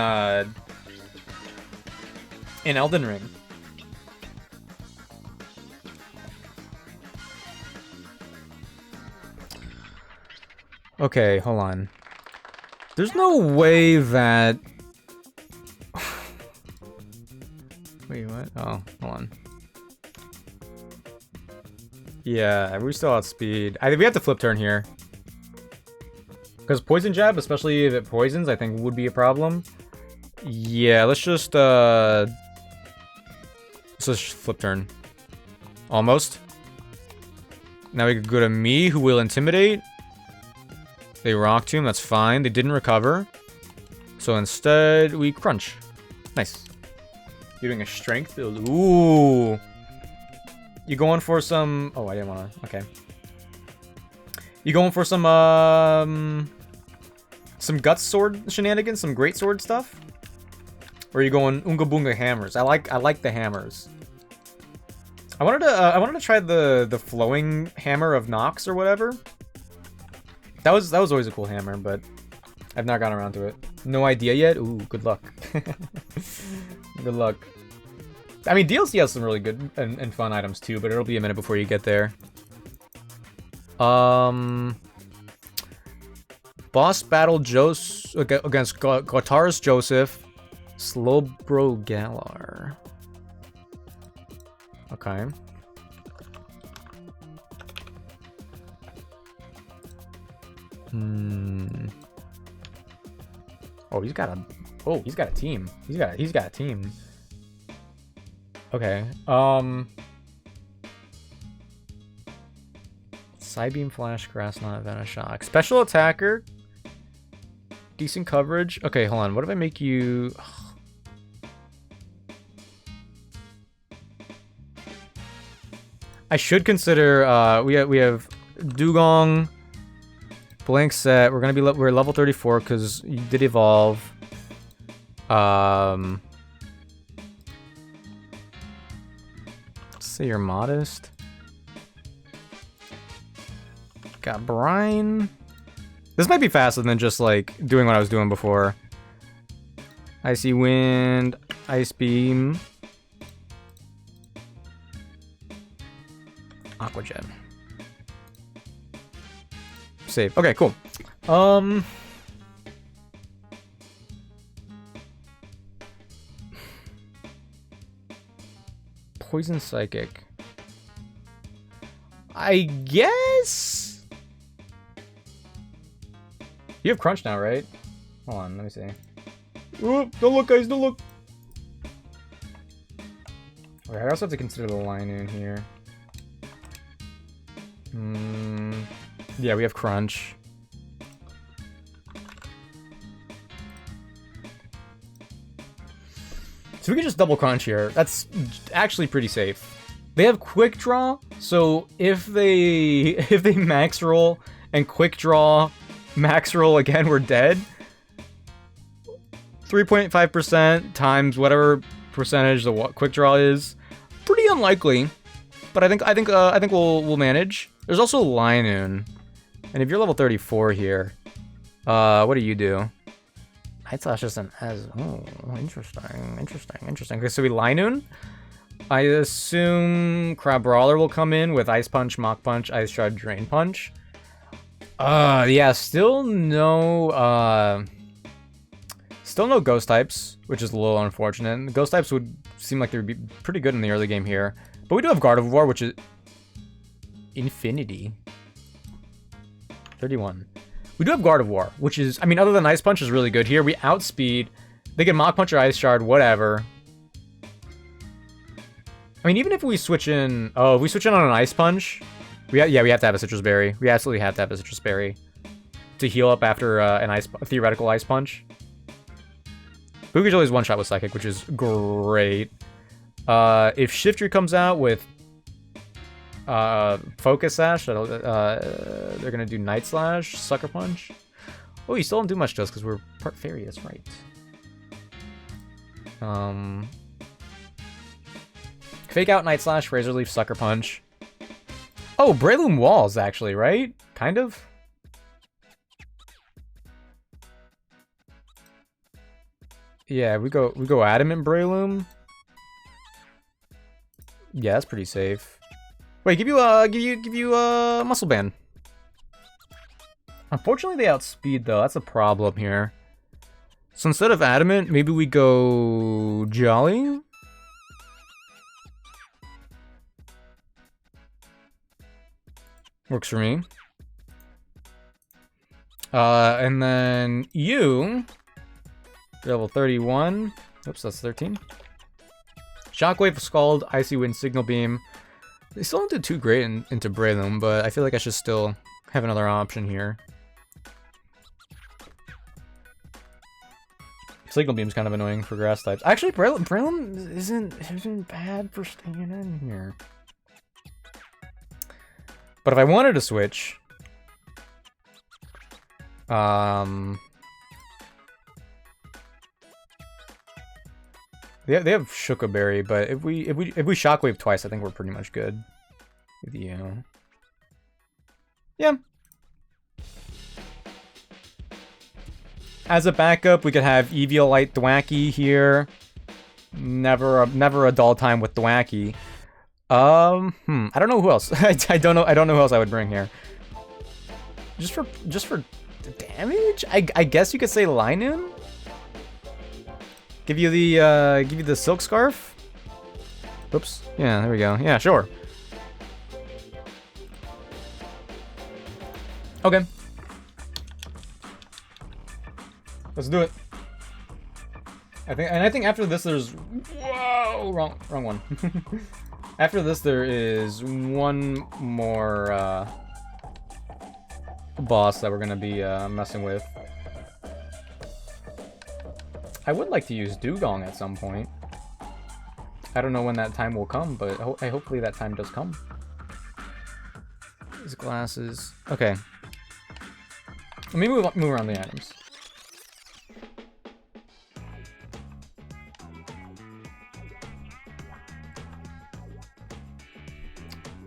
Elden Ring? Okay, hold on. There's no way that... Wait, what? Oh, hold on. Yeah, we still outspeed. I think we have to flip turn here. Because Poison Jab, especially if it poisons, I think would be a problem. Yeah, let's just flip turn. Almost. Now we could go to me, who will Intimidate. They Rock Tomb, that's fine. They didn't recover. So instead, we Crunch. Nice. You're doing a Strength build. Ooh. You going for some... Oh, I didn't want to... Okay. You going for some Guts Sword shenanigans? Some Great Sword stuff? Or are you going Oonga Boonga Hammers? I like the hammers. I wanted to try the flowing hammer of Nox or whatever. That was always a cool hammer, but I've not gotten around to it. No idea yet? Ooh, good luck. Good luck. I mean, DLC has some really good and fun items too, but it'll be a minute before you get there. Boss battle against Gotaris Joseph. Slowbro Galar. Okay. Oh, he's got a team. He's got a team. Okay. Psybeam, Flash, Grass Knot, Venom Shock. Special attacker. Decent coverage. Okay, hold on. What if I make you... I should consider, we have Dugong, blank set. We're level 34 because you did evolve. Let's say you're modest. Got Brine. This might be faster than just like doing what I was doing before. Icy Wind, Ice Beam. Aqua Jet. Save. Okay, cool. Poison Psychic. I guess? You have Crunch now, right? Hold on, let me see. Oh, don't look, guys, don't look! Okay, I also have to consider the line in here. Yeah, we have Crunch. So we can just double Crunch here. That's actually pretty safe. They have Quick Draw, so if they max roll and Quick Draw max roll again, we're dead. 3.5% times whatever percentage the Quick Draw is. Pretty unlikely, but I think we'll manage. There's also Linoon. And if you're level 34 here, what do you do? Night Slash isn't as... Oh, interesting. Okay, so we Linoon. I assume Crab Brawler will come in with Ice Punch, Mach Punch, Ice Shard, Drain Punch. Yeah, still no Ghost types, which is a little unfortunate. Ghost types would seem like they would be pretty good in the early game here. But we do have Gardevoir, which is... Infinity. 31. We do have Gardevoir, which is, I mean, other than Ice Punch, is really good here. We outspeed. They can Mach Punch or Ice Shard, whatever. I mean, even if we switch in... Oh, if we switch in on an Ice Punch... we have to have a Citrus Berry. We absolutely have to have a Citrus Berry to heal up after a theoretical Ice Punch. But we could always one-shot with Psychic, which is great. If Shiftry comes out with Focus Sash, they're gonna do Night Slash, Sucker Punch. Oh, you still don't do much to us because we're part fairy, that's right. Fake Out, Night Slash, Razor Leaf, Sucker Punch. Oh, Breloom Walls, actually, right? Kind of? Yeah, we go Adamant Breloom. Yeah, that's pretty safe. Wait, give you a Muscle Band. Unfortunately, they outspeed though. That's a problem here. So instead of Adamant, maybe we go Jolly. Works for me. And then you, level 31. Oops, that's 13. Shockwave, Scald, Icy Wind, Signal Beam. They still don't do too great into Breloom, but I feel like I should still have another option here. Signal Beam's kind of annoying for grass types. Actually, Breloom isn't bad for staying in here. But if I wanted to switch, they have Shuka Berry, but if we Shockwave twice, I think we're pretty much good with you. Yeah. As a backup, we could have Eviolite Thwacky here. Never a dull time with Thwacky. I don't know who else. I don't know who else I would bring here. Just for damage? I guess you could say Linoon? Give you the Silk Scarf? Oops. Yeah, there we go. Yeah, sure. Okay. Let's do it. I think after this there's wrong one. After this there is one more boss that we're gonna be messing with. I would like to use Dugong at some point. I don't know when that time will come, but hopefully that time does come. These glasses. Okay. Let me move around the items.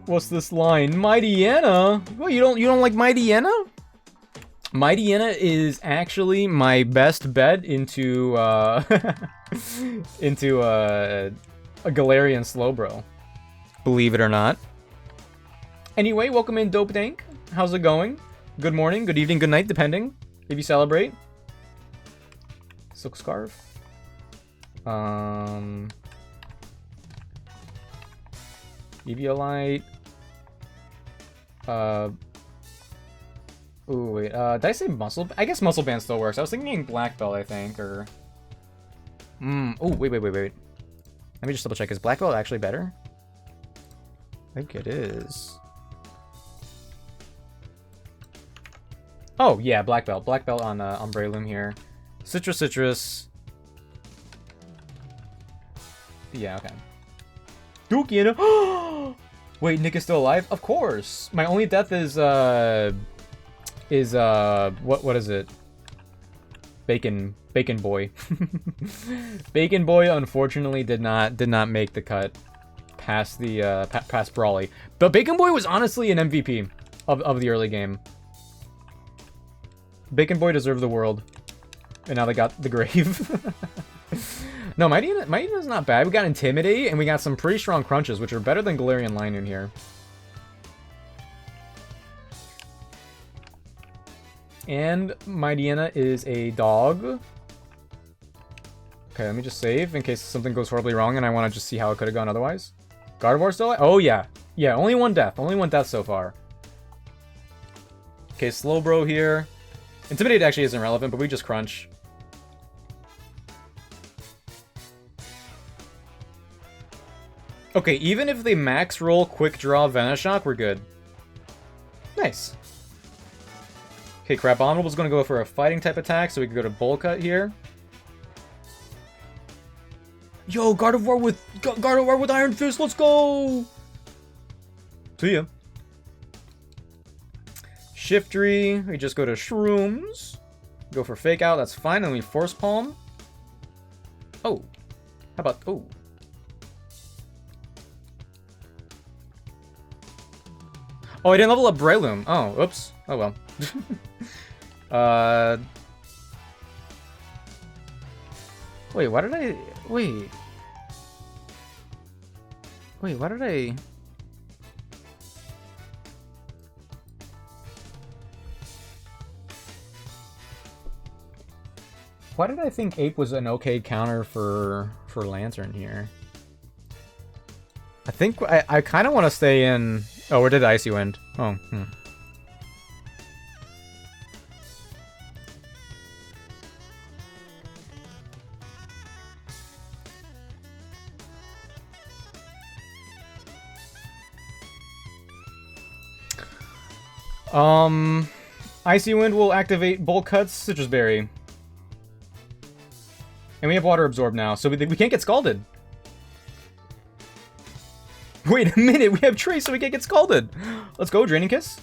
What's this line? Mightyena? What, you don't like Mightyena? Mightyena is actually my best bet into into a Galarian Slowbro. Believe it or not. Anyway, welcome in, Dope Dank. How's it going? Good morning, good evening, good night, depending if you celebrate. Silk Scarf. Eviolite. Ooh, wait, did I say Muscle? I guess Muscle Band still works. I was thinking Black Belt, I think, or... Oh, wait. Let me just double check. Is Black Belt actually better? I think it is. Oh, yeah, Black Belt. Black Belt on Breloom here. Citrus. Yeah, okay. Dookie, wait, Nick is still alive? Of course! My only death is what is it? Bacon Boy. Bacon Boy unfortunately did not make the cut past the past Brawly. But Bacon Boy was honestly an MVP of the early game. Bacon Boy deserved the world. And now they got the grave. No, Mightyena is not bad. We got Intimidate, and we got some pretty strong crunches, which are better than Galarian Linoon here. And Mightyena is a dog. Okay, let me just save in case something goes horribly wrong and I want to just see how it could have gone otherwise. Gardevoir still alive? Oh, yeah. Yeah, only one death. Only one death so far. Okay, Slowbro here. Intimidate actually isn't relevant, but we just crunch. Okay, even if they max roll Quick Draw Venoshock, we're good. Nice. Okay, Crabominable's gonna go for a fighting type attack, so we can go to Bowl Cut here. Yo, Gardevoir with Iron Fist, let's go! See ya. Shiftry, we just go to Shrooms. Go for Fake Out, that's fine, and we Force Palm. Oh. How about, oh. Oh, I didn't level up Breloom. Oh, oops. Oh well. Wait, why did I... Wait, why did I... Why did I think Ape was an okay counter for Lantern here? I think I kind of want to stay in... Oh, where did Icy Wind? Oh, Icy Wind will activate Bolt Cuts, Citrus Berry. And we have water absorb now, so we can't get scalded. Wait a minute, we have Trace, so we can't get scalded. Let's go, Draining Kiss.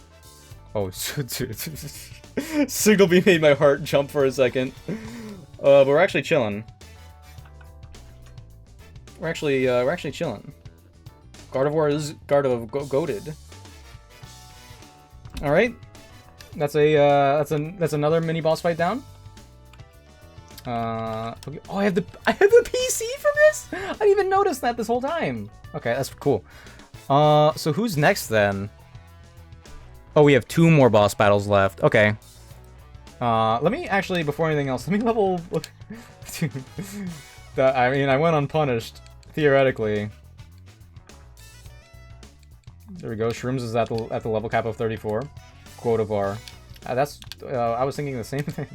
Oh, Signal Beam made my heart jump for a second. But we're actually chilling. We're actually chilling. Gardevoir is goated. All right, that's another mini boss fight down. Okay. Oh, I have the PC from this. I didn't even notice that this whole time. Okay, that's cool. So who's next then? Oh, we have 2 more boss battles left. Okay. Let me actually, before anything else, let me level. I mean, I went unpunished theoretically. There we go. Shrooms is at the level cap of 34. Quotavar. That's. I was thinking the same thing.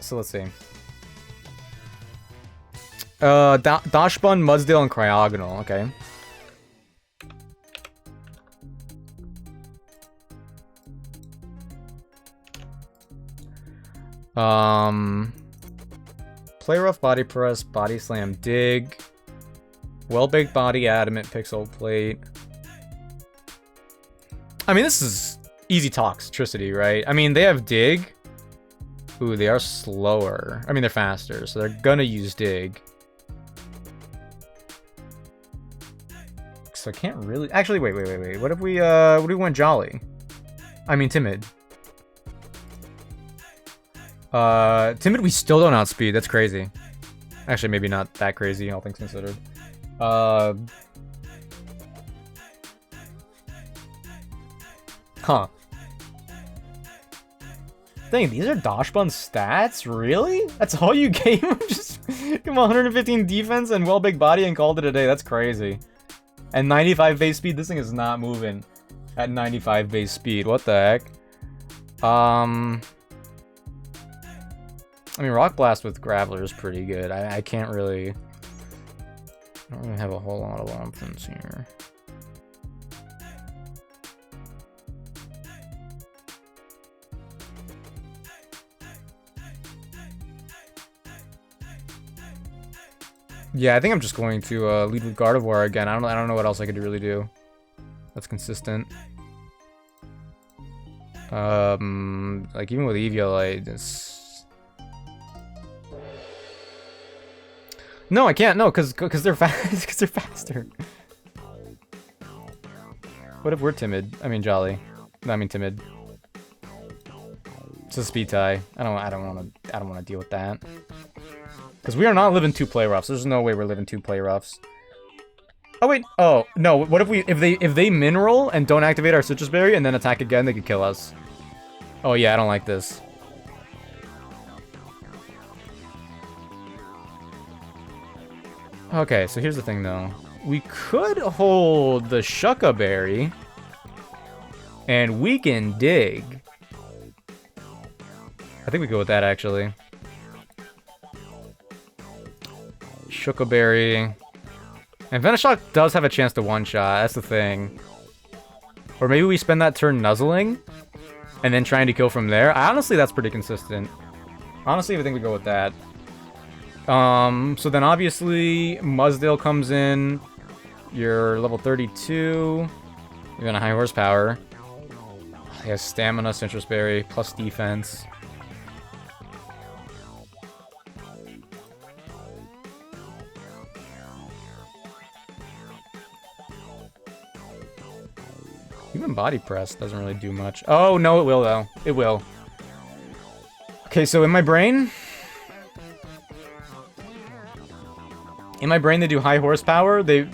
So let's see. Dashbun, Mudsdale, and Cryogonal. Okay. Play rough, body press, body slam, dig. Well-baked body, adamant, pixel plate. I mean, this is easy toxicity, right? I mean, they have dig. Ooh, they are slower. I mean, they're faster, so they're gonna use dig. So I can't really... Actually, wait. What if we went Jolly? I mean, Timid. Timid we still don't outspeed. That's crazy. Actually, maybe not that crazy, all things considered. Huh. Dang, these are Dashbun's stats? Really? That's all you gave him? Just give him 115 defense and well-big body and called it a day. That's crazy. And 95 base speed? This thing is not moving at 95 base speed. What the heck? I mean, Rock Blast with Graveler is pretty good. I can't really... I don't really have a whole lot of options here. Yeah, I think I'm just going to lead with Gardevoir again. I don't know what else I could really do. That's consistent. Like even with Eviolite, it's... No, I can't. No, because they're fast. Because they're faster. What if we're timid? I mean Jolly. No, I mean timid. It's a speed tie. I don't want to deal with that. Because we are not living 2 play roughs. There's no way we're living 2 play roughs. Oh wait. Oh no. What if they mineral and don't activate our citrus berry and then attack again? They could kill us. Oh yeah, I don't like this. Okay, so here's the thing though. We could hold the Shucca berry and weaken dig. I think we go with that actually. Shucca berry. And Venoshock does have a chance to one-shot, that's the thing. Or maybe we spend that turn nuzzling and then trying to kill from there. Honestly, that's pretty consistent. Honestly, I think we go with that. So then obviously Mudsdale comes in. You're level 32. You're gonna high horsepower. He has stamina, citrus berry, plus defense. Even body press doesn't really do much. Oh, no, it will, though. It will. Okay, so in my brain... they do high horsepower. They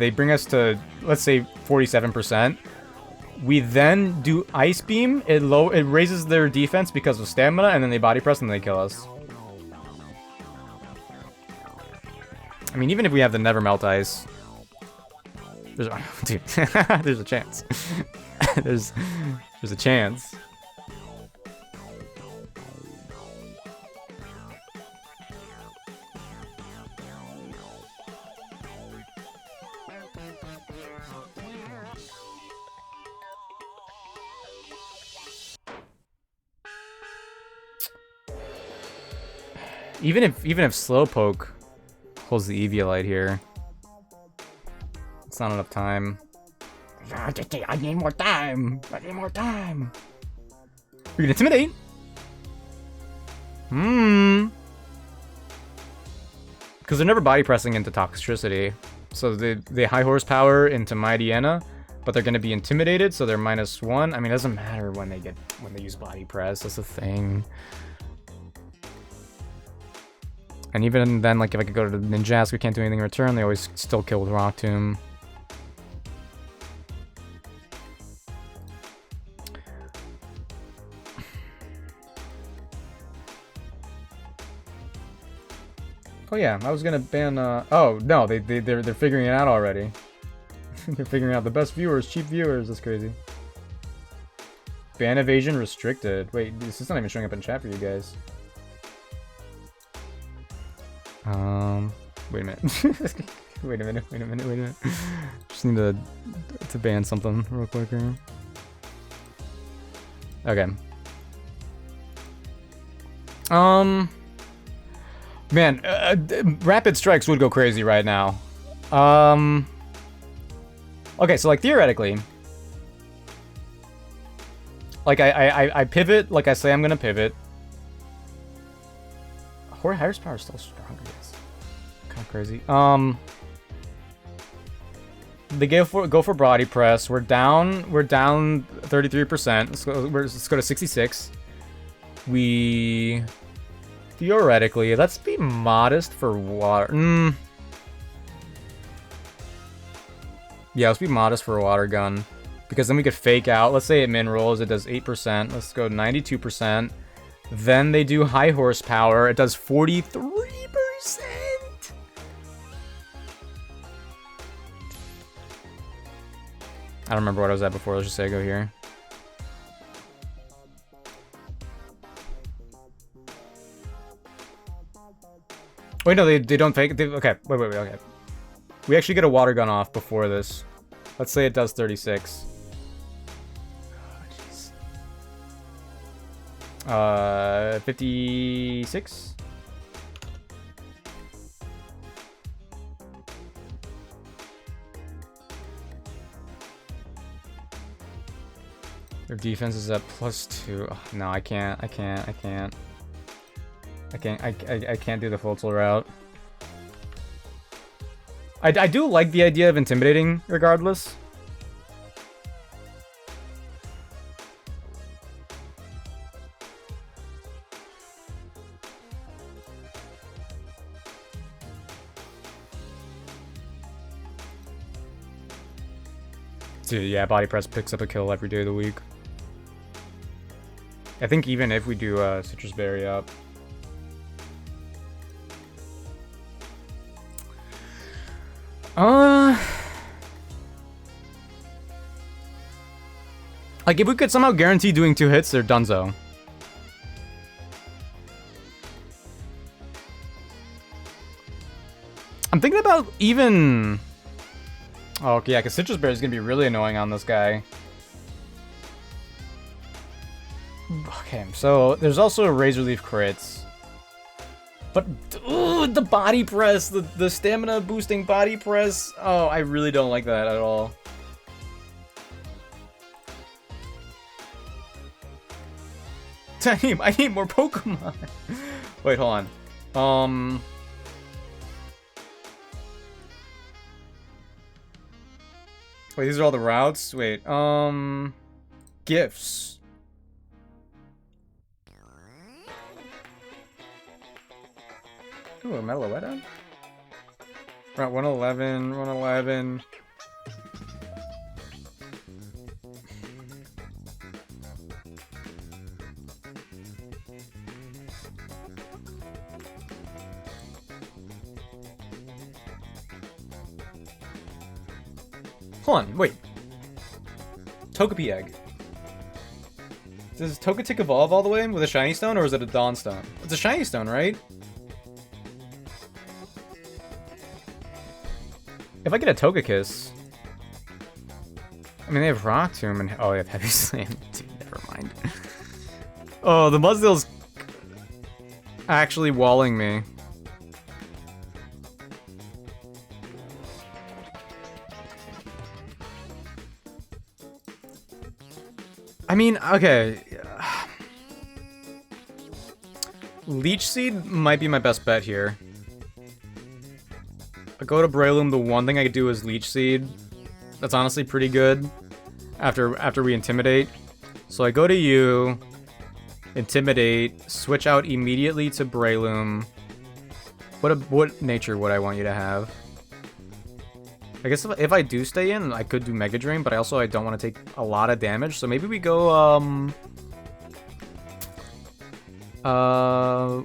bring us to, let's say, 47%. We then do Ice Beam. It raises their defense because of stamina, and then they body press and they kill us. I mean, even if we have the Never Melt Ice... Dude, there's a chance. there's a chance. Even if Slowpoke holds the Eviolite here, it's not enough time. I need more time. I need more time. We're gonna Intimidate. Because they're never body pressing into Toxicity. So they high horsepower into Mightyena, but they're gonna be intimidated, so they're -1. I mean, it doesn't matter when they use body press. That's the thing. And even then, like if I could go to the Ninjask, we can't do anything in return. They always still kill with Rock Tomb. Oh yeah, I was gonna ban. Oh no, they're figuring it out already. They're figuring out the best viewers, cheap viewers. That's crazy. Ban evasion restricted. Wait, this is not even showing up in chat for you guys. Wait a minute. Wait a minute. Just need to ban something real quick here. Okay. Man, rapid strikes would go crazy right now. Okay, so like theoretically, like I pivot, like I say I'm gonna pivot. High horsepower is still stronger. Yes. Kind of crazy. They go for body press. We're down 33%. Let's go to 66. We theoretically, let's be modest for water. Yeah, let's be modest for a water gun, because then we could fake out. Let's say it min rolls, it does 8%. Let's go 92%. Then they do high horsepower. It does 43%. I don't remember what I was at before. Let's just say I go here. Wait, no, they don't fake. Okay, wait, okay. We actually get a water gun off before this. Let's say it does 36. Oh, jeez. 56? Their defense is at +2. Oh, no, I can't do the full route. I do like the idea of intimidating regardless. Dude, yeah, body press picks up a kill every day of the week. I think even if we do Citrus Berry up. Like, if we could somehow guarantee doing 2 hits, they're donezo. I'm thinking about even... Oh, okay, yeah, because Citrus Berry is going to be really annoying on this guy. Okay, so there's also Razor Leaf crits. But, ooh, the body press, the stamina boosting body press. Oh, I really don't like that at all. I need more Pokemon. Wait, hold on. Wait, these are all the routes? Wait, gifts. Ooh, a Meloetta? Route 111, 111. Hold on, wait. Togepi egg. Does Togetic evolve all the way with a shiny stone, or is it a Dawn stone? It's a shiny stone, right? If I get a Togekiss... I mean, they have Rock Tomb and... Oh, they have Heavy Slam. Dude, never mind. Oh, the Muzdale's... actually walling me. I mean, okay. Leech Seed might be my best bet here. I go to Breloom, the one thing I could do is Leech Seed. That's honestly pretty good after we Intimidate. So I go to you, Intimidate, switch out immediately to Breloom. What nature would I want you to have? I guess if I do stay in, I could do Mega Drain, but I don't want to take a lot of damage, so maybe we go,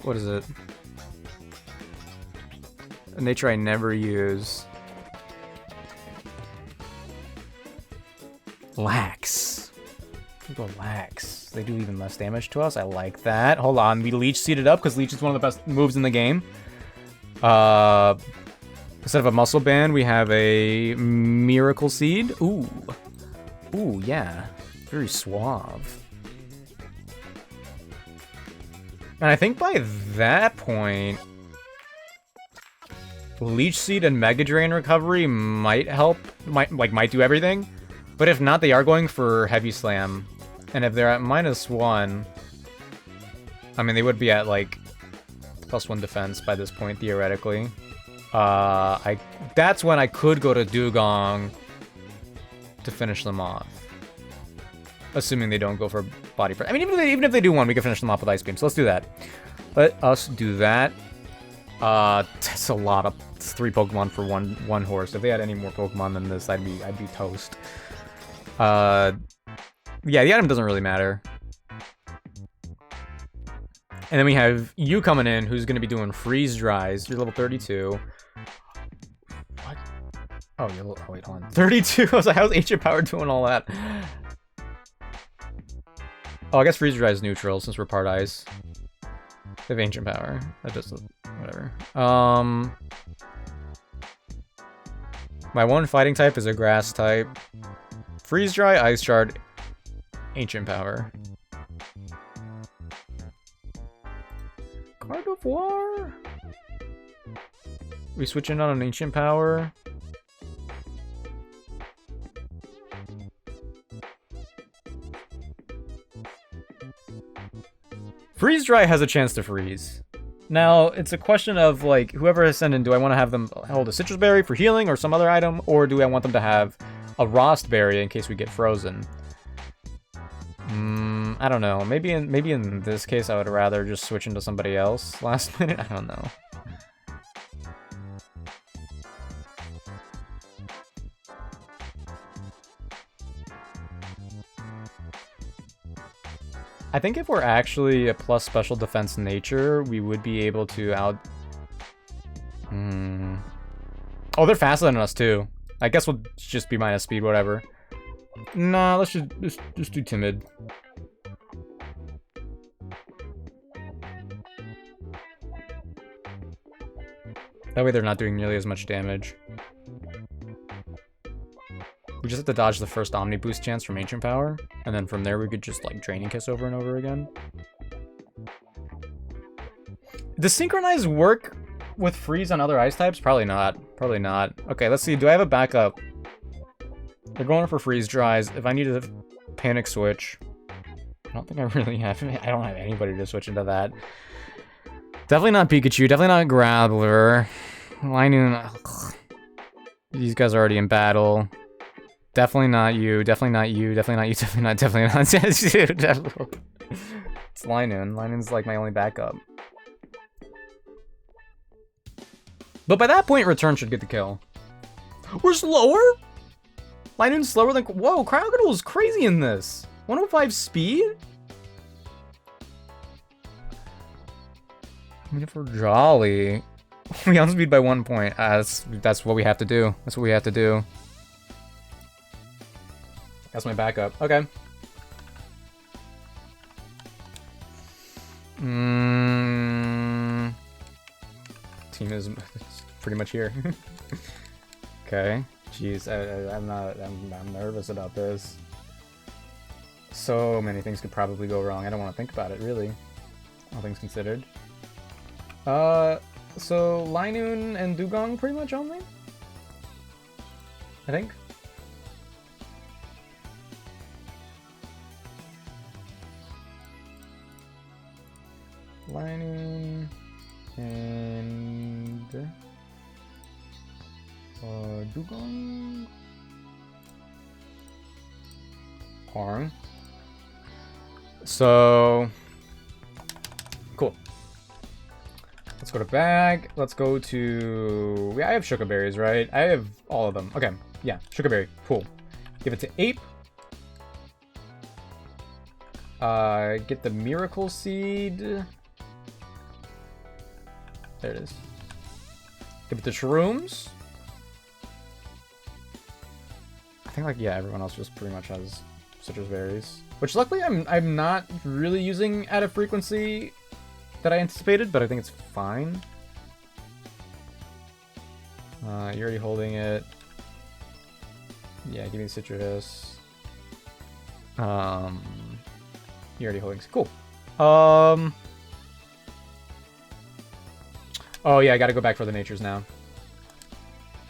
what is it? A nature I never use. Lax. We'll go Lax. They do even less damage to us. I like that. Hold on, we Leech Seeded up, because Leech is one of the best moves in the game. Instead of a Muscle Band, we have a Miracle Seed. Ooh. Ooh, yeah. Very suave. And I think by that point, Leech Seed and Mega Drain recovery might help. Might do everything. But if not, they are going for Heavy Slam. And if they're at -1, I mean, they would be at, like, +1 defense by this point, theoretically. That's when I could go to Dugong to finish them off. Assuming they don't go for body press. I mean, even if they do one, we can finish them off with Ice Beam. So let's do that. Let us do that. That's a lot of 3 Pokemon for one horse. If they had any more Pokemon than this, I'd be toast. Yeah, the item doesn't really matter. And then we have you coming in, who's going to be doing Freeze Dries. You're level 32. What? Oh, oh, wait, hold on. 32? I was like, how's Ancient Power doing all that? Oh, I guess Freeze Dry is neutral, since we're part Ice. They have Ancient Power. That just... whatever. My one fighting type is a Grass type. Freeze Dry, Ice Shard, Ancient Power. Gardevoir? We switch in on an Ancient Power. Freeze Dry has a chance to freeze. Now, it's a question of, like, whoever has sent in, do I want to have them hold a Citrus Berry for healing or some other item, or do I want them to have a Rost Berry in case we get frozen? I don't know. Maybe in this case, I would rather just switch into somebody else last minute. I don't know. I think if we're actually a plus special defense nature, we would be able to out... Oh, they're faster than us, too. I guess we'll just be minus speed, whatever. Nah, let's just do timid. That way they're not doing nearly as much damage. We just have to dodge the first Omni Boost chance from Ancient Power, and then from there we could just, like, Draining Kiss over and over again. Does Synchronize work with Freeze on other Ice types? Probably not. Probably not. Okay, let's see. Do I have a backup? They're going for Freeze Dries. If I need to Panic Switch... I don't think I really have... I don't have anybody to switch into that. Definitely not Pikachu. Definitely not Graveler. Linoon... These guys are already in battle. Definitely not you. Definitely not you. Definitely not you. Definitely not. Definitely. It's Linoon. Linoon's like my only backup. But by that point, Return should get the kill. We're slower? Linoon's slower than... Whoa, Cryogonal is crazy in this. 105 speed? I mean, if we're jolly... We outspeed by 1 point. That's what we have to do. That's what we have to do. That's my backup. Okay. Team is pretty much here. Okay. Jeez, I'm nervous about this. So many things could probably go wrong. I don't want to think about it, really. All things considered. So Linoon and Dugong pretty much only? I think. Linoon and Dugong. Horn. So cool. Let's go to bag. Let's go to. Yeah, I have sugar berries, right? I have all of them. Okay, yeah, sugar berry. Cool. Give it to Ape. Get the miracle seed. There it is. Give it to shrooms. I think, like, yeah, everyone else just pretty much has citrus berries, which luckily I'm not really using at a frequency that I anticipated, but I think it's fine. You're already holding it. Yeah, give me the citrus. You're already holding. Cool. Oh yeah, I gotta go back for the natures now.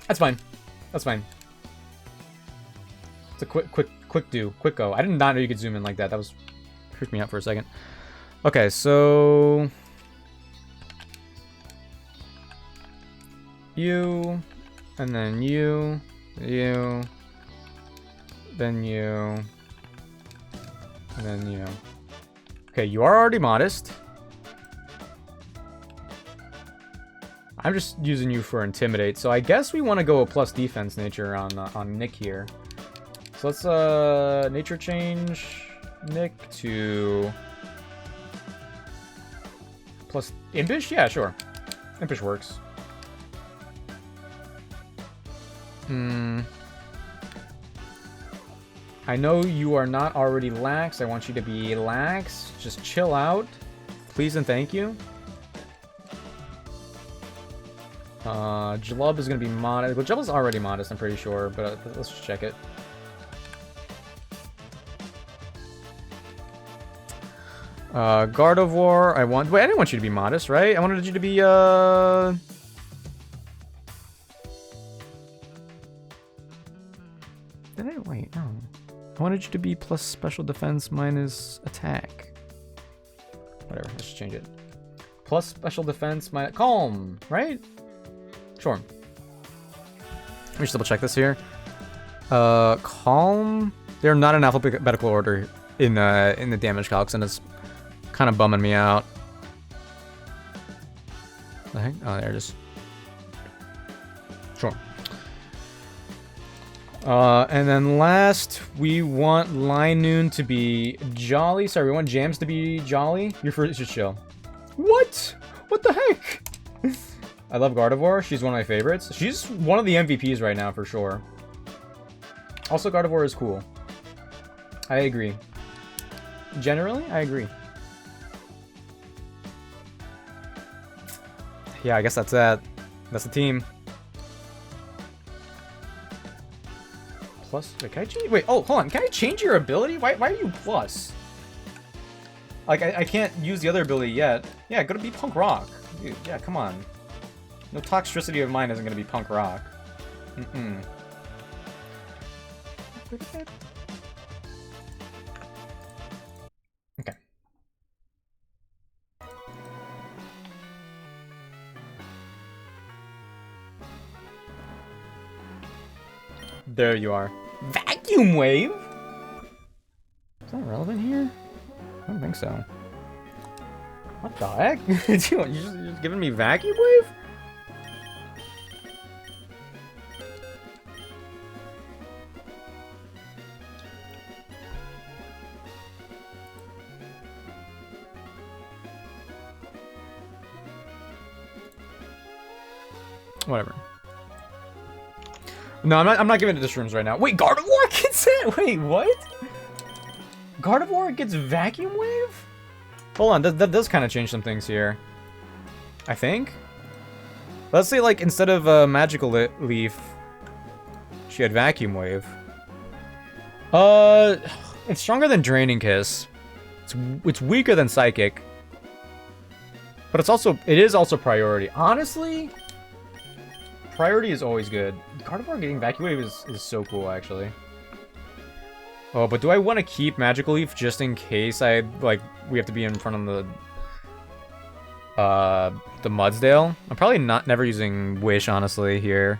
That's fine. That's fine. It's a quick go. I did not know you could zoom in like that. That was freaked me out for a second. Okay, so you, and then you, then you, and then you. Okay, you are already modest. I'm just using you for intimidate, so I guess we want to go a plus defense nature on Nick here. So let's nature change Nick to plus impish. Yeah, sure, impish works. I know you are not already lax. I want you to be lax. Just chill out, please and thank you. Jalub is going to be modest. Well, Jalub's already modest, I'm pretty sure, but let's just check it. Gardevoir, wait, I didn't want you to be modest, right? I wanted you to be, wait, no. I wanted you to be plus special defense minus attack. Whatever, let's just change it. Plus special defense minus calm, right? Sure. Let me just double check this here. Calm. They're not in alphabetical order in the damage calcs, and it's kind of bumming me out. The heck? Oh, there it is. Sure. And then last, we want Linoon to be jolly. Sorry, we want Jams to be jolly. Your first, just chill. What? What the heck? I love Gardevoir. She's one of my favorites. She's one of the MVPs right now, for sure. Also, Gardevoir is cool. I agree. Generally, I agree. Yeah, I guess that's that. That's the team. Plus, wait, can I change? Wait, oh, hold on. Can I change your ability? Why are you plus? Like, I can't use the other ability yet. Yeah, go to be punk rock. Dude, yeah, come on. No toxicity of mine isn't gonna be punk rock. Okay. There you are. Vacuum wave? Is that relevant here? I don't think so. What the heck? You're just giving me vacuum wave? Whatever. No, I'm not giving it to shrooms right now. Wait, Gardevoir gets it? Wait, what? Gardevoir gets vacuum wave? Hold on, that does kind of change some things here. I think. Let's say, like, instead of magical leaf, she had vacuum wave. It's stronger than Draining Kiss. It's weaker than Psychic. But it is also priority. Honestly, priority is always good. Gardevoir getting Vacuum Wave is so cool, actually. Oh, but do I want to keep Magical Leaf just in case we have to be in front of the Mudsdale? I'm probably never using Wish, honestly, here.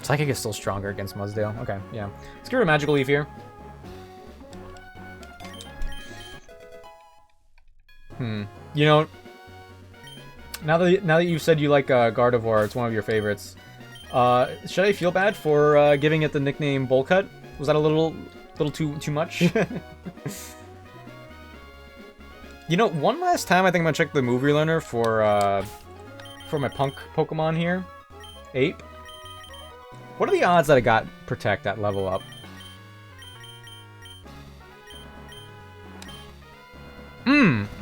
Psychic is still stronger against Mudsdale. Okay, yeah. Let's get rid of Magical Leaf here. You know, now that you've said you like Gardevoir, it's one of your favorites. Should I feel bad for giving it the nickname Bowl Cut? Was that a little too much? You know, one last time I think I'm gonna check the move relearner for my punk Pokemon here. Ape. What are the odds that I got Protect at level up?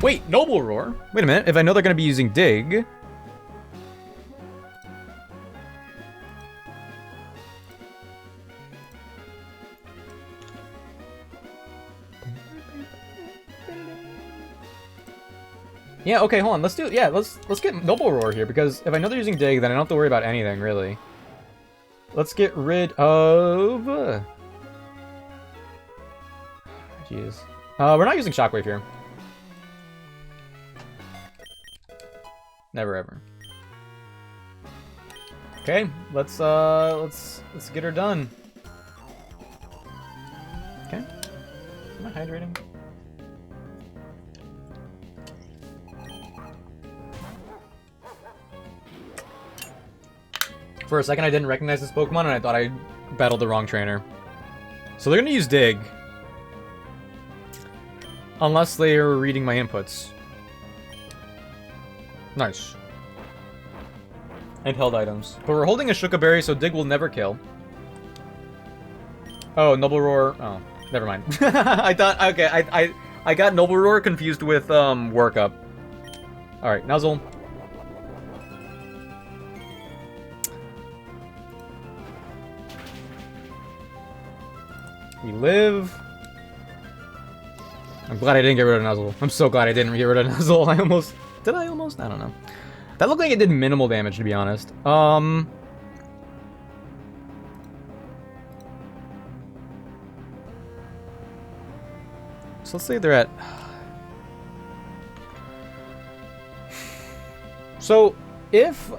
Wait, Noble Roar. Wait a minute, if I know they're gonna be using Dig. Yeah, okay, hold on. Let's get Noble Roar here, because if I know they're using Dig, then I don't have to worry about anything, really. Let's get rid of... Jeez. We're not using Shockwave here. Never ever. Okay, let's get her done. Okay. Am I hydrating? For a second, I didn't recognize this Pokemon, and I thought I battled the wrong trainer. So they're gonna use Dig. Unless they are reading my inputs. Nice. And held items. But we're holding a Shuka Berry, so Dig will never kill. Oh, Noble Roar. Oh, never mind. I thought, okay, I got Noble Roar confused with, Workup. Alright, Nuzzle. We live. I'm glad I didn't get rid of Nuzzle. I'm so glad I didn't get rid of Nuzzle. I almost... Did I almost? I don't know. That looked like it did minimal damage, to be honest. So let's say they're at... So, if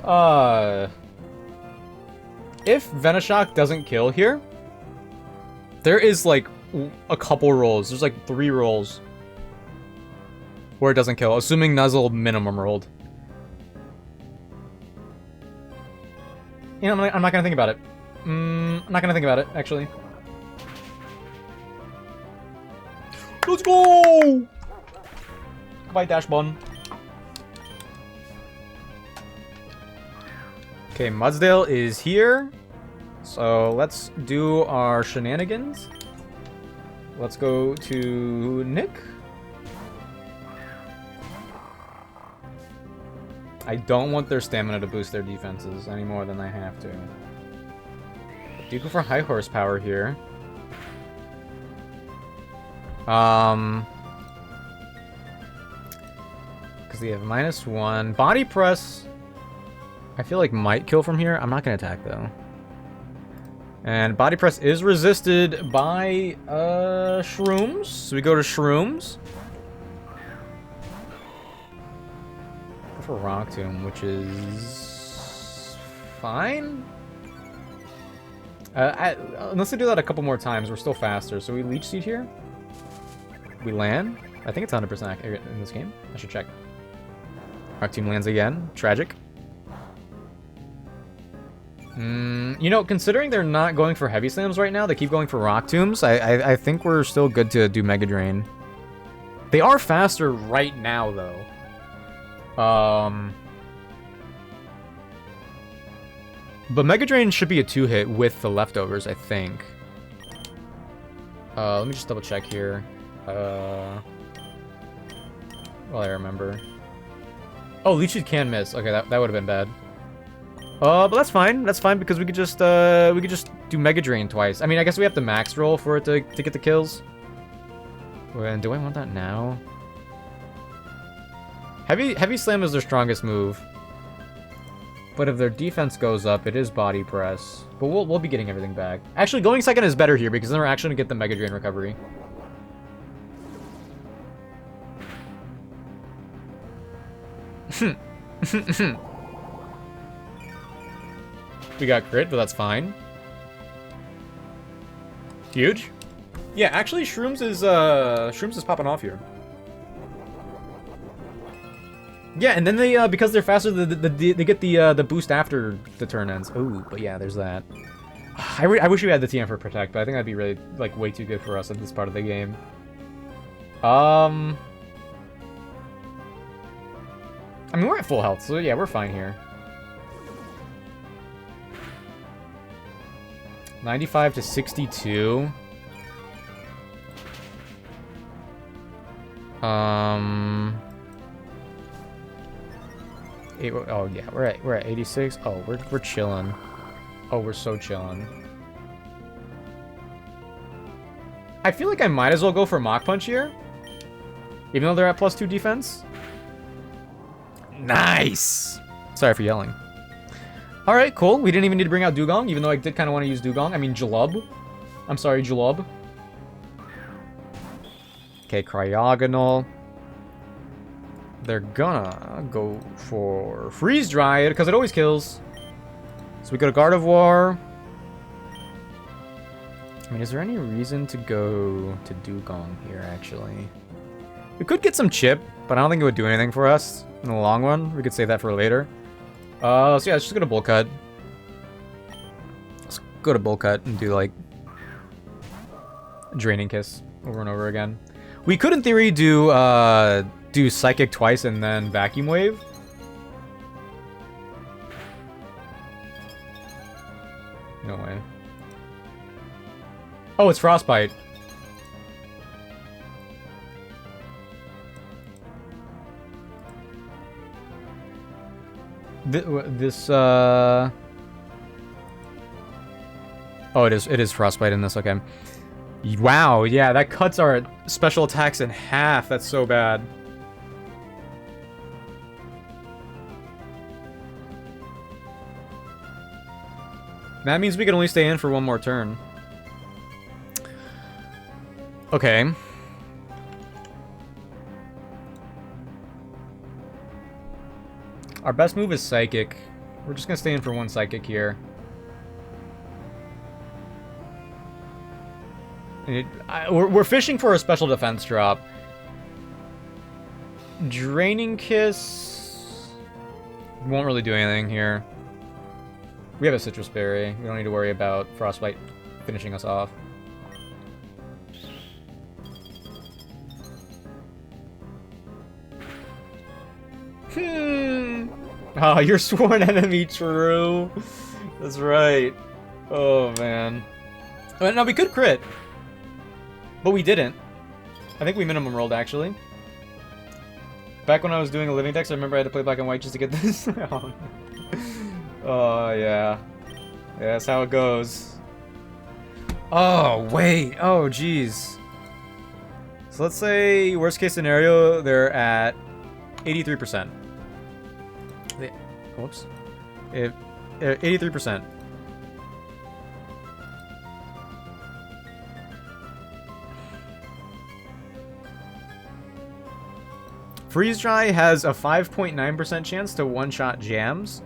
Venoshock doesn't kill here, there is, like, a couple rolls. There's, like, 3 rolls where it doesn't kill, assuming Nuzzle minimum rolled. You know, I'm not gonna think about it. I'm not gonna think about it, actually. Let's go! Goodbye, Dashbun. Okay, Mudsdale is here. So let's do our shenanigans. Let's go to Nick. I don't want their stamina to boost their defenses any more than I have to. I do go for high horsepower here. Because they have -1. Body press, I feel like might kill from here. I'm not going to attack, though. And Body Press is resisted by, Shrooms. So we go to Shrooms. Go for Rock Tomb, which is... fine? Unless we do that a couple more times, we're still faster. So we Leech Seed here. We land. I think it's 100% accurate in this game. I should check. Rock Tomb lands again. Tragic. You know, considering they're not going for Heavy Slams right now, they keep going for Rock Tombs, I think we're still good to do Mega Drain. They are faster right now, though. But Mega Drain should be a 2-hit with the leftovers, I think. Let me just double check here. Well, I remember. Oh, Leeches can miss. Okay, that would have been bad. But that's fine. That's fine because we could just do Mega Drain twice. I mean, I guess we have to max roll for it to get the kills. And do I want that now? Heavy Slam is their strongest move. But if their defense goes up, it is Body Press. But we'll be getting everything back. Actually, going second is better here because then we're actually going to get the Mega Drain recovery. We got crit, but that's fine. Huge. Yeah, actually, Shrooms is popping off here. Yeah, and then they because they're faster, they get the boost after the turn ends. Ooh, but yeah, there's that. I wish we had the TM for Protect, but I think that'd be really like way too good for us at this part of the game. I mean, we're at full health, so yeah, we're fine here. 95 to 62. Oh yeah, we're at 86. Oh, we're chilling. Oh, we're so chilling. I feel like I might as well go for Mach Punch here, even though they're at +2 defense. Nice. Sorry for yelling. All right, cool. We didn't even need to bring out Dugong, even though I did kind of want to use Dugong. I mean, Jalub. I'm sorry, Jalub. Okay, Cryogonal. They're gonna go for Freeze Dry because it always kills. So we go to Gardevoir. I mean, is there any reason to go to Dugong here, actually? We could get some Chip, but I don't think it would do anything for us in the long run. We could save that for later. So yeah, let's just go to Bull Cut. Let's go to Bull Cut and do, like, Draining Kiss over and over again. We could, in theory, do Psychic twice and then Vacuum Wave. No way. Oh, it's Frostbite. This, Oh, it is Frostbite in this, okay. Wow, yeah, that cuts our special attacks in half. That's so bad. That means we can only stay in for one more turn. Okay. Our best move is Psychic. We're just gonna stay in for one Psychic here. We're fishing for a special defense drop. Draining Kiss won't really do anything here. We have a Citrus Berry. We don't need to worry about Frostbite finishing us off. Oh, your sworn enemy, true. That's right. Oh, man. No, we could crit. But we didn't. I think we minimum rolled, actually. Back when I was doing a living dex, I remember I had to play black and white just to get this. Oh, yeah. Yeah, that's how it goes. Oh, wait. Oh, jeez. So let's say, worst case scenario, they're at 83%. Whoops. 83%. Freeze Dry has a 5.9% chance to one-shot jams.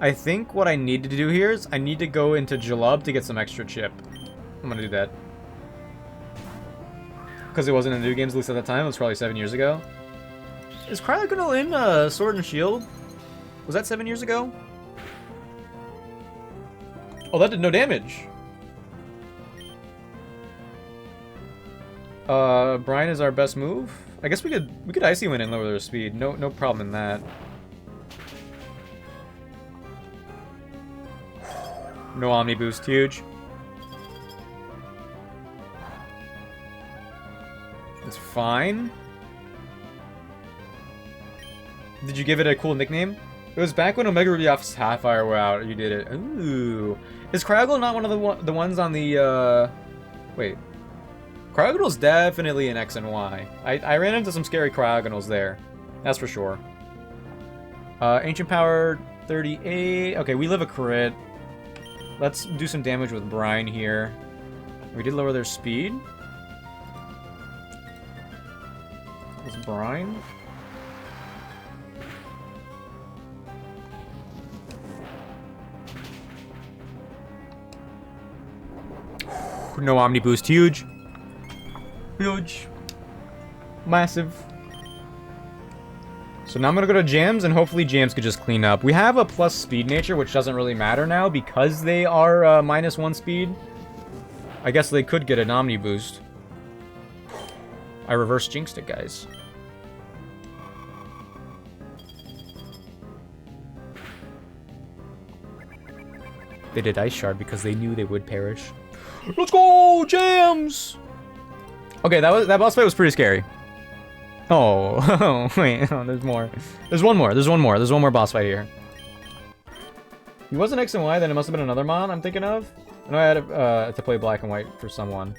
I think what I need to do here is I need to go into Jalub to get some extra chip. I'm gonna do that. Because it wasn't in the new games, at least at the time. It was probably 7 years ago. Is Cryogonal in Sword and Shield? Was that 7 years ago? Oh, that did no damage. Brian is our best move. I guess we could Icy Wind and lower their speed. No problem in that. No Omni Boost, huge. It's fine. Did you give it a cool nickname? It was back when Omega Ruby off Sapphire were out. You did it. Ooh. Is Cryogonal not one of the ones on the, Wait. Cryogonal's definitely an X and Y. I ran into some scary Cryogonals there. That's for sure. Ancient Power 38. Okay, we live a crit. Let's do some damage with Brine here. We did lower their speed. What's Brine? No Omni Boost. Huge. Huge. Massive. So now I'm going to go to Jams, and hopefully Jams could just clean up. We have a plus speed nature, which doesn't really matter now because they are -1 speed. I guess they could get an Omni Boost. I reverse jinxed it, guys. They did Ice Shard because they knew they would perish. Let's go, Jams! Okay, that boss fight was pretty scary. Oh, wait, oh, there's more. There's one more, there's one more boss fight here. He wasn't X and Y, then it must have been another mon I'm thinking of. I know I had to play black and white for someone.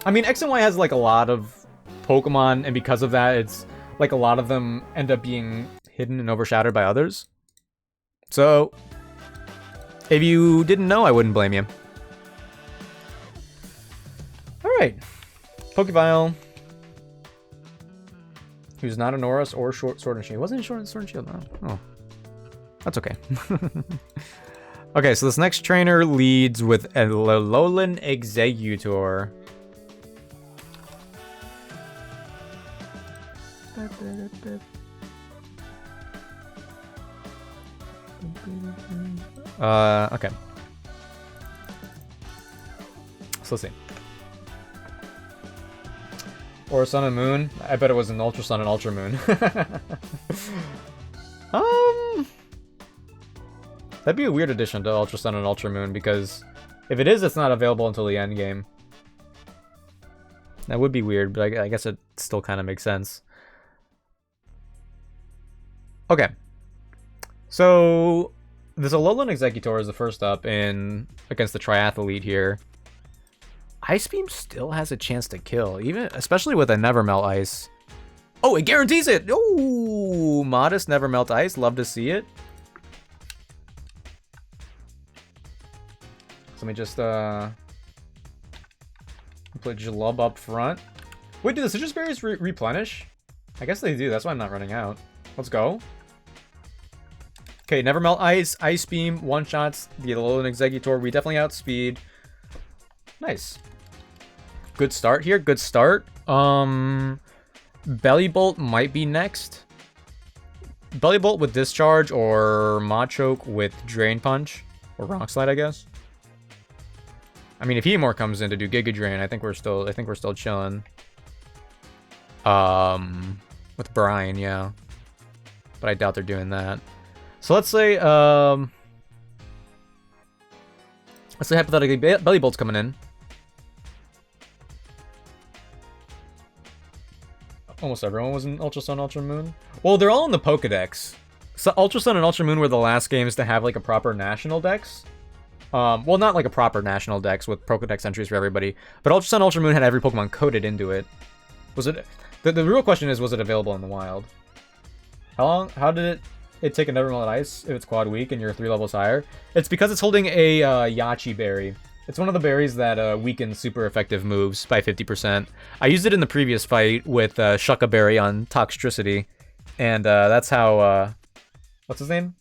I mean, X and Y has, like, a lot of Pokemon, and because of that, it's, like, a lot of them end up being hidden and overshadowed by others. So, if you didn't know, I wouldn't blame you. Alright. Pokeball. Who's not a Norris or Sword and Shield. Wasn't he Sword and Shield? No. Oh. That's okay. Okay, so this next trainer leads with a Alolan Executor. Okay. So let's see. Or Sun and Moon. I bet it was an Ultra Sun and Ultra Moon. That'd be a weird addition to Ultra Sun and Ultra Moon, because if it is, it's not available until the end game. That would be weird, but I guess it still kind of makes sense. Okay. So, this Alolan Executor is the first up in against the Triathlete here. Ice Beam still has a chance to kill, especially with a Never Melt Ice. Oh, it guarantees it! Ooh, modest Never Melt Ice. Love to see it. So let me just put Jalub up front. Wait, do the Citrus Berries replenish? I guess they do. That's why I'm not running out. Let's go. Okay, Never Melt Ice, Ice Beam, one-shots the Alolan Executor. We definitely outspeed. Nice. Good start here. Good start. Belly Bolt might be next. Belly Bolt with Discharge or Machoke with Drain Punch. Or Rock Slide, I guess. I mean, if Heatmore comes in to do Giga Drain, I think we're still chilling. With Brian, yeah. But I doubt they're doing that. So let's say hypothetically Belly Bolt's coming in. Almost everyone was in Ultra Sun, Ultra Moon. Well, they're all in the Pokedex. So Ultra Sun and Ultra Moon were the last games to have like a proper national dex. Well, not like a proper national dex with Pokedex entries for everybody, but Ultra Sun, Ultra Moon had every Pokemon coded into it. Was it? The real question is, was it available in the wild? How did it take a Never Melt Ice if it's quad weak and you're 3 levels higher? It's because it's holding a Yachi berry. It's one of the berries that weakens super effective moves by 50%. I used it in the previous fight with Shucka Berry on Toxtricity, and that's how what's his name?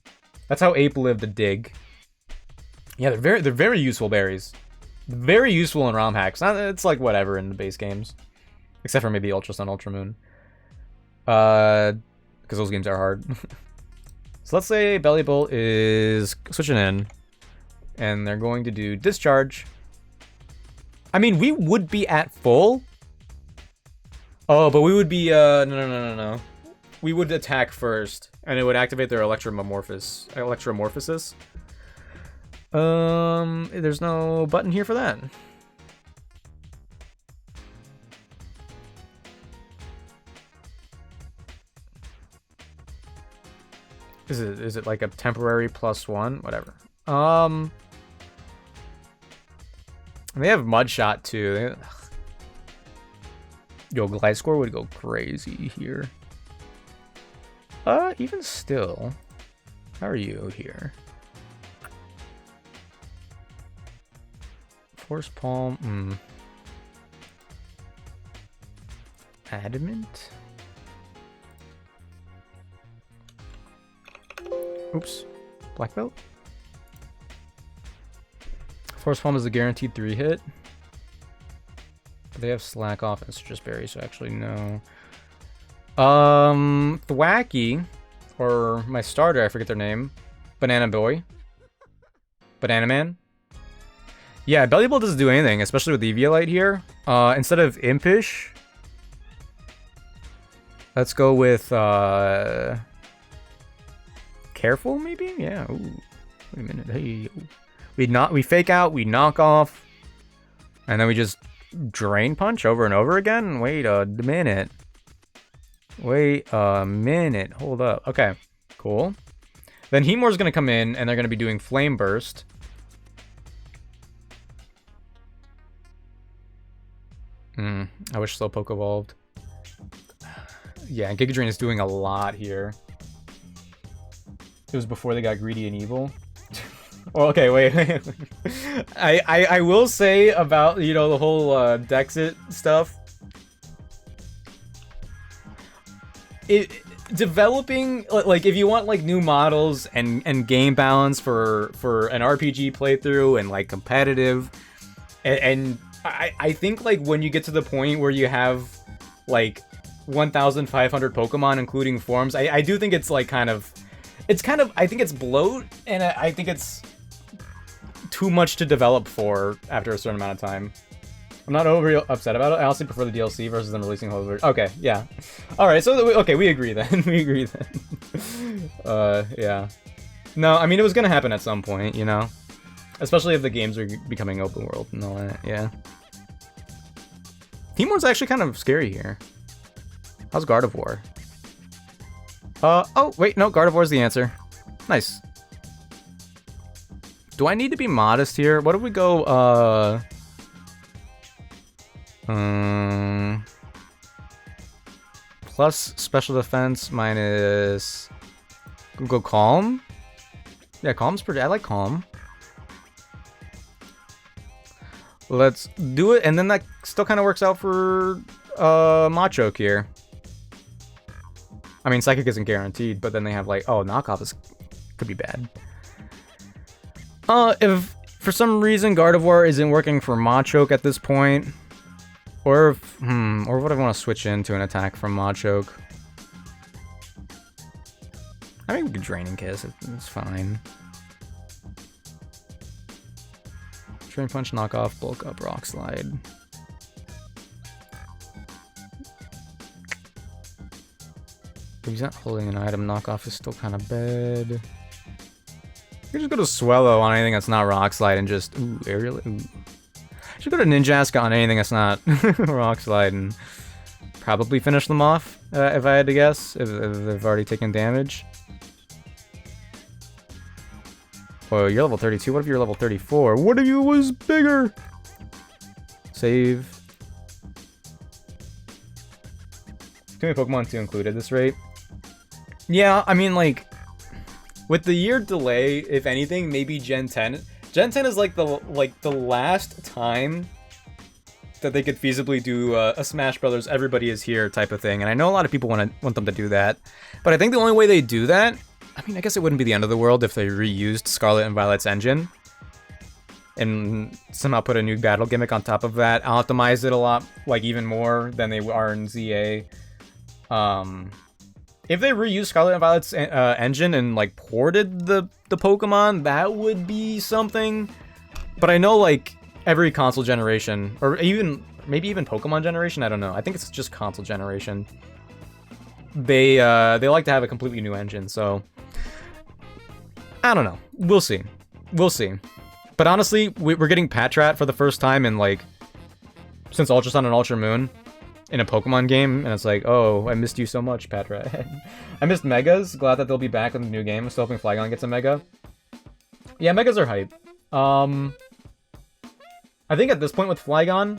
That's how Ape lived a dig. Yeah, they're very useful berries. Very useful in ROM hacks. It's like whatever in the base games, except for maybe Ultra Sun, Ultra Moon. Because those games are hard. So let's say Belly Bolt is switching in, and they're going to do Discharge. I mean, we would be at full. Oh, but we would be, no. We would attack first, and it would activate their Electromorphosis. There's no button here for that. Is it like a temporary +1? Whatever. They have Mud Shot too. Yo, Glide Score would go crazy here. Even still, how are you here? Force Palm, Adamant? Oops. Black Belt? Force Palm is a guaranteed 3-hit. But they have Slack off and Citrus Berry, so actually no. Thwacky, or my starter, I forget their name. Banana Boy. Banana Man. Yeah, Belly Bolt doesn't do anything, especially with the Eviolite here. Instead of Impish, let's go with, Careful, maybe? Yeah, ooh. Wait a minute, hey. We fake out, we knock off, and then we just Drain Punch over and over again? Wait a minute. Wait a minute. Hold up. Okay, cool. Then Heatmore's gonna come in, and they're gonna be doing Flame Burst. I wish Slowpoke evolved. Yeah, Giga Drain is doing a lot here. It was before they got greedy and evil. Well, okay, wait. I will say about, you know, the whole Dexit stuff. Developing, like, if you want like new models and game balance for an RPG playthrough and like competitive, and I think like when you get to the point where you have like 1,500 Pokemon, including forms, I do think it's like kind of, I think it's bloat, and I think it's too much to develop for after a certain amount of time. I'm not overly upset about it. I honestly prefer the DLC versus them releasing whole version. Okay, yeah. Alright, so, okay, we agree then. We agree then. Yeah. No, I mean, it was gonna happen at some point, you know? Especially if the games are becoming open world and all that, yeah. Teamwork's actually kind of scary here. How's Gardevoir? Oh, wait, no, Gardevoir's the answer. Nice. Do I need to be modest here? What if we go, plus special defense minus... We'll go Calm? Yeah, Calm's pretty... I like Calm. Let's do it, and then that still kind of works out for, Machoke here. I mean, Psychic isn't guaranteed, but then they have, like... Oh, Knockoff is... could be bad. If for some reason Gardevoir isn't working for Machoke at this point, or if, or would I want to switch into an attack from Machoke? I mean, we could Draining Kiss, it's fine. Drain Punch, Knock Off, Bulk Up, Rock Slide. If he's not holding an item, Knock Off is still kind of bad. You can just go to Swellow on anything that's not Rock Slide and just... Ooh, Aerial... Ooh. Should go to Ninjaska on anything that's not Rock Slide and probably finish them off, if I had to guess, if they've already taken damage. Whoa, you're level 32. What if you're level 34? What if you was bigger? Save. Too many Pokemon to include at this rate. Yeah, I mean, like... With the year delay, if anything, maybe Gen 10. Gen 10 is like the last time that they could feasibly do a Smash Brothers Everybody Is Here type of thing. And I know a lot of people want them to do that. But I think the only way they do that, I mean, I guess it wouldn't be the end of the world if they reused Scarlet and Violet's engine and somehow put a new battle gimmick on top of that, optimize it a lot, like even more than they are in ZA. If they reused Scarlet and Violet's engine and like ported the Pokemon, that would be something. But I know like every console generation, or maybe even Pokemon generation, I don't know. I think it's just console generation. They like to have a completely new engine, so I don't know. We'll see. We'll see. But honestly, we're getting Patrat for the first time in like since Ultra Sun and Ultra Moon in a Pokemon game, and it's like, oh, I missed you so much, Patrat. I missed Megas. Glad that they'll be back in the new game. I'm still hoping Flygon gets a Mega. Yeah, Megas are hype. I think at this point with Flygon,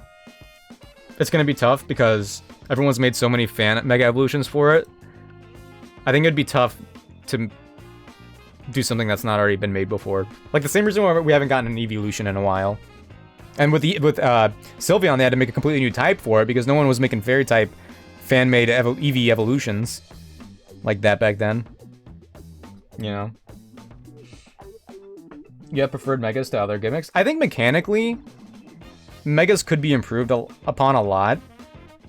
it's gonna be tough because Everyone's made so many fan Mega Evolutions for it. I think it'd be tough to do something that's not already been made before. Like the same reason why we haven't gotten an Evolution in a while. And with Sylveon, they had to make a completely new type for it because no one was making fairy type fan-made EV evolutions like that back then. You know? Yeah, preferred Megas to other gimmicks. I think mechanically, Megas could be improved upon a lot.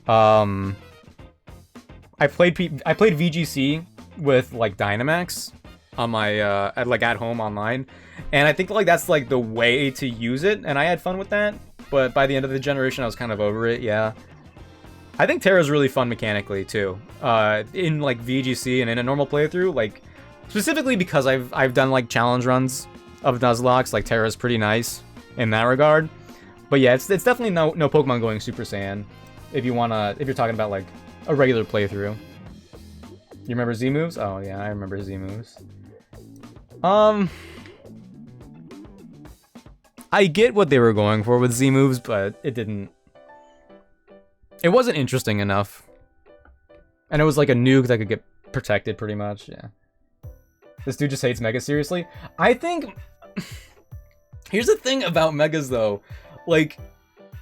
I played VGC with like Dynamax on my at home online, and I think like that's like the way to use it, and I had fun with that. But by the end of the generation, I was kind of over it. Yeah, I think Terra's really fun mechanically too. In like VGC and in a normal playthrough, like specifically because I've done like challenge runs of Nuzlocke, like Terra's pretty nice in that regard. But yeah, it's definitely no Pokemon going Super Saiyan if you're talking about like a regular playthrough. You remember Z moves? Oh yeah, I remember Z moves. I get what they were going for with Z moves, but it wasn't interesting enough. And it was like a nuke that could get protected pretty much, yeah. This dude just hates Mega, seriously? I think... Here's the thing about Megas, though. Like,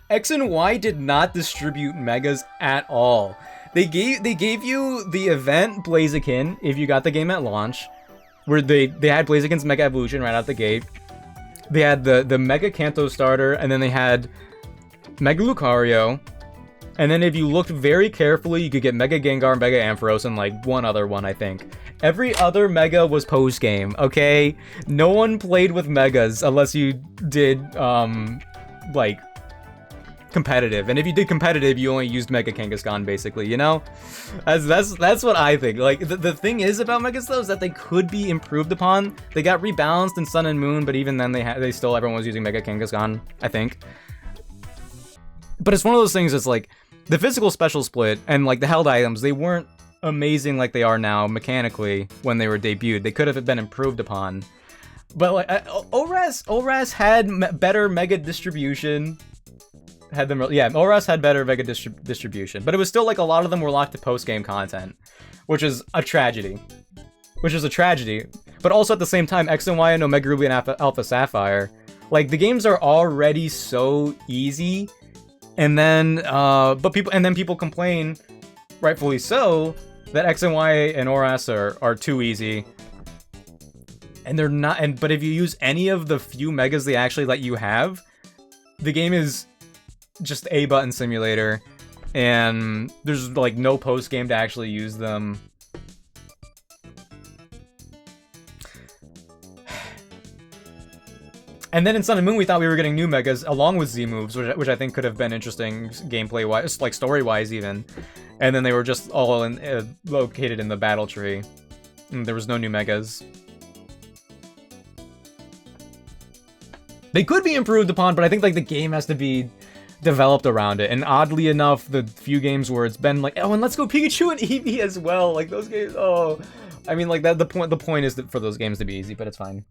X and Y did not distribute Megas at all. They gave you the event Blaziken if you got the game at launch, where they had Blaziken's Mega Evolution right out the gate. They had the Mega Kanto starter, and then they had Mega Lucario. And then if you looked very carefully, you could get Mega Gengar, Mega Ampharos, and like one other one, I think. Every other Mega was post-game, okay? No one played with Megas unless you did, like, competitive. And if you did competitive, you only used Mega Kangaskhan, basically, you know? That's what I think. Like, the thing is about Megas, though, is that they could be improved upon. They got rebalanced in Sun and Moon, but even then, everyone was using Mega Kangaskhan, I think. But it's one of those things that's like, the physical special split and like the held items, they weren't amazing like they are now mechanically when they were debuted. They could have been improved upon. But like ORAS had better Mega distribution. ORAS had better Mega distribution, but it was still like a lot of them were locked to post-game content, which is a tragedy. But also at the same time, X and Y and Omega Ruby and Alpha Sapphire, like the games are already so easy. And then, people complain, rightfully so, that X and Y and ORAS are too easy. And they're not. But if you use any of the few Megas they actually let you have, the game is just a button simulator, and there's like no post game to actually use them. And then in Sun and Moon, we thought we were getting new Megas along with Z moves, which I think could have been interesting gameplay-wise, like story-wise even. And then they were just all located in the battle tree. And there was no new Megas. They could be improved upon, but I think like the game has to be developed around it. And oddly enough, the few games where it's been like, oh, and let's go Pikachu and Eevee as well. Like those games, oh, I mean, like that. The point is that for those games to be easy, but it's fine.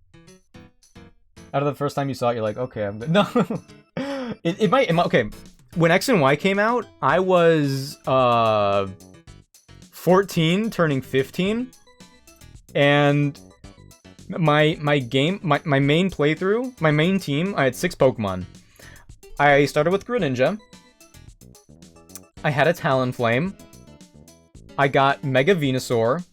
Out of the first time you saw it, you're like, okay, I'm good. No, it might. Okay, when X and Y came out, I was 14, turning 15, and my main playthrough, my main team, I had 6 Pokemon. I started with Greninja. I had a Talonflame. I got Mega Venusaur.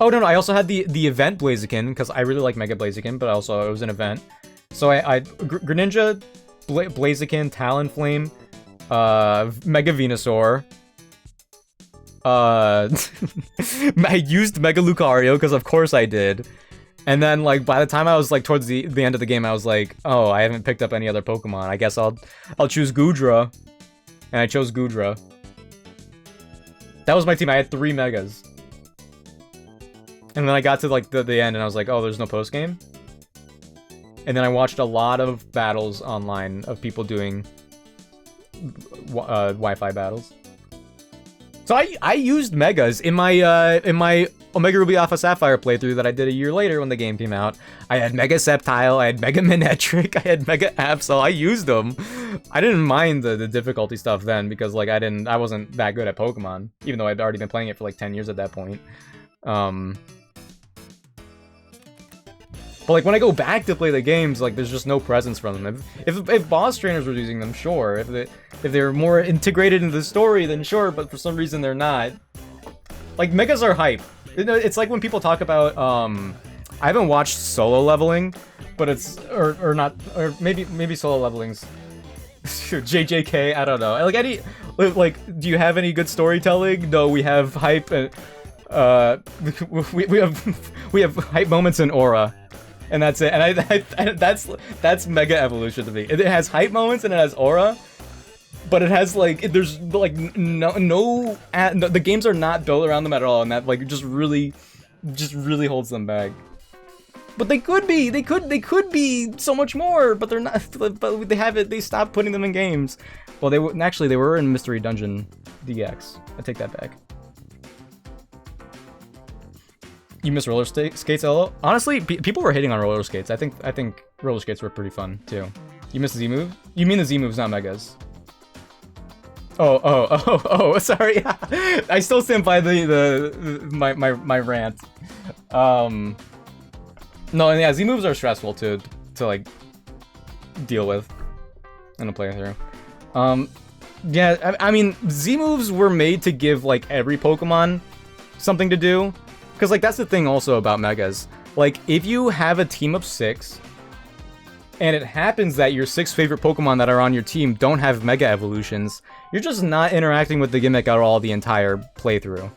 Oh, no, I also had the event Blaziken, because I really like Mega Blaziken, but also it was an event. So I Greninja, Blaziken, Talonflame, Mega Venusaur. I used Mega Lucario, because of course I did. And then, like, by the time I was, like, towards the end of the game, I was like, oh, I haven't picked up any other Pokemon. I guess I'll choose Goodra. And I chose Goodra. That was my team. I had 3 Megas. And then I got to, like, the end, and I was like, oh, there's no post-game? And then I watched a lot of battles online of people doing Wi-Fi battles. So I used megas in my Omega Ruby Alpha Sapphire playthrough that I did a year later when the game came out. I had Mega Sceptile, I had Mega Manetric, I had Mega Absol. I used them. I didn't mind the difficulty stuff then because like I wasn't that good at Pokemon, even though I'd already been playing it for like 10 years at that point. But like when I go back to play the games, like there's just no presence from them. If boss trainers were using them, sure. If they're more integrated into the story, then sure. But for some reason they're not. Like megas are hype. It's like when people talk about I haven't watched Solo Leveling, but it's or maybe Solo Leveling's JJK. I don't know. Like do you have any good storytelling? No, we have hype. We have hype moments in Aura. And that's it. And that's Mega Evolution to me. It has hype moments and it has aura, but it has like there's like no the games are not built around them at all, and that like just really holds them back. But they could be so much more, but they're not. But they stopped putting them in games. Well, they were in Mystery Dungeon DX. I take that back. You miss roller skates, LOL? Honestly, people were hating on roller skates. I think roller skates were pretty fun too. You miss the Z move? You mean the Z moves, not megas? Oh, sorry. I still stand by my rant. No, and yeah, Z moves are stressful to like deal with in a playthrough. Yeah, I mean, Z moves were made to give like every Pokemon something to do. Because, like, that's the thing also about Megas. Like, if you have a team of 6, and it happens that your 6 favorite Pokemon that are on your team don't have Mega Evolutions, you're just not interacting with the gimmick at all the entire playthrough.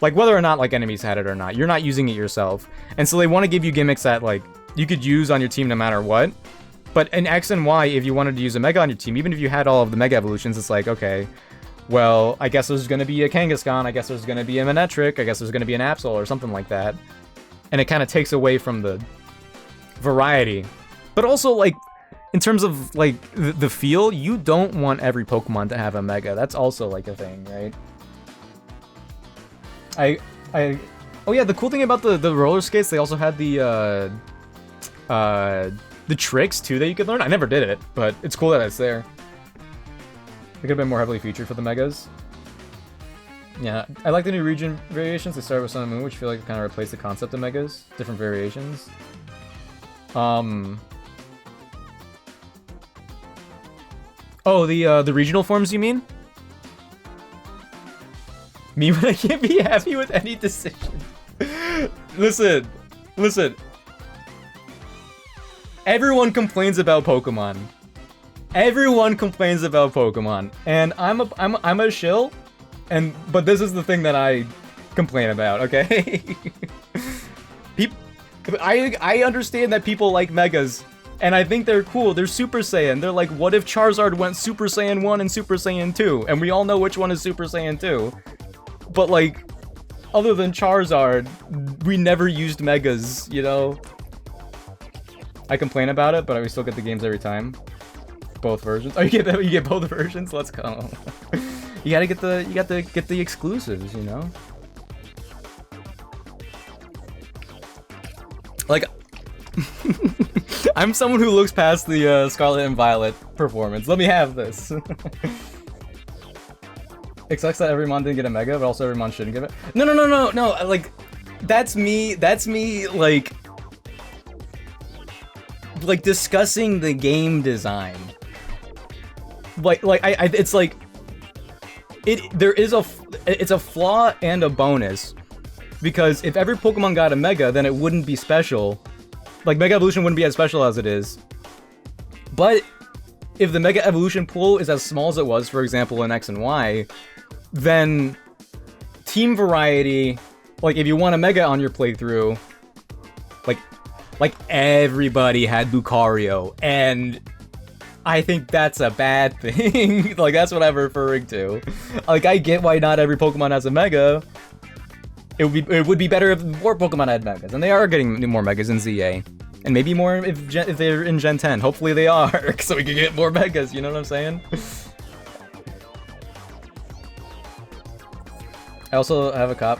Like, whether or not, like, enemies had it or not, you're not using it yourself. And so they want to give you gimmicks that, like, you could use on your team no matter what. But in X and Y, if you wanted to use a Mega on your team, even if you had all of the Mega Evolutions, it's like, okay... well, I guess there's gonna be a Kangaskhan, I guess there's gonna be a Manetric, I guess there's gonna be an Absol or something like that. And it kind of takes away from the variety. But also, like, in terms of, like, the feel, you don't want every Pokemon to have a Mega. That's also, like, a thing, right? Oh yeah, the cool thing about the roller skates, they also had the tricks, too, that you could learn. I never did it, but it's cool that it's there. It could have been more heavily featured for the Megas. Yeah, I like the new region variations. They started with Sun and Moon, which feel like kind of replaced the concept of Megas. Different variations. Oh, the regional forms, you mean? Me when I can't be happy with any decision. Listen. Everyone complains about Pokemon. Everyone complains about Pokemon, and I'm a shill, but this is the thing that I complain about, okay? I understand that people like Megas, and I think they're cool. They're Super Saiyan. They're like, what if Charizard went Super Saiyan 1 and Super Saiyan 2? And we all know which one is Super Saiyan 2. But like, other than Charizard, we never used Megas, you know? I complain about it, but we still get the games every time. Both versions. Oh, you get both versions. Let's go. You gotta get the exclusives, you know. Like, I'm someone who looks past the Scarlet and Violet performance. Let me have this. It sucks that every mon didn't get a Mega, but also every mon shouldn't get it. No. Like, that's me. Like discussing the game design. It's like it's a flaw and a bonus, because if every Pokemon got a Mega, then it wouldn't be special. Like, Mega Evolution wouldn't be as special as it is. But if the Mega Evolution pool is as small as it was, for example, in X and Y, then team variety, like if you want a Mega on your playthrough, like everybody had Lucario, and I think that's a bad thing. Like, that's what I'm referring to. Like, I get why not every Pokemon has a Mega. It would be better if more Pokemon had Megas, and they are getting more Megas in ZA, and maybe more if they're in Gen 10. Hopefully they are, so we can get more Megas. You know what I'm saying? I also have a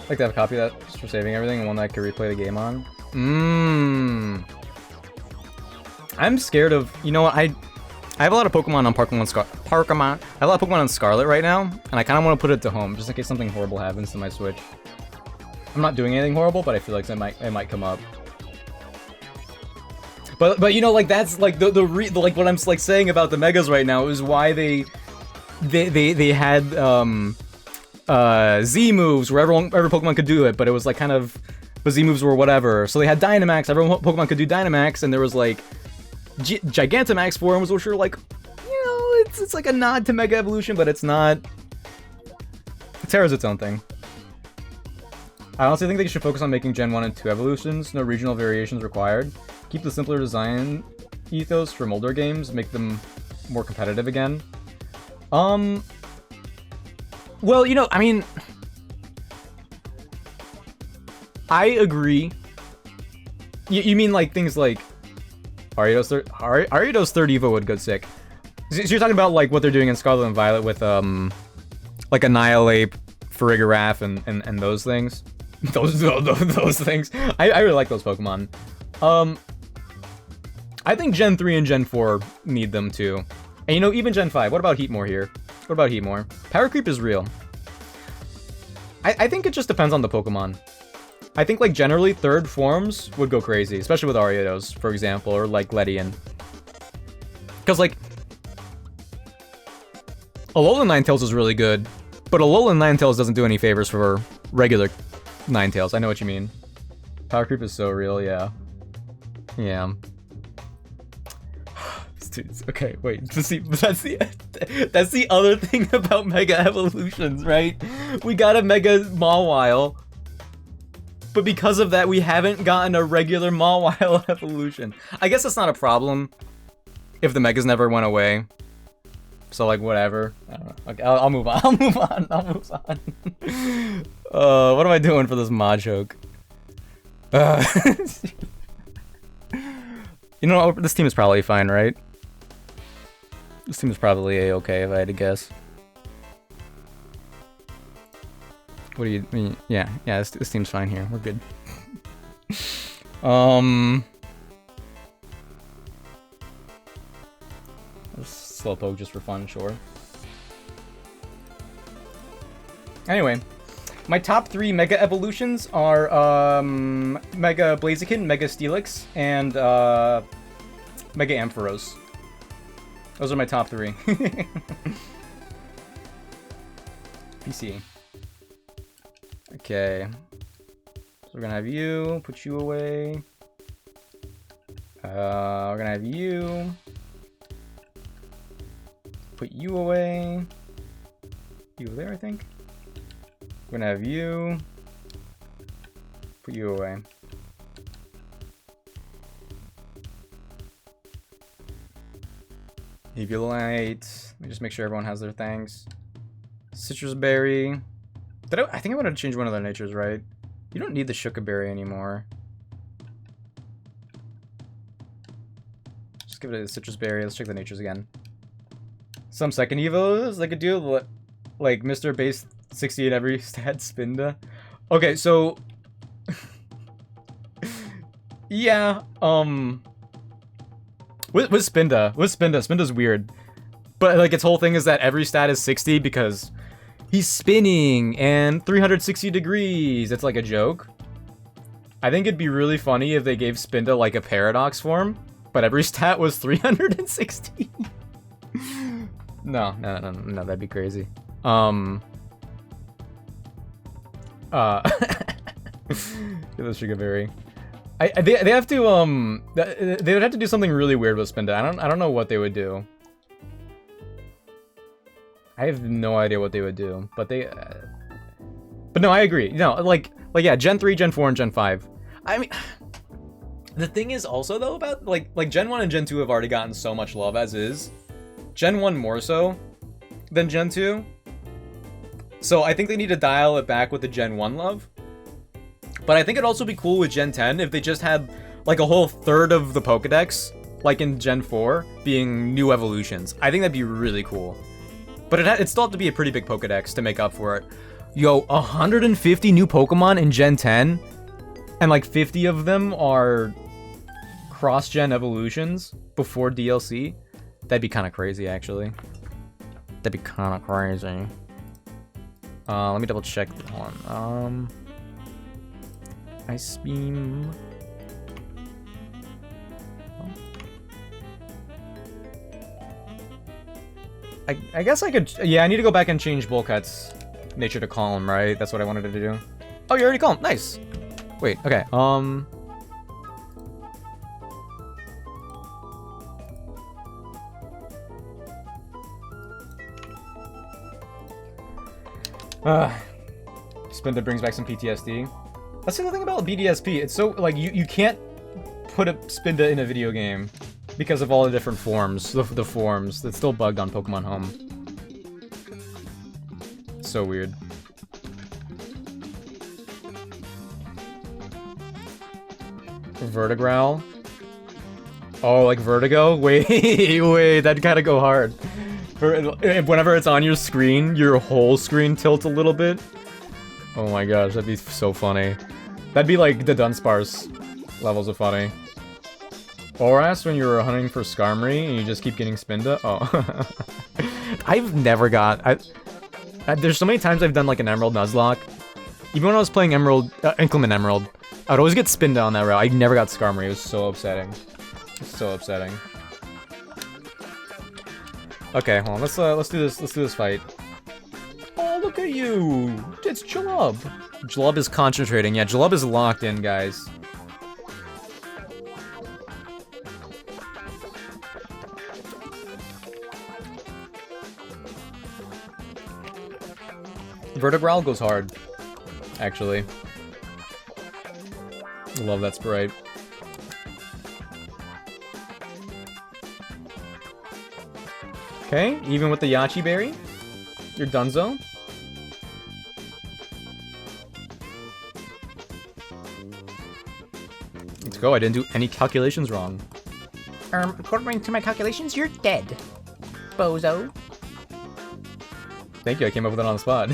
like to have a copy of that just for saving everything and one that I could replay the game on. I'm scared of, you know what, I have a lot of Pokemon on I have a lot of Pokemon on Scarlet right now, and I kind of want to put it to home just in case something horrible happens to my Switch. I'm not doing anything horrible, but I feel like it might come up. But you know, like that's like the like what I'm like saying about the Megas right now is why they had Z moves where every Pokemon could do it, but it was like kind of, but Z moves were whatever. So they had Dynamax, every Pokemon could do Dynamax, and there was like Gigantamax forms, which were like, you know, it's like a nod to Mega Evolution, but it's not. Terra's its own thing. I honestly think they should focus on making Gen 1 and 2 evolutions, no regional variations required. Keep the simpler design ethos from older games, make them more competitive again. Well, you know, I mean, I agree. You mean like things like Ariados third Evo would go sick. So you're talking about like what they're doing in Scarlet and Violet with like Annihilate, Farigiraf, and those things. those things. I really like those Pokemon. I think Gen 3 and Gen 4 need them too. And you know, even Gen 5. What about Heatmore here? What about Heatmore? Power creep is real. I think it just depends on the Pokemon. I think like generally third forms would go crazy, especially with Ariados, for example, or like Ledian. Because like Alolan Ninetales is really good, but Alolan Ninetales doesn't do any favors for regular Ninetales. I know what you mean. Power creep is so real, yeah. Yeah. Okay, wait. That's the other thing about Mega Evolutions, right? We got a Mega Mawile, but because of that, we haven't gotten a regular Mawile evolution. I guess that's not a problem if the Megas never went away. So like whatever. I don't know. Okay, I'll move on. I'll move on. What am I doing for this Machoke? You know, this team is probably fine, right? This team is probably a-okay if I had to guess. What do you mean? Yeah, this team's fine here. We're good. Slowpoke just for fun, sure. Anyway, my top 3 Mega Evolutions are Mega Blaziken, Mega Steelix, and Mega Ampharos. Those are my top 3. PC. Okay. So we're gonna have you, put you away. We're gonna have you. Put you away. You there, I think. We're gonna have you. Put you away. Eviolite. Let me just make sure everyone has their things. Citrus Berry. I think I wanted to change one of their natures, right? You don't need the Shuka Berry anymore. Just give it a Citrus Berry. Let's check the natures again. Some second evos I could do, like Mr. Base 68 every stat Spinda. Okay, so yeah, with Spinda's weird, but like its whole thing is that every stat is 60 because he's spinning and 360 degrees. It's like a joke. I think it'd be really funny if they gave Spinda like a paradox form, but every stat was 360. No, that'd be crazy. Give us Sugar Berry. They have to they would have to do something really weird with Spinda. I don't know what they would do. I have no idea what they would do, but they. But no, I agree. No, like yeah, Gen 3, Gen 4, and Gen 5. I mean, the thing is also though about like Gen 1 and Gen 2 have already gotten so much love as is. Gen 1 more so than Gen 2. So I think they need to dial it back with the Gen 1 love. But I think it'd also be cool with Gen 10 if they just had like a whole third of the Pokedex, like in Gen 4, being new evolutions. I think that'd be really cool. But it'd still have to be a pretty big Pokedex to make up for it. Yo, 150 new Pokemon in Gen 10, and like 50 of them are cross-gen evolutions before DLC. That'd be kind of crazy, actually. That'd be kind of crazy. Let me double check one. Ice Beam. I guess I could. Yeah, I need to go back and change Bullcut's nature to Calm, right? That's what I wanted to do. Oh, you already Calm. Nice. Wait. Okay. Spinda brings back some PTSD. That's the other thing about BDSP. It's so, like, you can't put a Spinda in a video game because of all the different forms. The forms. That's still bugged on Pokemon Home. So weird. Vertigrowl. Oh, like Vertigo? Wait, wait, that'd kind of go hard. Whenever it's on your screen, your whole screen tilts a little bit. Oh my gosh, that'd be so funny. That'd be like the Dunsparce levels of funny. Oras when you were hunting for Skarmory and you just keep getting Spinda? Oh. I've never got... there's so many times I've done like an Emerald Nuzlocke. Even when I was playing Inclement Emerald, I'd always get Spinda on that route. I never got Skarmory. It was so upsetting. So upsetting. Okay, hold on. Let's do this. Let's do this fight. Oh, look at you! It's Jalub. Jalub is concentrating. Yeah, Jalub is locked in, guys. Vertigrowl goes hard, actually. Love that sprite. Okay, even with the Yachi Berry, you're donezo. Let's go, I didn't do any calculations wrong. According to my calculations, you're dead, bozo. Thank you, I came up with it on the spot.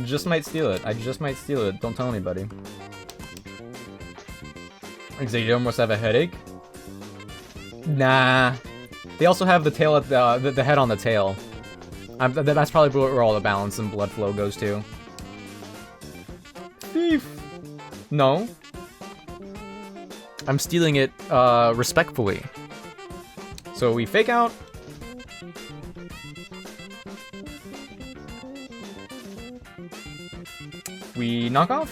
Just might steal it. I just might steal it. Don't tell anybody. Exeggutor must have a headache? Nah. They also have the tail at the head on the tail. That's probably where all the balance and blood flow goes to. Thief. No. I'm stealing it respectfully. So we fake out. We knock off.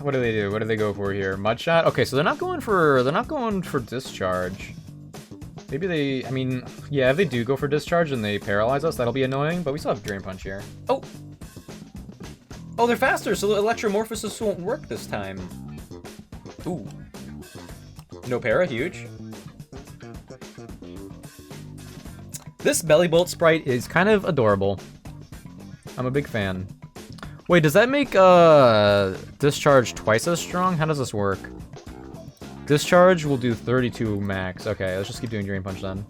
What do they do? What do they go for here? Mud shot? Okay, so they're not going for discharge. Maybe they, I mean, yeah, if they do go for discharge and they paralyze us, that'll be annoying, but we still have Drain Punch here. Oh! Oh, they're faster, so the Electromorphosis won't work this time. Ooh. No para, huge. This Bellybolt sprite is kind of adorable. I'm a big fan. Wait, does that make discharge twice as strong? How does this work? Discharge will do 32 max. Okay, let's just keep doing Drain Punch then.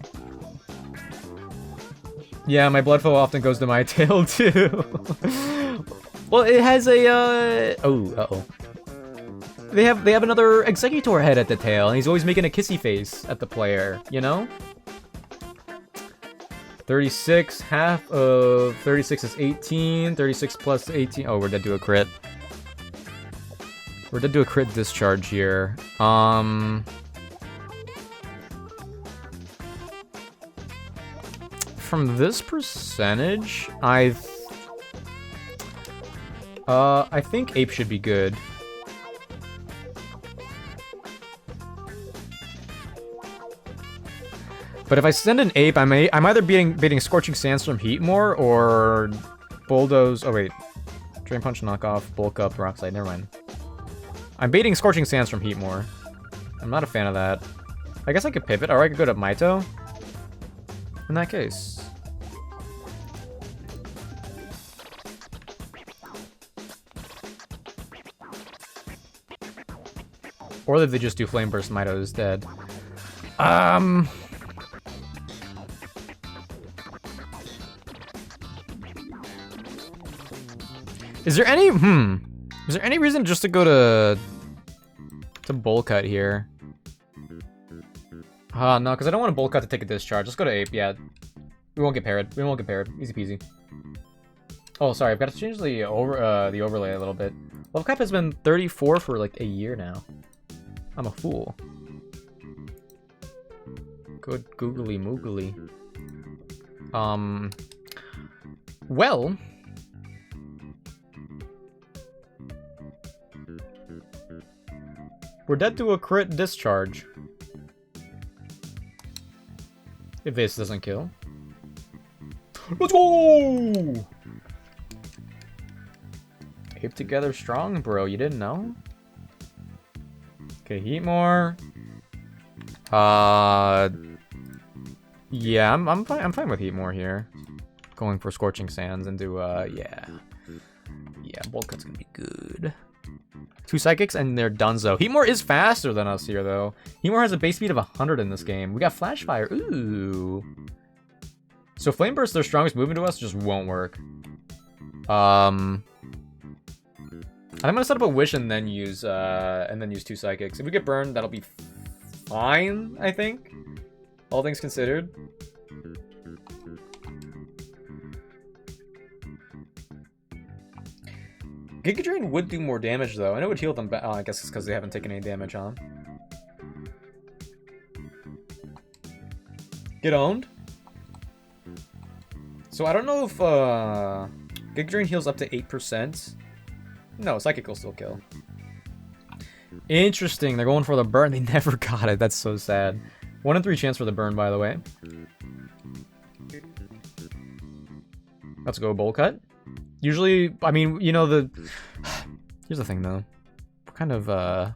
Yeah, my blood flow often goes to my tail too. Well, it has a uh-oh. They have another Exeggutor head at the tail, and he's always making a kissy face at the player, you know? 36, half of 36 is 18, 36 plus 18, oh, we're dead to a crit. We're dead to a crit discharge here. From this percentage, I think Ape should be good. But if I send an Ape, I'm either baiting Scorching Sandstorm Heatmore or Bulldoze. Oh wait, Drain Punch knockoff, Bulk Up, Rock Slide. Never mind. I'm baiting Scorching Sandstorm Heatmore. I'm not a fan of that. I guess I could pivot, or I could go to Maito. In that case. Or if they just do Flame Burst, Maito is dead. Is there any is there any reason just to go to bowl cut here? No, because I don't want a bowl cut to take a discharge. Let's go to ape. Yeah, we won't get parried. We won't get parried. Easy peasy. Oh, sorry. I've got to change the overlay a little bit. Level cap has been 34 for like a year now. I'm a fool. Good googly moogly. Well. We're dead to a crit discharge. If this doesn't kill. Let's go! Ape together strong, bro. You didn't know? Okay, heat more. Yeah, I'm fine with heat more here. Going for scorching sands into yeah, bolt cut's gonna be good. 2 psychics and they're donezo. Heatmore is faster than us here though. Heatmore has a base speed of 100 in this game. We got flash fire. Ooh. So flame burst, their strongest move into us, just won't work. I'm gonna set up a wish and then use 2 psychics. If we get burned, that'll be fine, I think. All things considered. Giga Drain would do more damage though, and it would heal them back. Oh, I guess it's because they haven't taken any damage, huh? Get owned. So I don't know if Giga Drain heals up to 8%. No, Psychic will still kill. Interesting, they're going for the burn. They never got it. That's so sad. 1 in 3 chance for the burn, by the way. Let's go bowl cut. Usually, I mean, you know, here's the thing though. Kind of that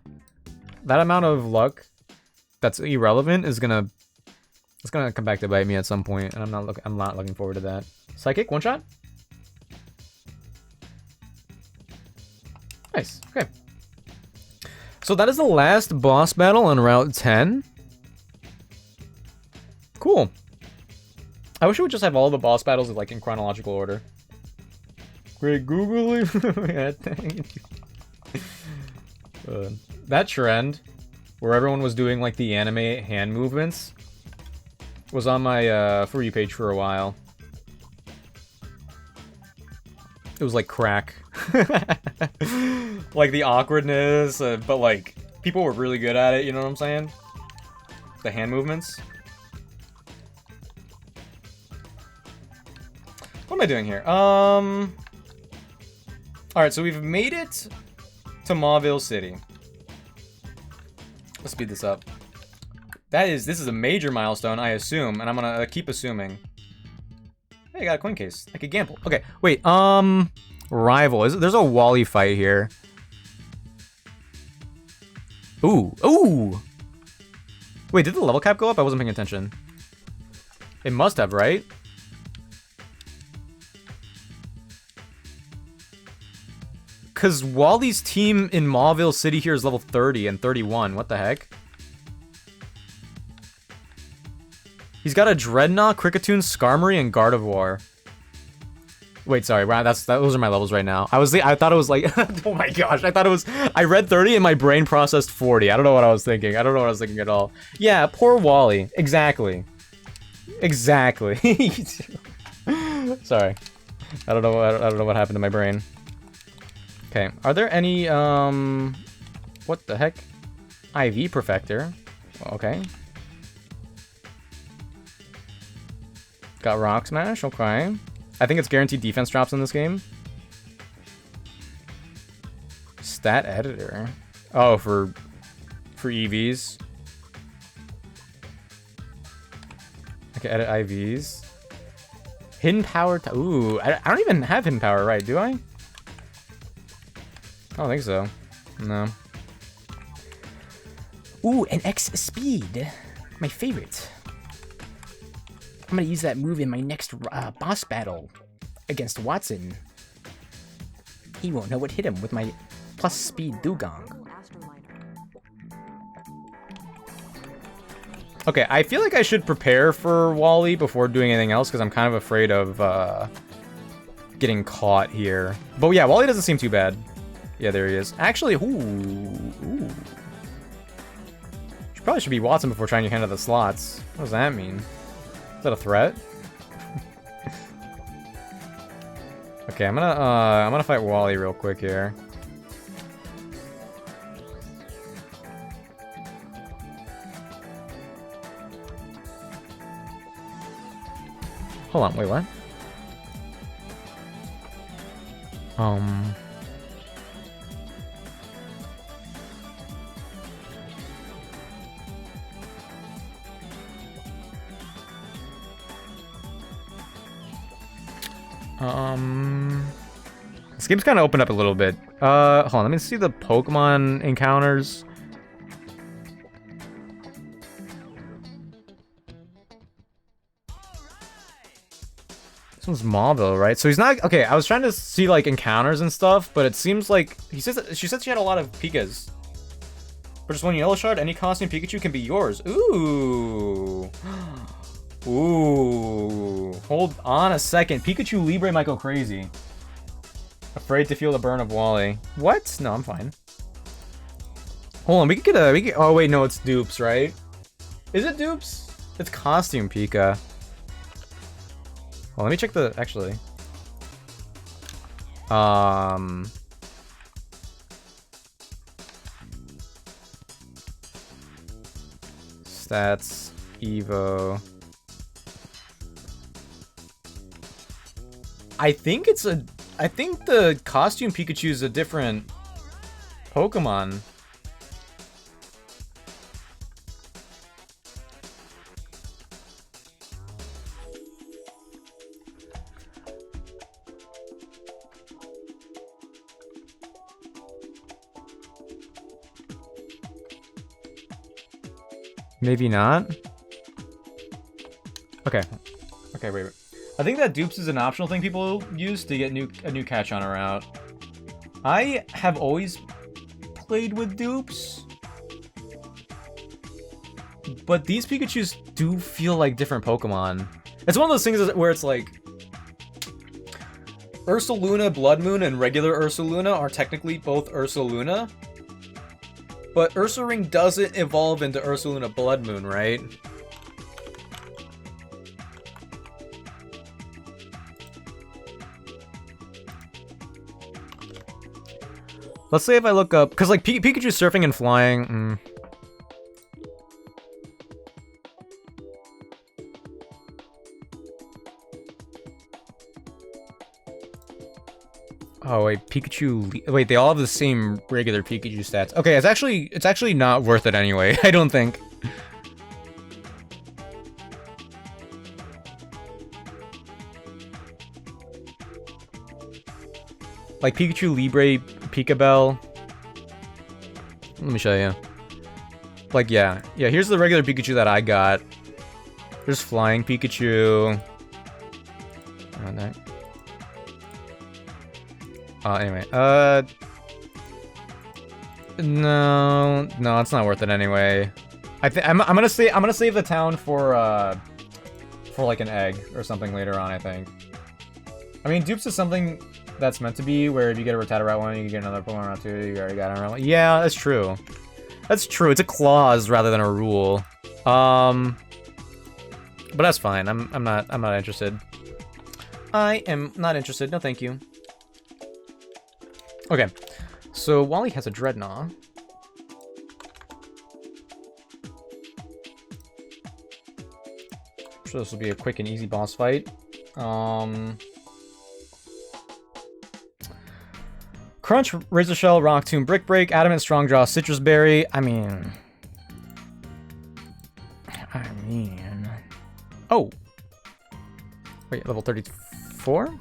amount of luck that's irrelevant is gonna come back to bite me at some point, and I'm not looking forward to that. Psychic, one shot. Nice. Okay. So that is the last boss battle on Route 10. Cool. I wish we would just have all the boss battles like in chronological order. Great googly. Yeah, thank you. That trend where everyone was doing like the anime hand movements was on my For You page for a while. It was like crack. Like the awkwardness, but like people were really good at it, you know what I'm saying? The hand movements. What am I doing here? Alright, so we've made it to Mauville City. Let's speed this up. This is a major milestone, I assume, and I'm gonna keep assuming. Hey, I got a coin case. I could gamble. Okay, wait, rival. There's a Wally fight here. Ooh, ooh! Wait, did the level cap go up? I wasn't paying attention. It must have, right? Because Wally's team in Mauville City here is level 30 and 31. What the heck? He's got a Dreadnought, Kricketune, Skarmory, and Gardevoir. Wait, sorry. Wow, those are my levels right now. I thought it was like... oh my gosh. I thought it was... I read 30 and my brain processed 40. I don't know what I was thinking. I don't know what I was thinking at all. Yeah, poor Wally. Exactly. Exactly. Sorry. I don't know what happened to my brain. Okay, are there any, what the heck? IV Perfector. Okay. Got Rock Smash, okay. I think it's guaranteed defense drops in this game. Stat Editor. Oh, for EVs. I can edit IVs. Hidden Power, ooh, I don't even have Hidden Power, right, do I? I don't think so. No. Ooh, an X speed. My favorite. I'm gonna use that move in my next boss battle against Watson. He won't know what hit him with my plus speed Dugong. Okay, I feel like I should prepare for Wally before doing anything else because I'm kind of afraid of getting caught here. But yeah, Wally doesn't seem too bad. Yeah, there he is. Actually, ooh. Probably should be Watson before trying to handle the slots. What does that mean? Is that a threat? Okay, I'm gonna fight Wally real quick here. Hold on, wait, what? This game's kind of opened up a little bit. Hold on, let me see the Pokemon encounters. This one's Mauville, right? So he's not... Okay, I was trying to see, like, encounters and stuff, but it seems like... She said she had a lot of Pikas. For just one Yellow Shard, any costume Pikachu can be yours. Ooh. Ooh. Hold on a second. Pikachu Libre might go crazy. Afraid to feel the burn of Wally. What? No, I'm fine. Hold on, we could get oh wait, no, it's dupes, right? Is it dupes? It's costume Pika. Well, let me check the, actually. Stats, Evo. I think the costume Pikachu is a different Pokemon. Maybe not. Okay. Okay, wait. I think that dupes is an optional thing people use to get a new catch on a route. I have always played with dupes, but these Pikachus do feel like different Pokemon. It's one of those things where it's like Ursaluna, Blood Moon, and regular Ursaluna are technically both Ursaluna, but Ursaring doesn't evolve into Ursaluna Blood Moon, right? Let's say if I look up, because like Pikachu surfing and flying. Oh wait, Pikachu. Wait, they all have the same regular Pikachu stats. Okay, it's actually not worth it anyway. I don't think. Like Pikachu Libre, Pikabell. Let me show you. Like, yeah. Here's the regular Pikachu that I got. There's Flying Pikachu. Oh, no. Anyway. No, it's not worth it anyway. I'm gonna save the town for like an egg or something later on. I think. I mean, dupes is something that's meant to be where if you get a Rattata Route 1, you can get another Pokemon Route 2, you already got it Route 1. Yeah, that's true. That's true. It's a clause rather than a rule. But that's fine. I'm not interested. I am not interested. No, thank you. Okay. So Wally has a Dreadnought. I'm sure this will be a quick and easy boss fight. Crunch, Razor Shell, Rock Tomb, Brick Break, Adamant, Strong Jaw, Citrus Berry. I mean... Oh! Wait, level 34?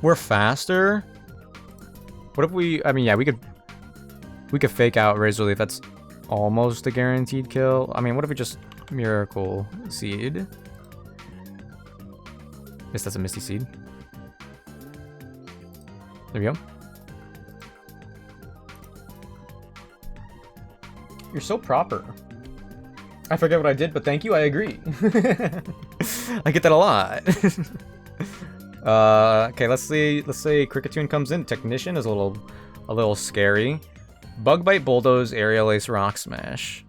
We're faster? What if we... I mean, yeah, we could fake out Razor Leaf. That's almost a guaranteed kill. I mean, what if we just Miracle Seed? Guess that's a Misty Seed. There we go. You're so proper. I forget what I did, but thank you, I agree. I get that a lot. Okay, let's say Cricketune comes in. Technician is a little scary. Bug Bite, Bulldoze, Aerial Ace, Rock Smash.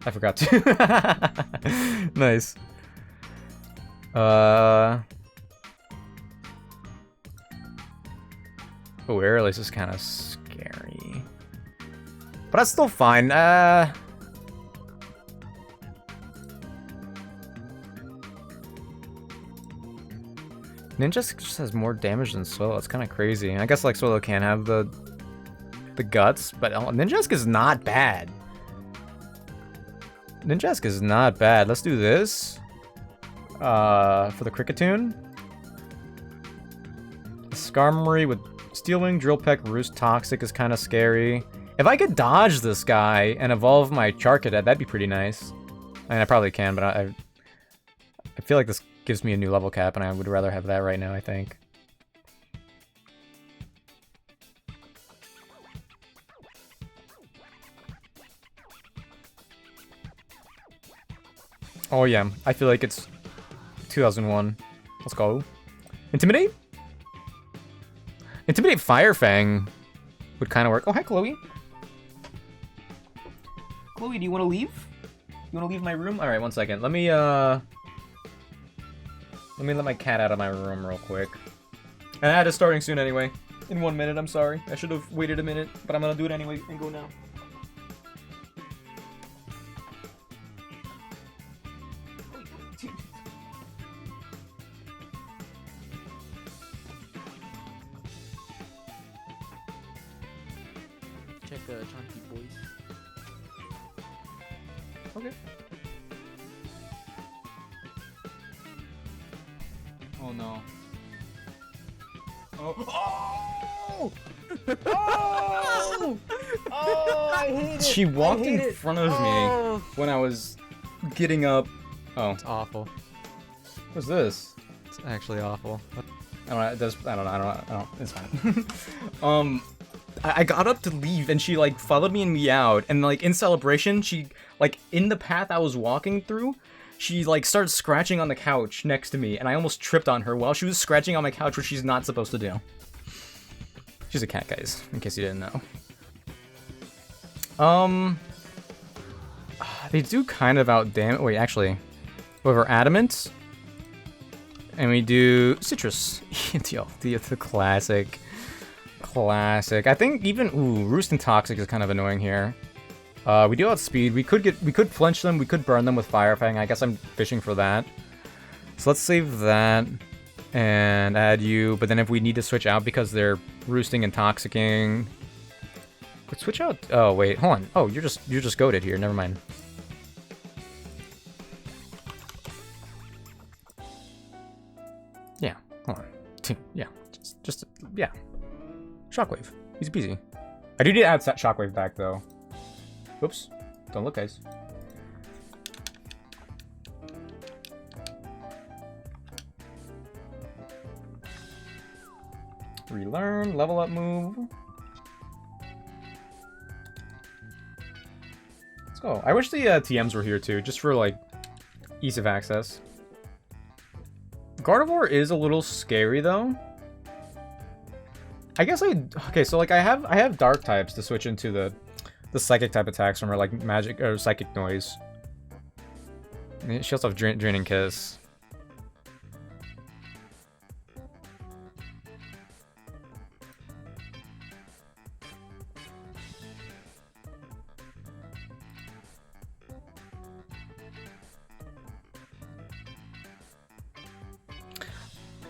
I forgot to. Nice. Oh, Aerial Ace is kind of scary. But that's still fine. Ninja just has more damage than Swallow. It's kind of crazy. I guess like Swallow can have the guts, but Ninjask is not bad. Ninjask is not bad. Let's do this. For the Cricketune. Skarmory with Steel Wing, Drill Peck, Roost, Toxic is kind of scary. If I could dodge this guy and evolve my Charcadet, that'd be pretty nice. I mean, I probably can, but I feel like this gives me a new level cap, and I would rather have that right now, I think. Oh yeah, I feel like it's 2001. Let's go. Intimidate? Intimidate Firefang would kind of work. Oh, hi, Chloe. Chloe, do you want to leave? You want to leave my room? All right, 1 second. Let me let my cat out of my room real quick. And that is starting soon anyway. In 1 minute, I'm sorry. I should have waited a minute, but I'm gonna do it anyway and go now. Check Chunky Boys. Okay. Oh no. Oh! Oh! Oh! I hate it! She walked in front of me when I was getting up. Oh. It's awful. What's this? It's actually awful. I don't know. It's fine. I got up to leave and she like followed me and meowed, and like in celebration, she like in the path I was walking through, she like started scratching on the couch next to me, and I almost tripped on her while she was scratching on my couch, which she's not supposed to do. She's a cat, guys, in case you didn't know. They do kind of outdam. Wait, actually, over Adamant, and we do Citrus. Yo, the classic. Classic. I think even Roost and Toxic is kind of annoying here. We do outspeed. We could flinch them. We could burn them with Fire Fang. I guess I'm fishing for that. So let's save that and add you. But then if we need to switch out because they're roosting and toxicking, let's switch out. Oh wait, hold on. Oh, you're just goated here. Never mind. Yeah. Hold on. Yeah. Just yeah. Shockwave. Easy peasy. I do need to add Shockwave back, though. Whoops. Don't look, guys. Relearn. Level up move. Let's go. I wish the TMs were here, too, just for, like, ease of access. Gardevoir is a little scary, though. I guess okay, so like I have dark types to switch into the psychic type attacks from her, like magic or psychic noise. She also have draining kiss.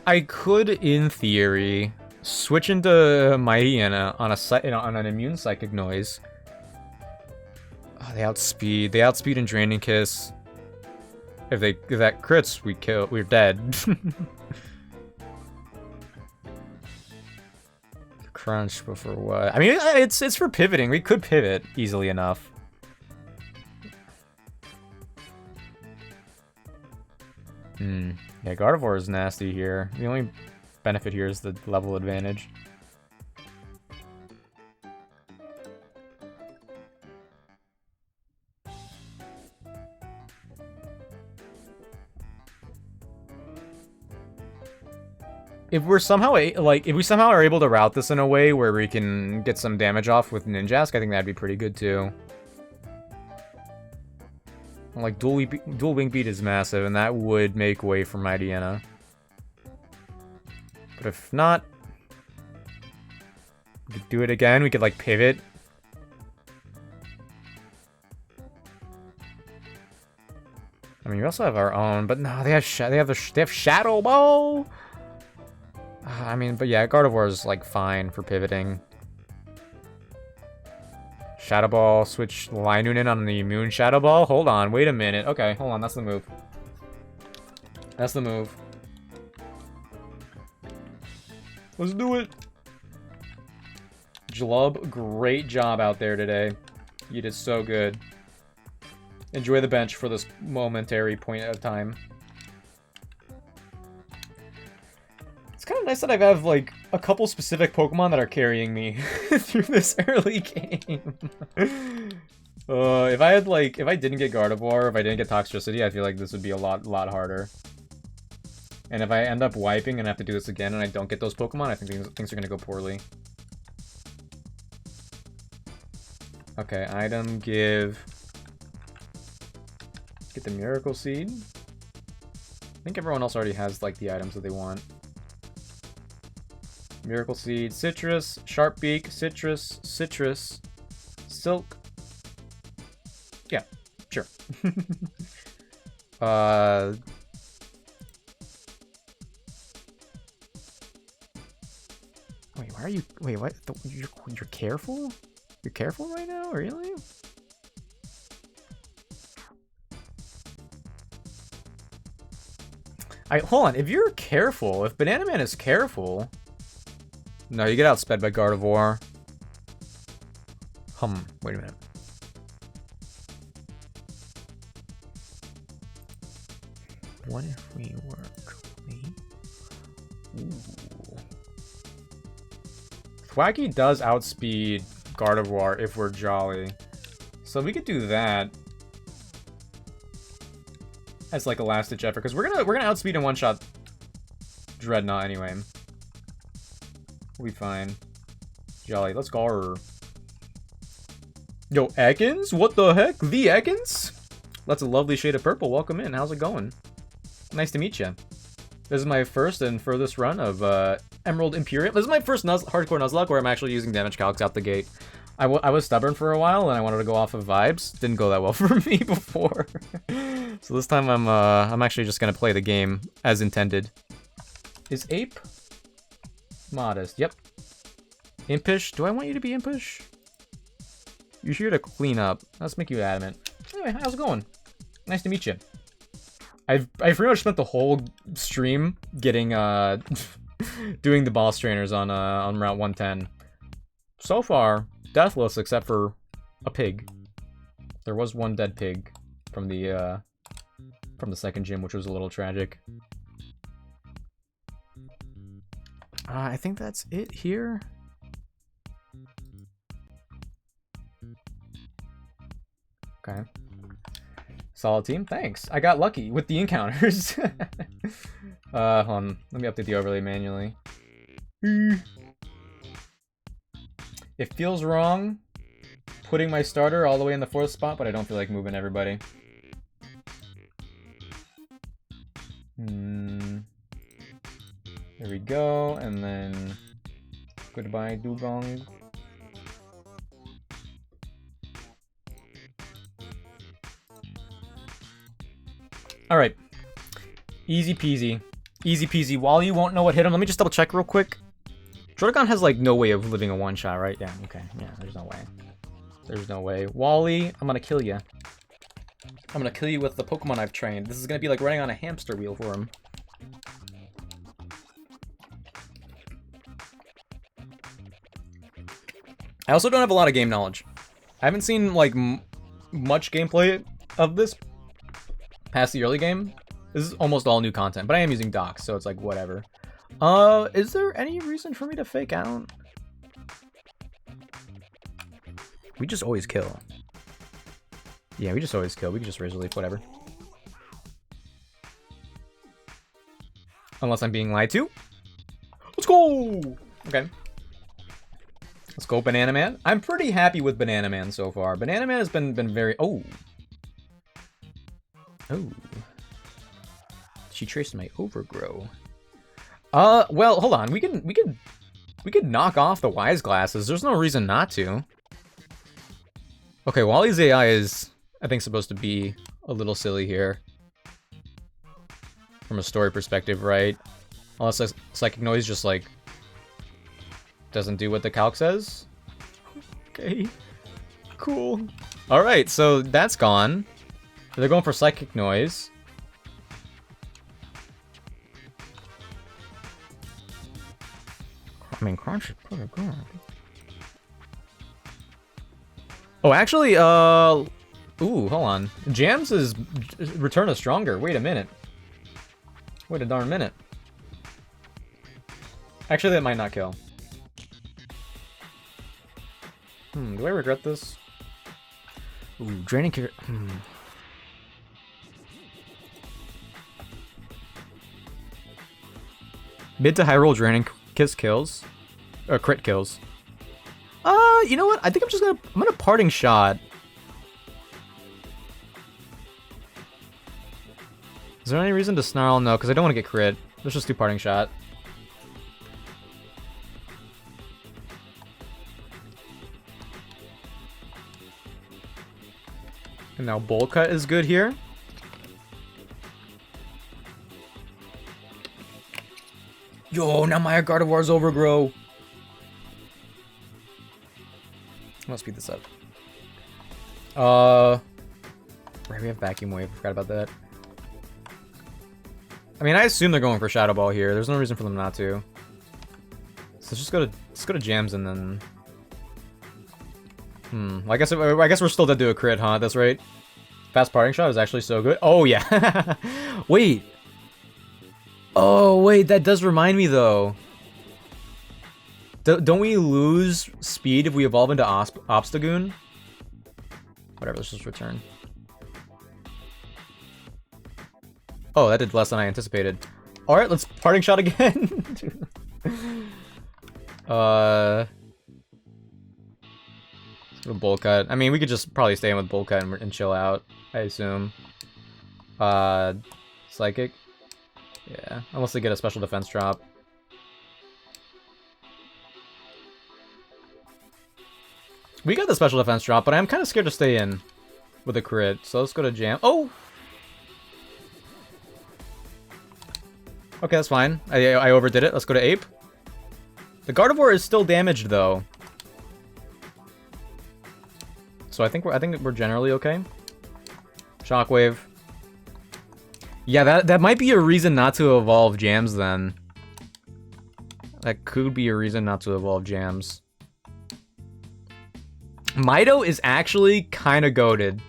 I could, in theory, switch into Mahiena on an immune psychic noise. Oh, they outspeed and draining kiss. If that crits, we're dead. Crunch before what? I mean, it's for pivoting. We could pivot easily enough. Yeah, Gardevoir is nasty here. The only benefit here is the level advantage. If we're somehow if we somehow are able to route this in a way where we can get some damage off with Ninjask, I think that'd be pretty good too. Like dual wing beat is massive, and that would make way for Mightyena. But if not, we could do it again. We could like pivot. I mean, we also have our own, but no, they have Shadow Ball. I mean, but yeah, Gardevoir is like fine for pivoting. Shadow Ball, switch Linoon on the Moon Shadow Ball. Hold on, wait a minute. Okay, hold on, that's the move. That's the move. Let's do it. Jlub, great job out there today. You did so good. Enjoy the bench for this momentary point of time. It's kind of nice that I have, like, a couple specific Pokemon that are carrying me through this early game. If I didn't get Gardevoir, if I didn't get Toxtricity, I feel like this would be a lot harder. And if I end up wiping and have to do this again and I don't get those Pokemon, I think things are going to go poorly. Okay, item, give... Get the Miracle Seed. I think everyone else already has, like, the items that they want. Miracle Seed, Citrus, Sharp Beak, Citrus, Citrus, Silk. Yeah, sure. Wait, why are you... Wait, what? You're careful? You're careful right now? Really? Hold on, if you're careful, if Banana Man is careful... No, you get outsped by Gardevoir. Wait a minute. What if we work clean? Ooh. Thwacky does outspeed Gardevoir if we're Jolly. So we could do that. As like a last ditch effort, because we're gonna outspeed and one-shot Dreadnought anyway. We'll be fine. Jolly, let's go her. Yo, Ekans? What the heck? The Ekans? That's a lovely shade of purple. Welcome in. How's it going? Nice to meet you. This is my first and furthest run of Emerald Imperium. This is my first hardcore Nuzlocke where I'm actually using damage calcs out the gate. I was stubborn for a while and I wanted to go off of vibes. Didn't go that well for me before. So this time I'm actually just gonna play the game as intended. Is Ape modest? Yep. Impish? Do I want you to be impish? You're here to clean up. Let's make you adamant. Anyway, how's it going? Nice to meet you. I pretty much spent the whole stream getting doing the boss trainers on Route 110. So far, deathless except for a pig. There was one dead pig from the second gym, which was a little tragic. I think that's it here. Okay. Solid team, thanks. I got lucky with the encounters. Hold on, let me update the overlay manually. It feels wrong putting my starter all the way in the 4th spot, but I don't feel like moving everybody. There we go, and then goodbye Dugong. Alright. Easy peasy. Easy peasy. Wally won't know what hit him. Let me just double check real quick. Jordagon has like no way of living a one-shot, right? Yeah, okay. Yeah, there's no way. There's no way. Wally, I'm gonna kill you. I'm gonna kill you with the Pokemon I've trained. This is gonna be like running on a hamster wheel for him. I also don't have a lot of game knowledge. I haven't seen like much gameplay of this past the early game. This is almost all new content, but I am using docs, so it's like whatever. Is there any reason for me to fake out? We just always kill. Yeah, we just always kill. We can just Razor Leaf, whatever. Unless I'm being lied to. go! Okay. Let's go, Banana Man. I'm pretty happy with Banana Man so far. Banana Man has been very... Oh. Oh. She traced my overgrow. Well, hold on. We could knock off the wise glasses. There's no reason not to. Okay, Wally's AI is, I think, supposed to be a little silly here. From a story perspective, right? Unless Psychic Noise just, like, doesn't do what the calc says. Okay. Cool. Alright, so that's gone. They're going for Psychic Noise. I mean, Crunch is pretty good. Oh, actually, ooh, hold on. Jams is Return of Stronger. Wait a minute. Wait a darn minute. Actually, that might not kill. Do I regret this? Ooh, draining character. Mid to high roll draining kiss kills. Or crit kills. You know what? I think I'm gonna parting shot. Is there any reason to snarl? No, because I don't want to get crit. Let's just do parting shot. And now bowl cut is good here. Yo, now my Gardevoir's overgrow. Let's speed this up. Right, we have vacuum wave. I forgot about that. I mean, I assume they're going for Shadow Ball here. There's no reason for them not to. So let's go to jams and then. Well, I guess we're still dead to a crit, huh? That's right. Fast parting shot is actually so good. Oh yeah. Wait. Oh wait, that does remind me though. Don't we lose speed if we evolve into Obstagoon? Whatever, let's just return. Oh, that did less than I anticipated. Alright, let's parting shot again. Let's go bowl cut. I mean, we could just probably stay in with bowl cut and chill out, I assume. Psychic. Yeah, unless they get a special defense drop. We got the special defense drop, but I'm kind of scared to stay in with a crit. So let's go to jam. Oh! Okay, that's fine. I overdid it. Let's go to Ape. The Gardevoir is still damaged, though. So I think we're generally okay. Shockwave. Yeah, that might be a reason not to evolve Jams, then. That could be a reason not to evolve Jams. Mido is actually kind of goated.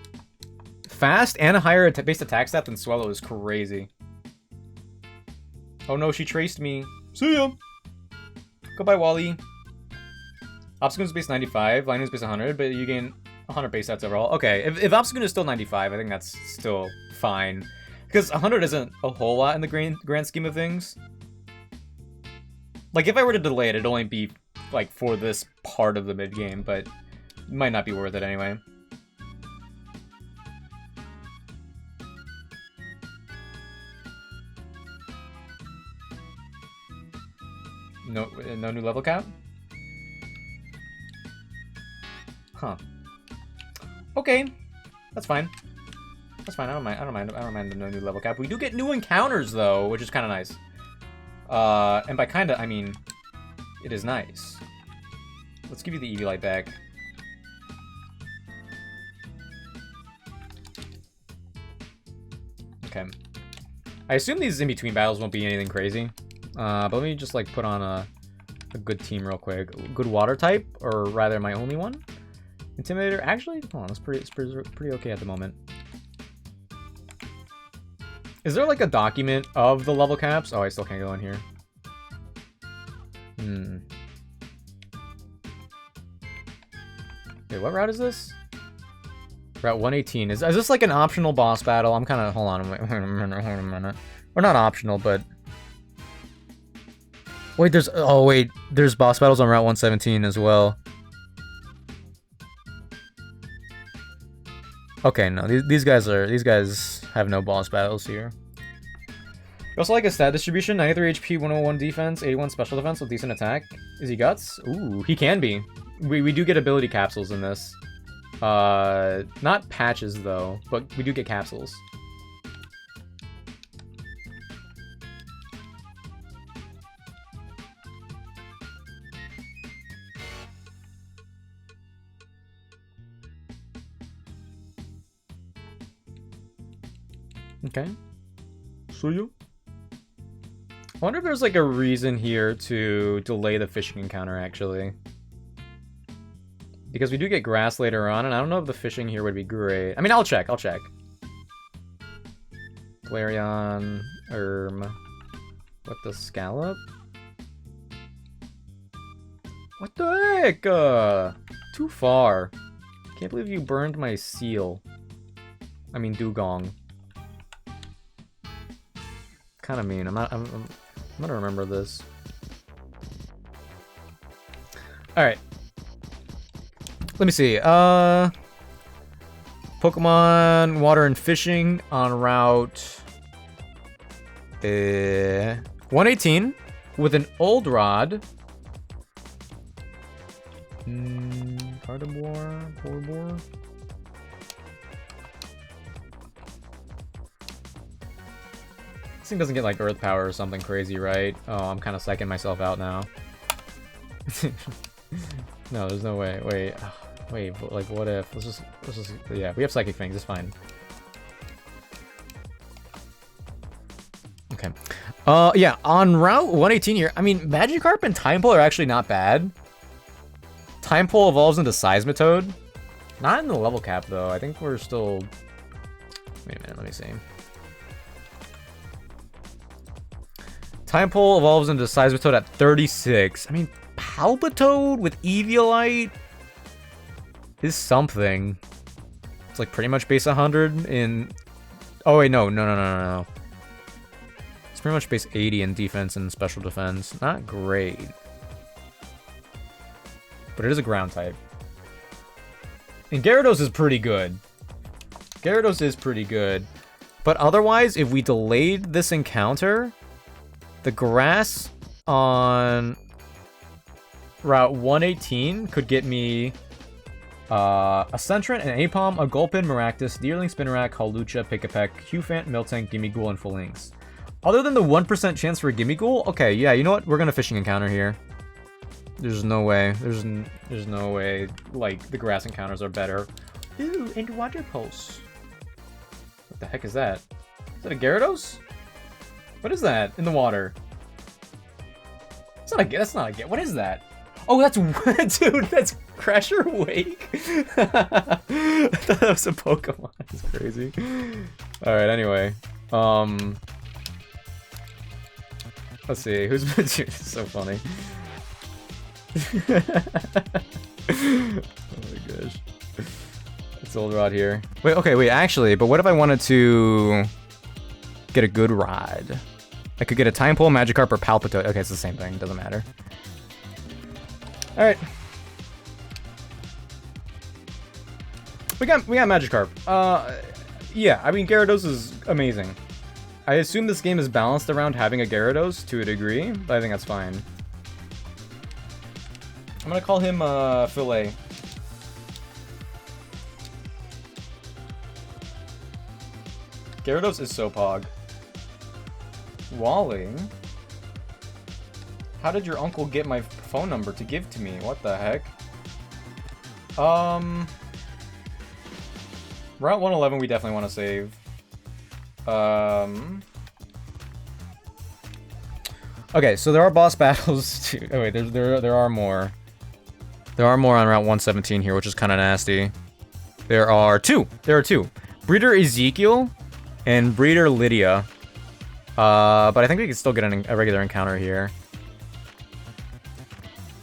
Fast and a higher base attack stat than Swellow is crazy. Oh no, she traced me. See ya! Goodbye, Wally. Obstagoon's base 95, Lining's base 100, but you gain 100 base stats overall. Okay, if Obstagoon is still 95, I think that's still fine. Because 100 isn't a whole lot in the grand scheme of things. Like, if I were to delay it, it'd only be, like, for this part of the mid-game, but it might not be worth it anyway. No new level cap? Huh. Okay. That's fine. That's fine. I don't mind the no new level cap. We do get new encounters though, which is kind of nice. And by kinda, I mean it is nice. Let's give you the Eevee Light back. Okay. I assume these in-between battles won't be anything crazy. But let me just like put on a good team real quick. Good water type, or rather my only one. Intimidator. Actually, hold on, it's pretty okay at the moment. Is there like a document of the level caps? Oh, I still can't go in here. Wait, what route is this? Route 118. Is this like an optional boss battle? I'm kind of... Hold on a minute. Or not optional, but... Wait, there's boss battles on Route 117 as well. Okay, no, these guys have no boss battles here. You also like his stat distribution: 93 HP, 101 defense, 81 special defense with decent attack. Is he guts? Ooh, he can be. We do get ability capsules in this. Not patches though, but we do get capsules. Okay. So you. I wonder if there's like a reason here to delay the fishing encounter actually. Because we do get grass later on, and I don't know if the fishing here would be great. I mean, I'll check. Galarian, what the scallop? What the heck? Too far. Can't believe you burned my seal. I mean, dugong. Kind of mean. I'm gonna remember this. All right. Let me see. Pokemon, water, and fishing on route 118 with an old rod. Cardamore, Borbor. This thing doesn't get like earth power or something crazy, right? Oh, I'm kind of psyching myself out now. No, there's no way. Wait, like what if? Let's just, yeah, we have psychic things, it's fine. Okay. Yeah, on Route 118 here, I mean, Magikarp and Timepole are actually not bad. Timepole evolves into Seismitoad. Not in the level cap, though. I think we're still... Wait a minute, let me see. Timepole evolves into Seismitoad at 36. I mean, Palpitoad with Eviolite is something. It's like pretty much base 100 in... Oh wait, no. It's pretty much base 80 in defense and special defense. Not great. But it is a ground type. And Gyarados is pretty good. But otherwise, if we delayed this encounter, the grass on Route 118 could get me a Sentret, an Apom, a Gulpin, Maractus, Deerling, Spinarak, Hawlucha, Pikapek, Qfant, Miltank, Gimmighoul, and Phalanx. Other than the 1% chance for a Gimmighoul, okay, yeah, you know what? We're gonna fishing encounter here. There's no way. There's no way, like, the grass encounters are better. Ooh, and Water Pulse. What the heck is that? Is that a Gyarados? What is that in the water? That's not a what is that? Oh, that's dude, that's Crasher Wake. I thought that was a Pokemon. That's crazy. All right, anyway. Let's see. Who's been dude, it's so funny. Oh my gosh. It's old rod here. Wait, actually, but what if I wanted to get a good ride? I could get a Timepole, Magikarp, or Palpitoad. Okay, it's the same thing. Doesn't matter. Alright. We got Magikarp. Yeah, I mean, Gyarados is amazing. I assume this game is balanced around having a Gyarados to a degree, but I think that's fine. I'm gonna call him, Filet. Gyarados is so pog. Wally? How did your uncle get my phone number to give to me? What the heck? Route 111 we definitely want to save. Okay, so there are boss battles too. Oh wait, there are more. There are more on Route 117 here, which is kind of nasty. There are two. Breeder Ezekiel and Breeder Lydia. But I think we can still get a regular encounter here.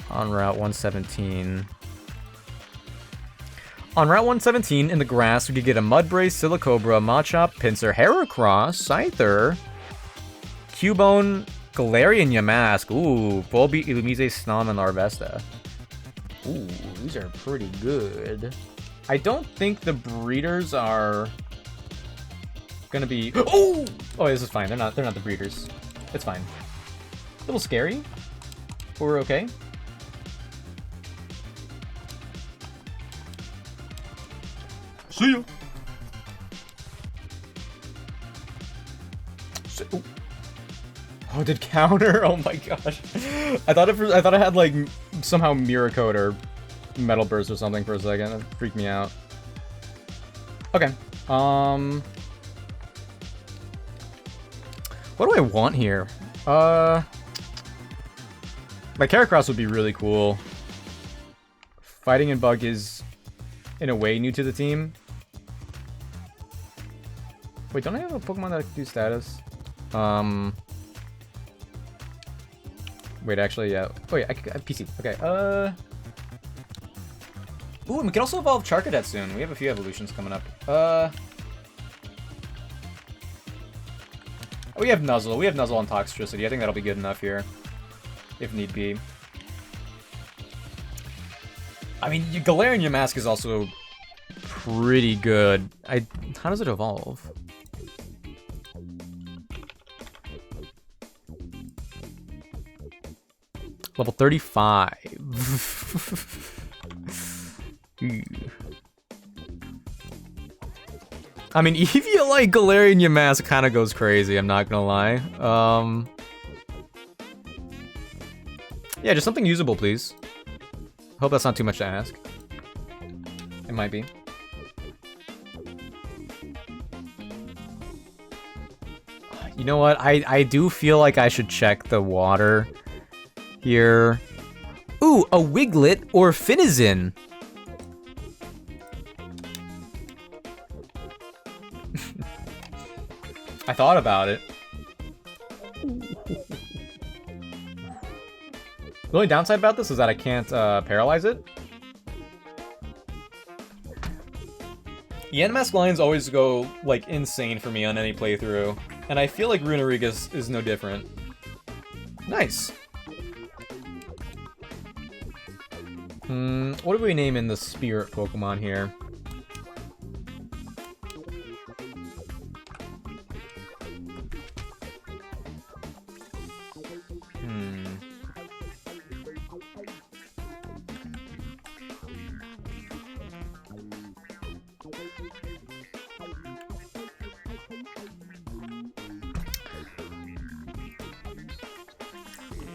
On Route 117. On Route 117, in the grass, we could get a Mudbrace, Silicobra, Machop, Pinsir, Heracross, Scyther, Cubone, Galarian Yamask. Ooh, Volbeat, Illumise, Snom, and Larvesta. Ooh, these are pretty good. I don't think the breeders are gonna be. Oh, this is fine. They're not the breeders. It's fine. A little scary, but we're okay. See ya. Oh, did counter? Oh my gosh! I thought it had like somehow Mirror Coat or Metal Burst or something for a second. It freaked me out. Okay. What do I want here? My Heracross would be really cool. Fighting and Bug is, in a way, new to the team. Wait, don't I have a Pokemon that can do status? Wait, actually, yeah. Oh, yeah, I could PC. Okay, Ooh, and we can also evolve Charcadet soon. We have a few evolutions coming up. We have Nuzzle. We have Nuzzle on Toxtricity. I think that'll be good enough here, if need be. I mean, Galarian Yamask is also pretty good. How does it evolve? Level 35. I mean, Eevee like Galarian Yamask kind of goes crazy, I'm not gonna lie. Yeah, just something usable, please. Hope that's not too much to ask. It might be. You know what? I do feel like I should check the water here. Ooh, a Wiglet or Finizen. I thought about it. The only downside about this is that I can't paralyze it. Yamask lines always go like insane for me on any playthrough, and I feel like Runeriga is no different. Nice. What do we name in the spirit Pokemon here?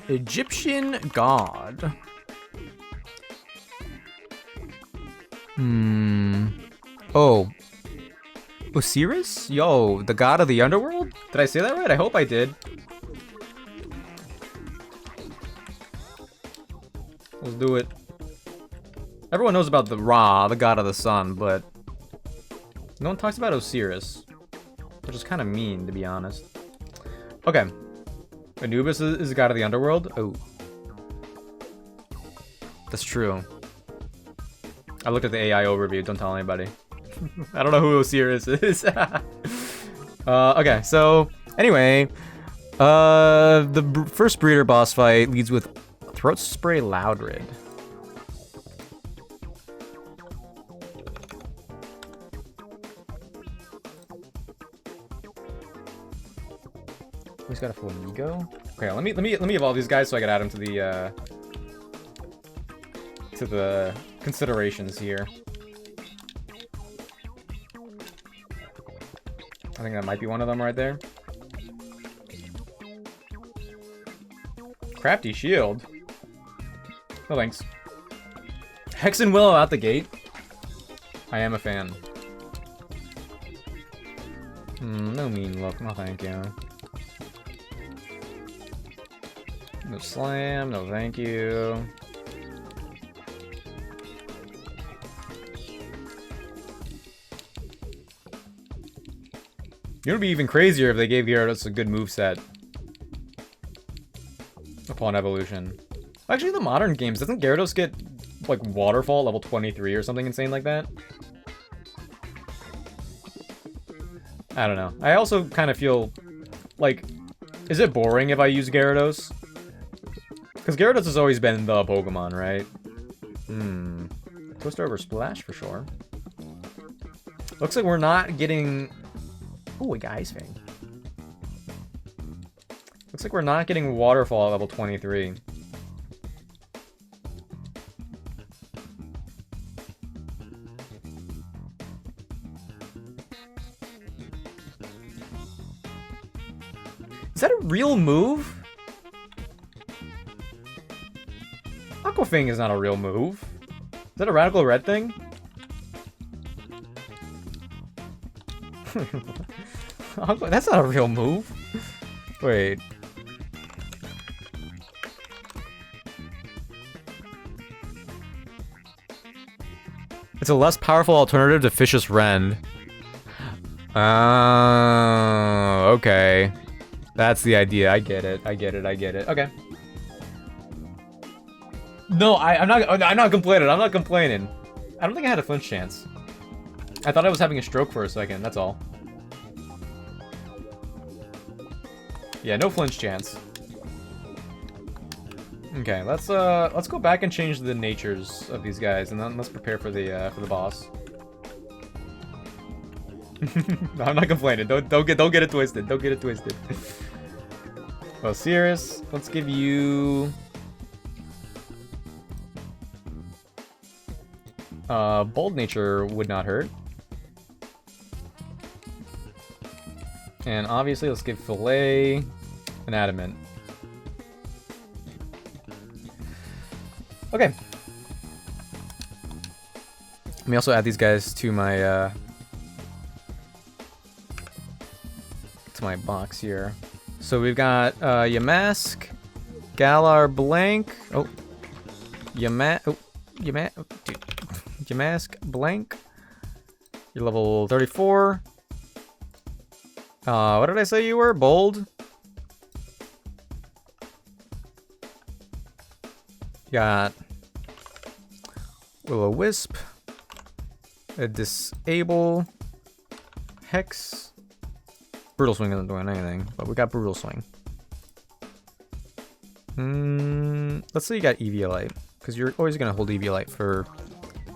Egyptian god. Oh. Osiris? Yo, the god of the underworld? Did I say that right? I hope I did. Let's do it. Everyone knows about the Ra, the god of the sun, but no one talks about Osiris, which is kind of mean, to be honest. Okay. Anubis is the god of the underworld? Oh. That's true. I looked at the AI overview, don't tell anybody. I don't know who Osiris is. Okay, so, anyway. The first breeder boss fight leads with Throat Spray Loudred. He's got a Flamigo. Okay, let me evolve these guys so I can add them to the considerations here. I think that might be one of them right there. Crafty Shield. No thanks. Hex and Willow out the gate. I am a fan. No mean look. No thank you. No slam. No thank you. It would be even crazier if they gave Gyarados a good moveset upon evolution. Actually, the modern games, doesn't Gyarados get, like, Waterfall level 23 or something insane like that? I don't know. I also kind of feel like Is it boring if I use Gyarados? Because Gyarados has always been the Pokemon, right? Twister over Splash for sure. Looks like we're not getting... Ooh, we got Ice Fang. Looks like we're not getting Waterfall at level 23. Is that a real move? Aquafang is not a real move. Is that a Radical Red thing? That's not a real move. Wait. It's a less powerful alternative to Vicious Rend. Okay. That's the idea. I get it. I get it. I get it. Okay. No, I'm not complaining. I'm not complaining. I don't think I had a flinch chance. I thought I was having a stroke for a second. That's all. Yeah, no flinch chance. Okay, let's go back and change the natures of these guys, and then let's prepare for the boss. No, I'm not complaining. Don't get it twisted. Don't get it twisted. Well, Cirrus, let's give you bold nature would not hurt. And obviously, let's give Fillet an adamant. Okay. Let me also add these guys to my box here. So we've got Yamask, Galar Blank. Oh, Yamask Blank. You're level 34. What did I say you were? Bold. Got Will-O-Wisp, a Disable, Hex. Brutal Swing isn't doing anything, but we got Brutal Swing. Let's say you got Eviolite, because you're always going to hold Eviolite for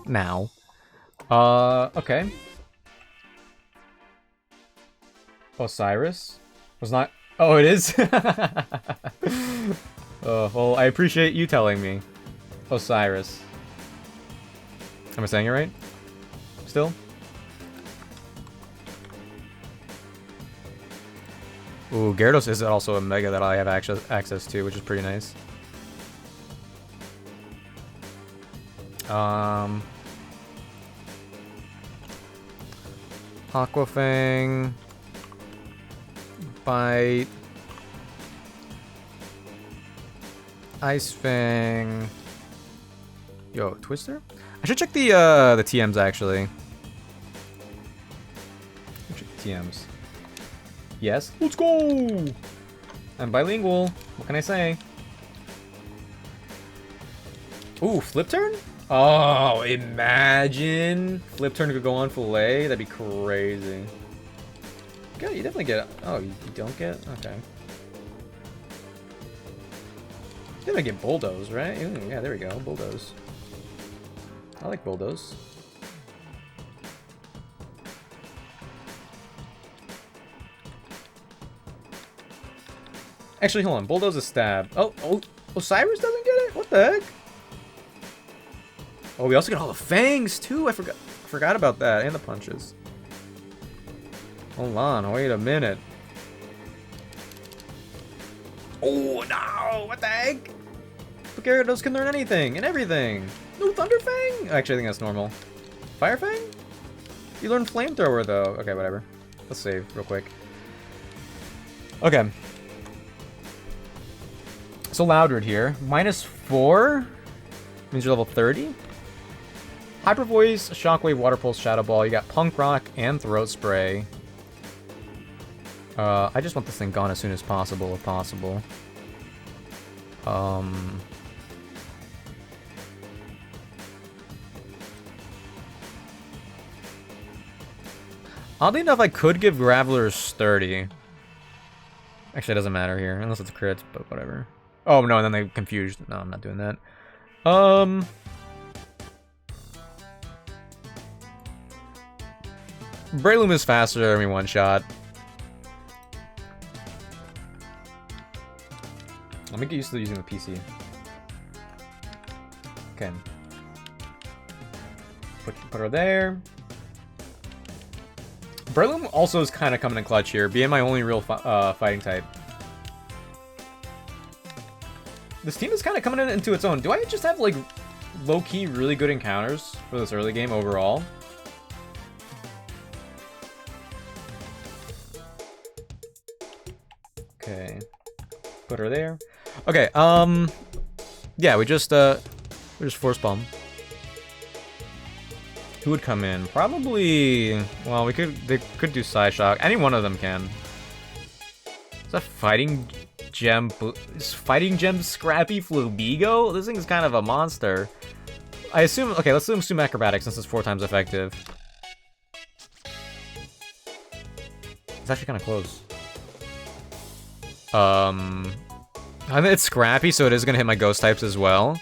now. Okay. Osiris was not... Oh, it is? Well, I appreciate you telling me. Osiris. Am I saying it right? Still? Ooh, Gyarados is also a Mega that I have access to, which is pretty nice. Aquafang. Bite. Ice Fang. Yo, Twister? I should check the TMs actually. Check the TMs. Yes. Let's go! I'm bilingual. What can I say? Ooh, flip turn? Oh, imagine flip turn could go on Fillet. That'd be crazy. Yeah, you definitely get. Oh, you don't get? Okay. Then I get Bulldoze, right? Ooh, yeah, there we go. Bulldoze. I like Bulldoze. Actually, hold on. Bulldoze is stab. Oh, Osiris doesn't get it? What the heck? Oh, we also get all the fangs too. I forgot about that, and the punches. Hold on. Wait a minute. Oh no! What the heck? But Gyarados can learn anything and everything. No Thunder Fang? Actually, I think that's normal. Fire Fang? You learn Flamethrower though. Okay, whatever. Let's save real quick. Okay. So Loudred here. -4 means you're level 30. Hyper Voice, Shockwave, Water Pulse, Shadow Ball. You got Punk Rock and Throat Spray. I just want this thing gone as soon as possible, if possible. Oddly enough, I could give Graveler's 30. Actually, it doesn't matter here, unless it's a crit, but whatever. Oh, no, and then they confused. No, I'm not doing that. Breloom is faster, I mean, one shot. Let me get used to using the PC. Okay. Put her there. Breloom also is kind of coming in clutch here, being my only real fighting type. This team is kind of coming into its own. Do I just have, like, low-key really good encounters for this early game overall? Okay. Put her there. Okay, yeah, we just force bomb. Who would come in? Probably, well, they could do Psyshock. Any one of them can. Is that Fighting Gem? Is Fighting Gem Scrappy Flubigo? This thing is kind of a monster. I assume, okay, let's assume Acrobatics since it's 4 times effective. It's actually kind of close. I think it's Scrappy, so it is gonna hit my ghost types as well.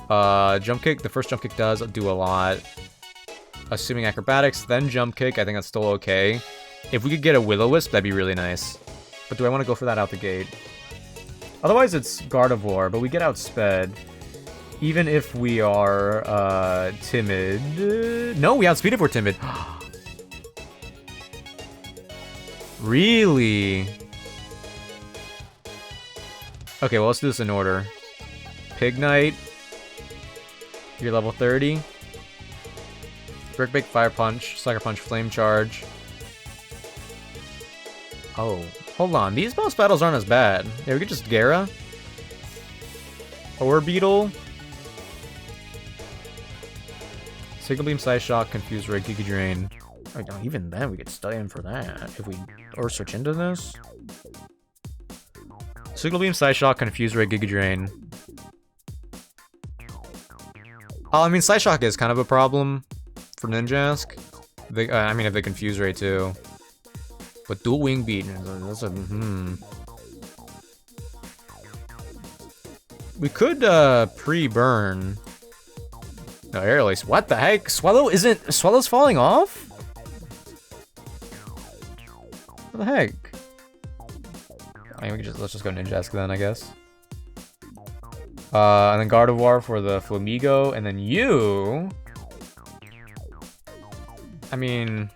Jump kick, the first jump kick does do a lot. Assuming acrobatics, then jump kick, I think that's still okay. If we could get a Will-O-Wisp, that'd be really nice. But do I want to go for that out the gate? Otherwise it's Gardevoir, but we get outsped. Even if we are, timid. No, we outspeed if we're timid. Really? Okay, well, let's do this in order. Pignite. You're level 30. Brick Bake, Fire Punch, Sucker Punch, Flame Charge. Oh, hold on. These boss battles aren't as bad. Yeah, we could just Gera. Orbeetle. Signal Beam, Psyshock, Confuse Ray, Giga Drain. Oh, no, even then, we could stay in for that. If we... Or switch into this. Signal Beam, Psyshock, Confuse Ray, Giga Drain. I mean, Psyshock is kind of a problem for Ninjask. They, I mean, if they Confuse Ray too. But dual Wing Beat, that's a, We could, pre-burn. No, Air Release. What the heck? Swallow's falling off? What the heck? I mean, let's just go Ninjask then, I guess. And then Gardevoir for the Flamigo, and then you... I mean...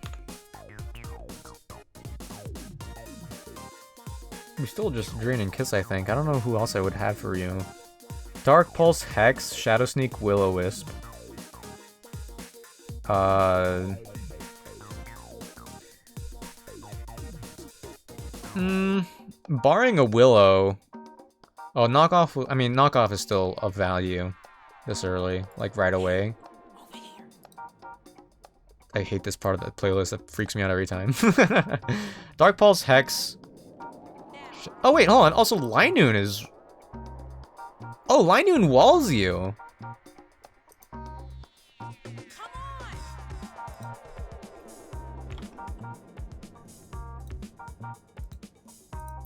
We still just Drain and Kiss, I think. I don't know who else I would have for you. Dark Pulse, Hex, Shadow Sneak, Will-O-Wisp. Barring a Willow... Oh, knockoff, I mean, knockoff is still of value this early, like right away. I hate this part of the playlist, that freaks me out every time. Dark Pulse, Hex. Oh wait, hold on, also Linoon is... Oh, Linoon walls you!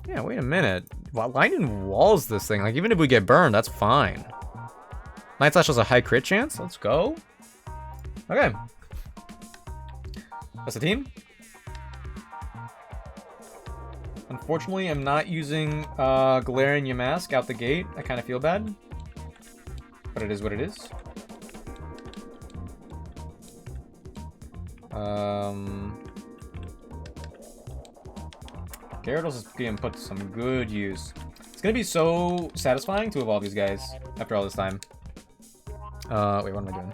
Yeah, wait a minute. Linoon walls this thing. Like, even if we get burned, that's fine. Night Slash has a high crit chance. Let's go. Okay. That's the team. Unfortunately, I'm not using Galarian Yamask out the gate. I kind of feel bad. But it is what it is. Gyarados is getting put to some good use. It's gonna be so satisfying to evolve these guys after all this time. Wait, what am I doing?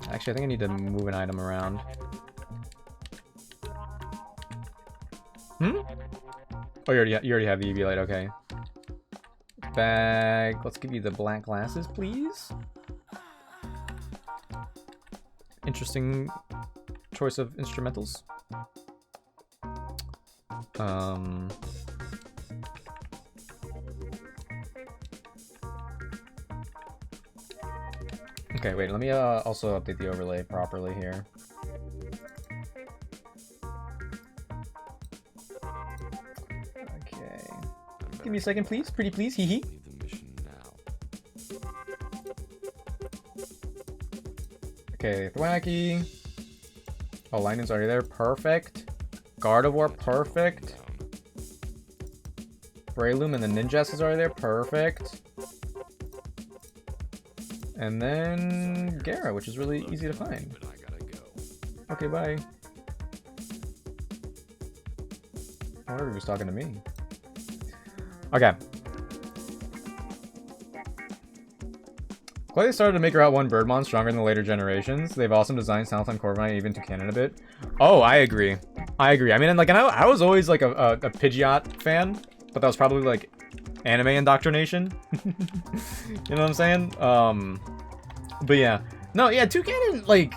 Actually, I think I need to move an item around. Oh, you already have the EV light, okay. Bag, let's give you the black glasses, please. Interesting choice of instrumentals. Okay, wait, let me also update the overlay properly here. Okay. Give me a second, please. Pretty please, hee hee. Okay, Thwacky. Oh, Lightning's already there. Perfect. Gardevoir, perfect. Breloom and the Ninjask is already there. Perfect. And then Gara, which is really easy to find. Okay, bye. I wonder if he was talking to me. Okay. Clay started to make her out one Birdmon stronger than the later generations. They've awesome designs, talent on Corviknight, even Toucannon a bit. Oh, I agree. I agree. I mean, like, and I was always like a Pidgeot fan, but that was probably like anime indoctrination. You know what I'm saying? But yeah. No, yeah, Toucannon, like,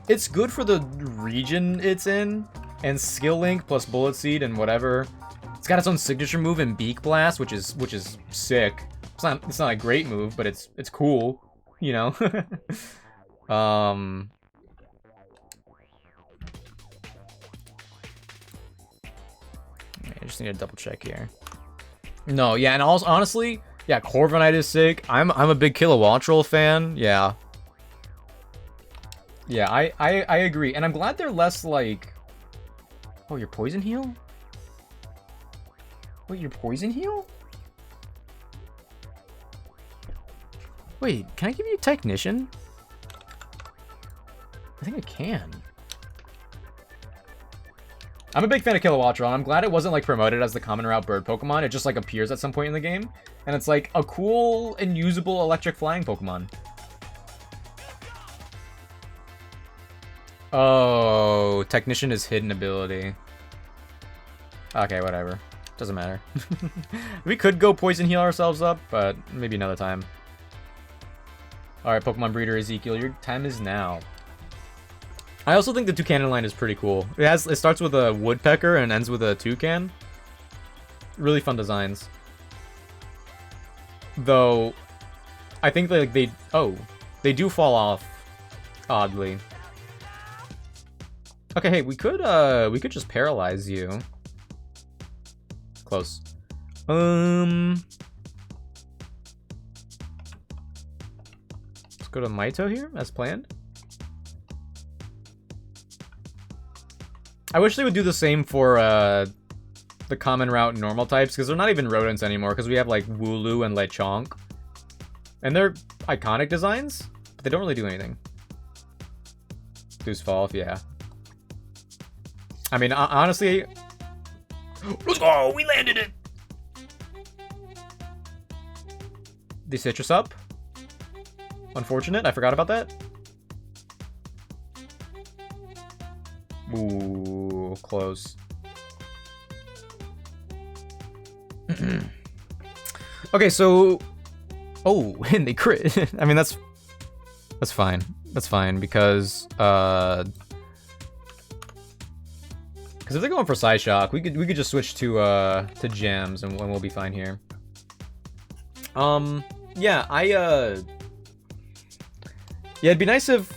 it's good for the region it's in, and Skill Link plus Bullet Seed and whatever. It's got its own signature move in Beak Blast, which is sick. It's not a great move, but it's cool, you know. I just need to double check here. No, yeah, and also honestly, yeah, Corviknight is sick. I'm a big Kilowattrel fan. Yeah. Yeah, I agree, and I'm glad they're less like. Oh, your Poison Heal? Wait, your Poison Heal? Wait, can I give you Technician? I think I can. I'm a big fan of Kilowattrel, and I'm glad it wasn't like promoted as the common route bird Pokemon. It just like appears at some point in the game, and it's like a cool and usable electric flying Pokemon. Oh, Technician is hidden ability. Okay, whatever. Doesn't matter. We could go Poison Heal ourselves up, but maybe another time. Alright, Pokemon Breeder Ezekiel, your time is now. I also think the Toucannon line is pretty cool. It starts with a Woodpecker and ends with a Toucan. Really fun designs. Though, I think they do fall off, oddly. Okay, hey, we could just paralyze you. Close. Let's go to Maito here, as planned. I wish they would do the same for the common route normal types, because they're not even rodents anymore, because we have like Wooloo and Lechonk. And they're iconic designs, but they don't really do anything. Deuce Fall, yeah. I mean, honestly... Let's go! We landed it! The Citrus up. Unfortunate, I forgot about that. Ooh, close. Okay, so... Oh, and they crit. I mean, that's fine. That's fine, because... Because if they're going for Psyshock, we could just switch to Gems and we'll be fine here. Yeah, yeah, it'd be nice if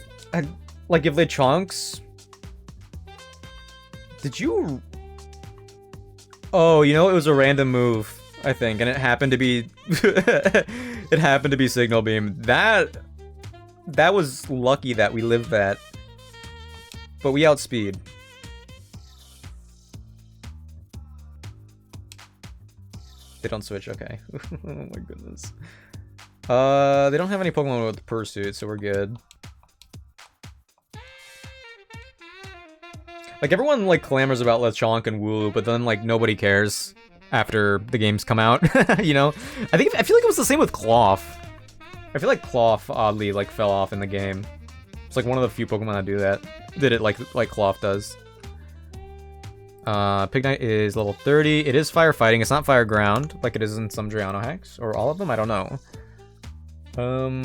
like if Lechonks. Did you? Oh, you know, it was a random move, I think, and it happened to be it happened to be Signal Beam. That was lucky that we lived that. But we outspeed. They don't switch, okay. Oh my goodness. They don't have any Pokemon with Pursuit, so we're good. Like, everyone, like, clamors about Lechonk and Wooloo, but then, like, nobody cares after the games come out, you know? I feel like it was the same with Cloth. I feel like Cloth, oddly, like, fell off in the game. It's, like, one of the few Pokemon that do that. Did it like Cloth does. Pignite is level 30. It is firefighting. It's not fire ground, like it is in some Drayano hacks. Or all of them? I don't know. No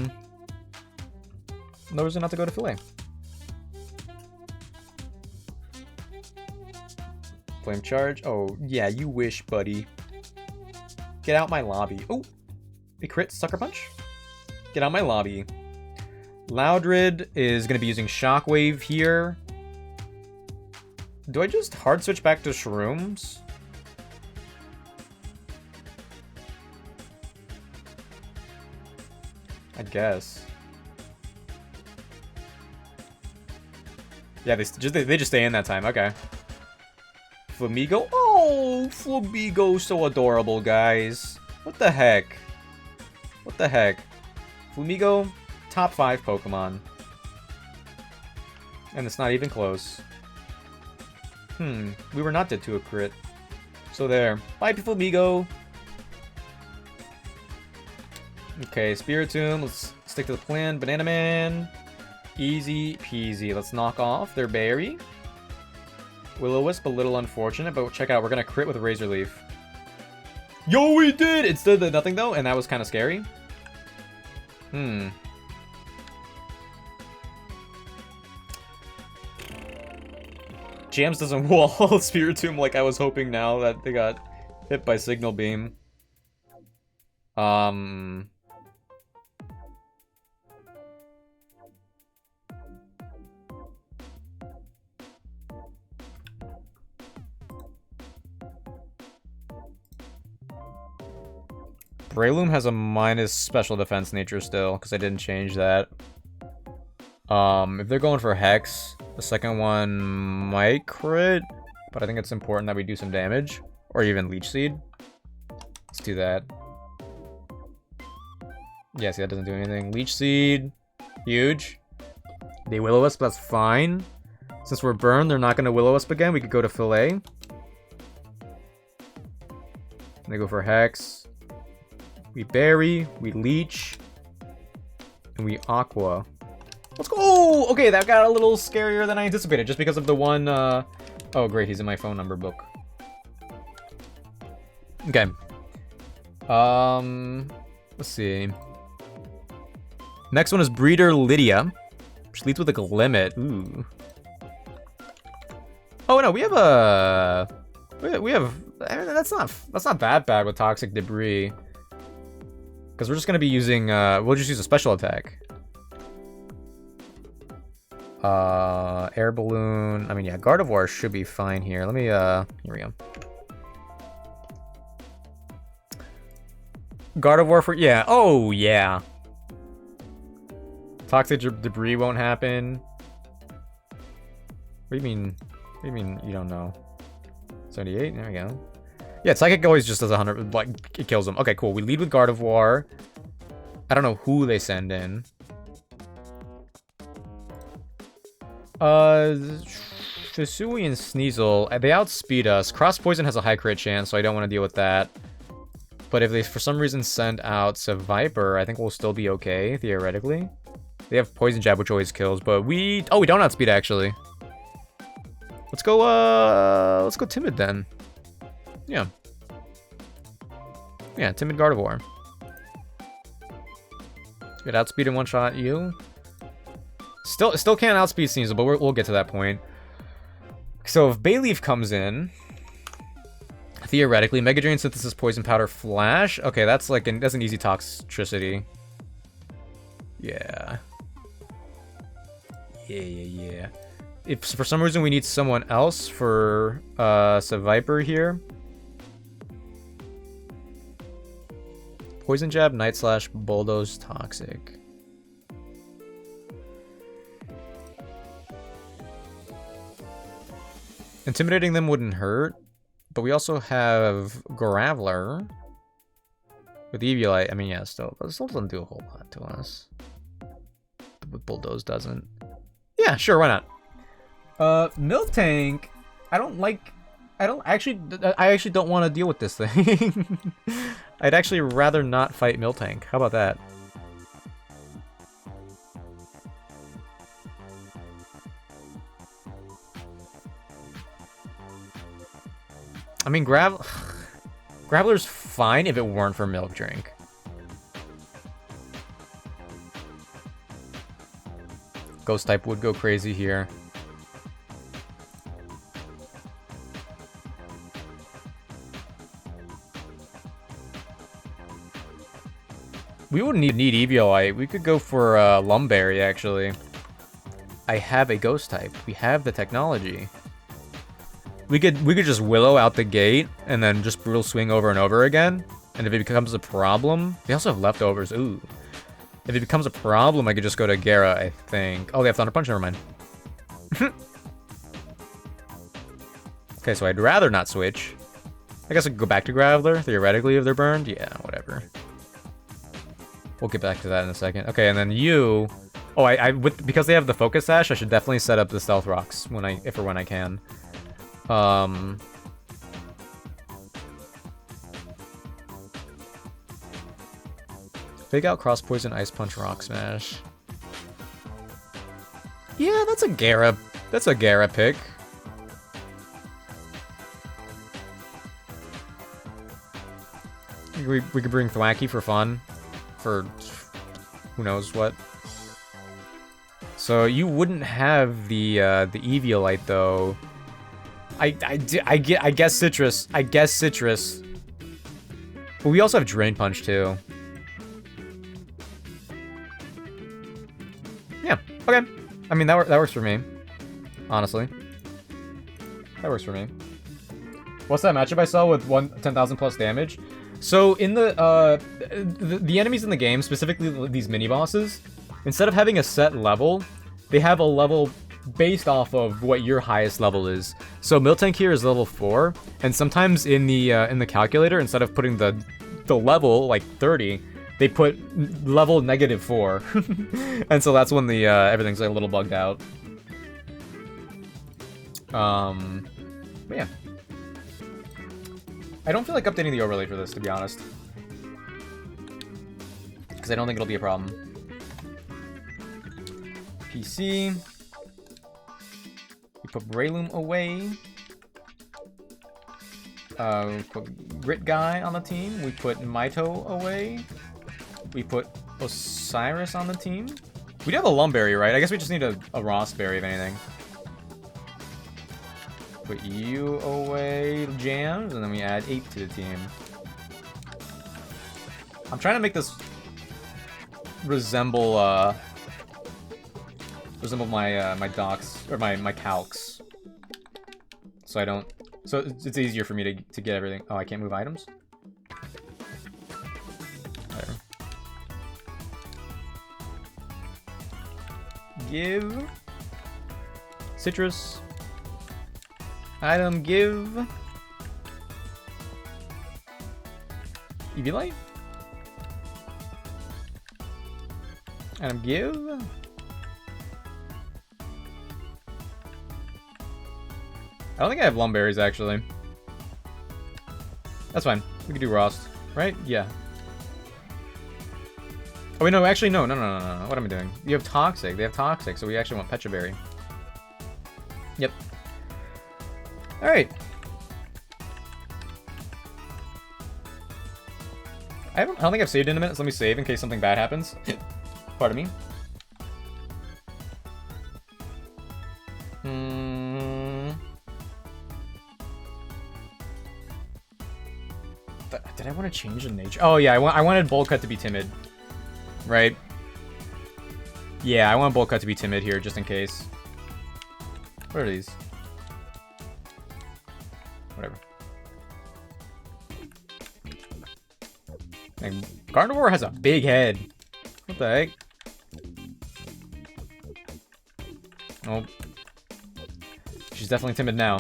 reason not to go to Filet. Flame charge. Oh, yeah, you wish, buddy. Get out my lobby. Oh! A crit Sucker Punch? Get out my lobby. Loudred is going to be using Shockwave here. Do I just hard switch back to Shrooms? I guess. Yeah, they just stay in that time. Okay. Flamigo. Oh, Flamigo, so adorable, guys. What the heck? What the heck? Flamigo, top 5 Pokemon. And it's not even close. We were not dead to a crit. So there. Bye, Flamigo. Okay, Spiritomb. Let's stick to the plan. Banana Man. Easy peasy. Let's knock off their berry. Will-O-Wisp, a little unfortunate, but check out. We're going to crit with Razor Leaf. Yo, we did! It still did nothing, though, and that was kind of scary. Jams doesn't wall Spiritomb like I was hoping now that they got hit by Signal Beam. Breloom has a minus special defense nature still, because I didn't change that. If they're going for Hex, the second one might crit, but I think it's important that we do some damage. Or even Leech Seed. Let's do that. Yeah, see, that doesn't do anything. Leech Seed. Huge. They Will-O-Wisp, that's fine. Since we're burned, they're not going to Will-O-Wisp again. We could go to Fillet. They go for Hex. We Berry. We Leech. And we Aqua. Let's go! Oh, okay, that got a little scarier than I anticipated, just because of the one, Oh, great, he's in my phone number book. Okay. Let's see. Next one is Breeder Lydia. Which leads with a Glimmet. Ooh. Oh, no, we have a... We have... I mean, that's not that bad with Toxic Debris. Because we're just going to be using... we'll just use a special attack. Air Balloon. I mean, yeah, Gardevoir should be fine here. Let me, here we go. Gardevoir for, yeah. Oh, yeah. Toxic Debris won't happen. What do you mean? What do you mean you don't know? 78? There we go. Yeah, Psychic always just does 100, like, it kills them. Okay, cool. We lead with Gardevoir. I don't know who they send in. Shisui and Sneasel, they outspeed us. Cross Poison has a high crit chance, so I don't want to deal with that. But if they, for some reason, send out Seviper, I think we'll still be okay, theoretically. They have Poison Jab, which always kills, but we... Oh, we don't outspeed, actually. Let's go Timid, then. Yeah. Yeah, Timid Gardevoir. Good outspeed and one-shot you. Still can't outspeed Sneasel, but we'll get to that point. So if Bayleaf comes in, theoretically, Mega Drain, Synthesis, Poison Powder, Flash. Okay, that's like that's an easy toxicity. Yeah. Yeah. If for some reason we need someone else for Seviper here. Poison Jab, Night Slash, Bulldoze, Toxic. Intimidating them wouldn't hurt, but we also have Graveler with Eviolite. I mean, yeah, still doesn't do a whole lot to us. But Bulldoze doesn't. Yeah, sure, why not? Miltank. I actually don't want to deal with this thing. I'd actually rather not fight Miltank. How about that? I mean, Graveler's fine if it weren't for Milk Drink. Ghost type would go crazy here. We wouldn't need Eviolite. We could go for Lumberry, actually. I have a ghost type. We have the technology. We could just Willow out the gate and then just brutal swing over and over again. And if it becomes a problem, they also have leftovers. Ooh. If it becomes a problem, I could just go to Gera, I think. Oh, they have Thunder Punch. Never mind. Okay, so I'd rather not switch. I guess I could go back to Graveler, theoretically, if they're burned. Yeah, whatever. We'll get back to that in a second. Okay, and then you... Oh, because they have the Focus Sash, I should definitely set up the Stealth Rocks if or when I can. Fake Out, Cross Poison, Ice Punch, Rock Smash. Yeah, that's a Gera. That's a Gera pick. We could bring Thwacky for fun. For who knows what. So you wouldn't have the Eviolite though. I guess Citrus. I guess Citrus. But we also have Drain Punch too. Yeah. Okay. I mean that works for me. Honestly. That works for me. What's that matchup I saw with 10,000 plus damage? So in the enemies in the game, specifically these mini bosses, instead of having a set level, they have a level based off of what your highest level is. So Miltank here is level 4, and sometimes in the calculator, instead of putting the level like 30, they put level -4, and so that's when the everything's like a little bugged out. But yeah. I don't feel like updating the overlay for this, to be honest. Because I don't think it'll be a problem. PC. We put Breloom away. We put Grit Guy on the team. We put Maito away. We put Osiris on the team. We do have a Lumberry, right? I guess we just need a Rossberry, if anything. Put you away, Jams, and then we add 8 to the team. I'm trying to make this resemble my my docs or my calcs, so I don't. So it's easier for me to get everything. Oh, I can't move items. Whatever. Give Citrus. Item give Eviolite. Item give. I don't think I have Lumberries actually. That's fine. We can do Rost, right? Yeah. Oh wait, no, actually no. What am I doing? You have Toxic. They have Toxic, so we actually want Pecha Berry. Yep. Alright. I don't think I've saved in a minute, so let me save in case something bad happens. Pardon me. Did I want to change the nature? Oh yeah, I wanted Bowl Cut to be timid. Right? Yeah, I want Bowl Cut to be timid here, just in case. What are these? Whatever. And Gardevoir has a big head. What the heck? Oh. She's definitely timid now.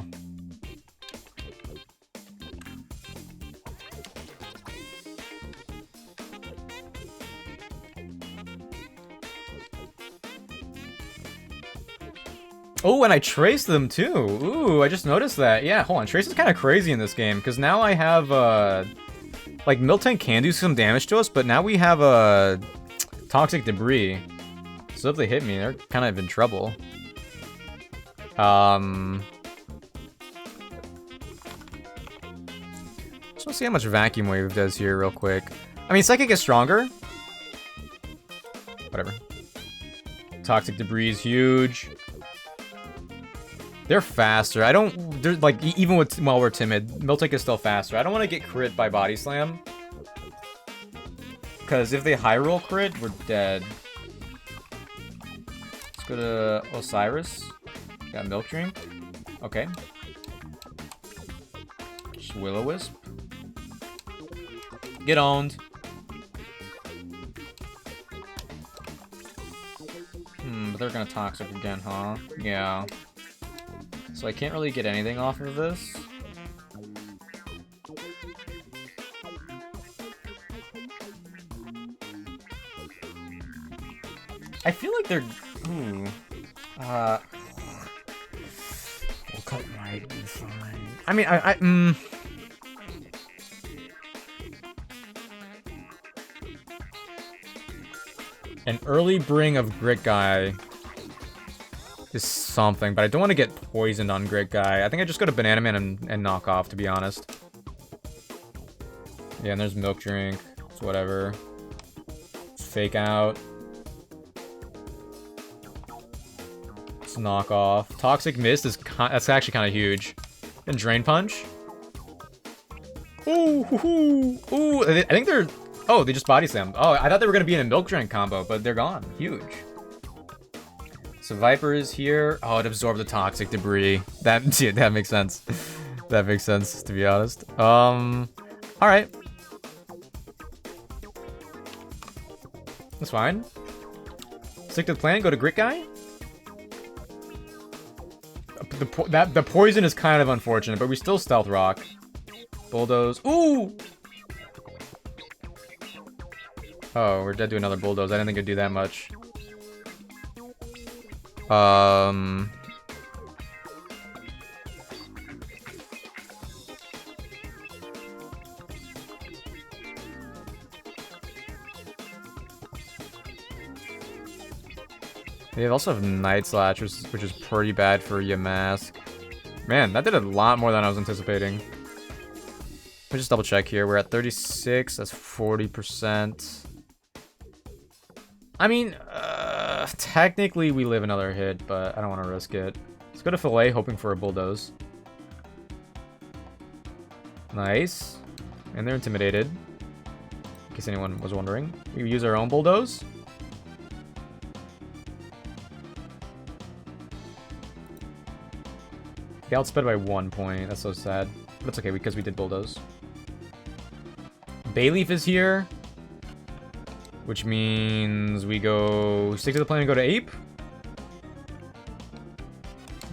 Oh, and I traced them too. Ooh, I just noticed that. Yeah, hold on. Trace is kind of crazy in this game because now I have like Miltank can do some damage to us, but now we have a Toxic Debris. So if they hit me, they're kind of in trouble. Just want to see how much Vacuum Wave does here real quick. I mean, Psychic is stronger. Whatever. Toxic Debris is huge. They're faster. They're like, even while we're timid, Miltank is still faster. I don't want to get crit by Body Slam. Because if they high roll crit, we're dead. Let's go to Osiris. Got Milk Drink. Okay. Just Will-O-Wisp. Get owned. But they're gonna Toxic again, huh? Yeah. So I can't really get anything off of this. I feel like they're... Ooh. Cut might be fine. I mean, An early bring of Grit Guy is something, but I don't want to get poisoned on Grit Guy. I think I just go to Banana Man and knock off, to be honest. Yeah, and there's Milk Drink. It's whatever. It's Fake Out. It's Knock Off. Toxic Mist is that's actually kind of huge. And Drain Punch. Ooh, ooh, ooh. I think they're... Oh, they just body slammed. Oh, I thought they were going to be in a Milk Drink combo, but they're gone. Huge. So Viper is here. Oh, it absorbed the toxic debris. That makes sense. That makes sense, to be honest. Alright. That's fine. Stick to the plan, go to Grit Guy. The poison is kind of unfortunate, but we still Stealth Rock. Bulldoze. Ooh! Oh, we're dead to another Bulldoze. I didn't think it'd do that much. They also have Night Slash, which is pretty bad for Yamask. Man, that did a lot more than I was anticipating. Let me just double check here. We're at 36. That's 40%. I mean, technically we live another hit, but I don't want to risk it. Let's go to Fillet, hoping for a Bulldoze. Nice. And they're intimidated. In case anyone was wondering. We use our own Bulldoze. They outsped by 1 point. That's so sad. But it's okay because we did Bulldoze. Bayleaf is here. Which means we go... Stick to the plan and go to Ape.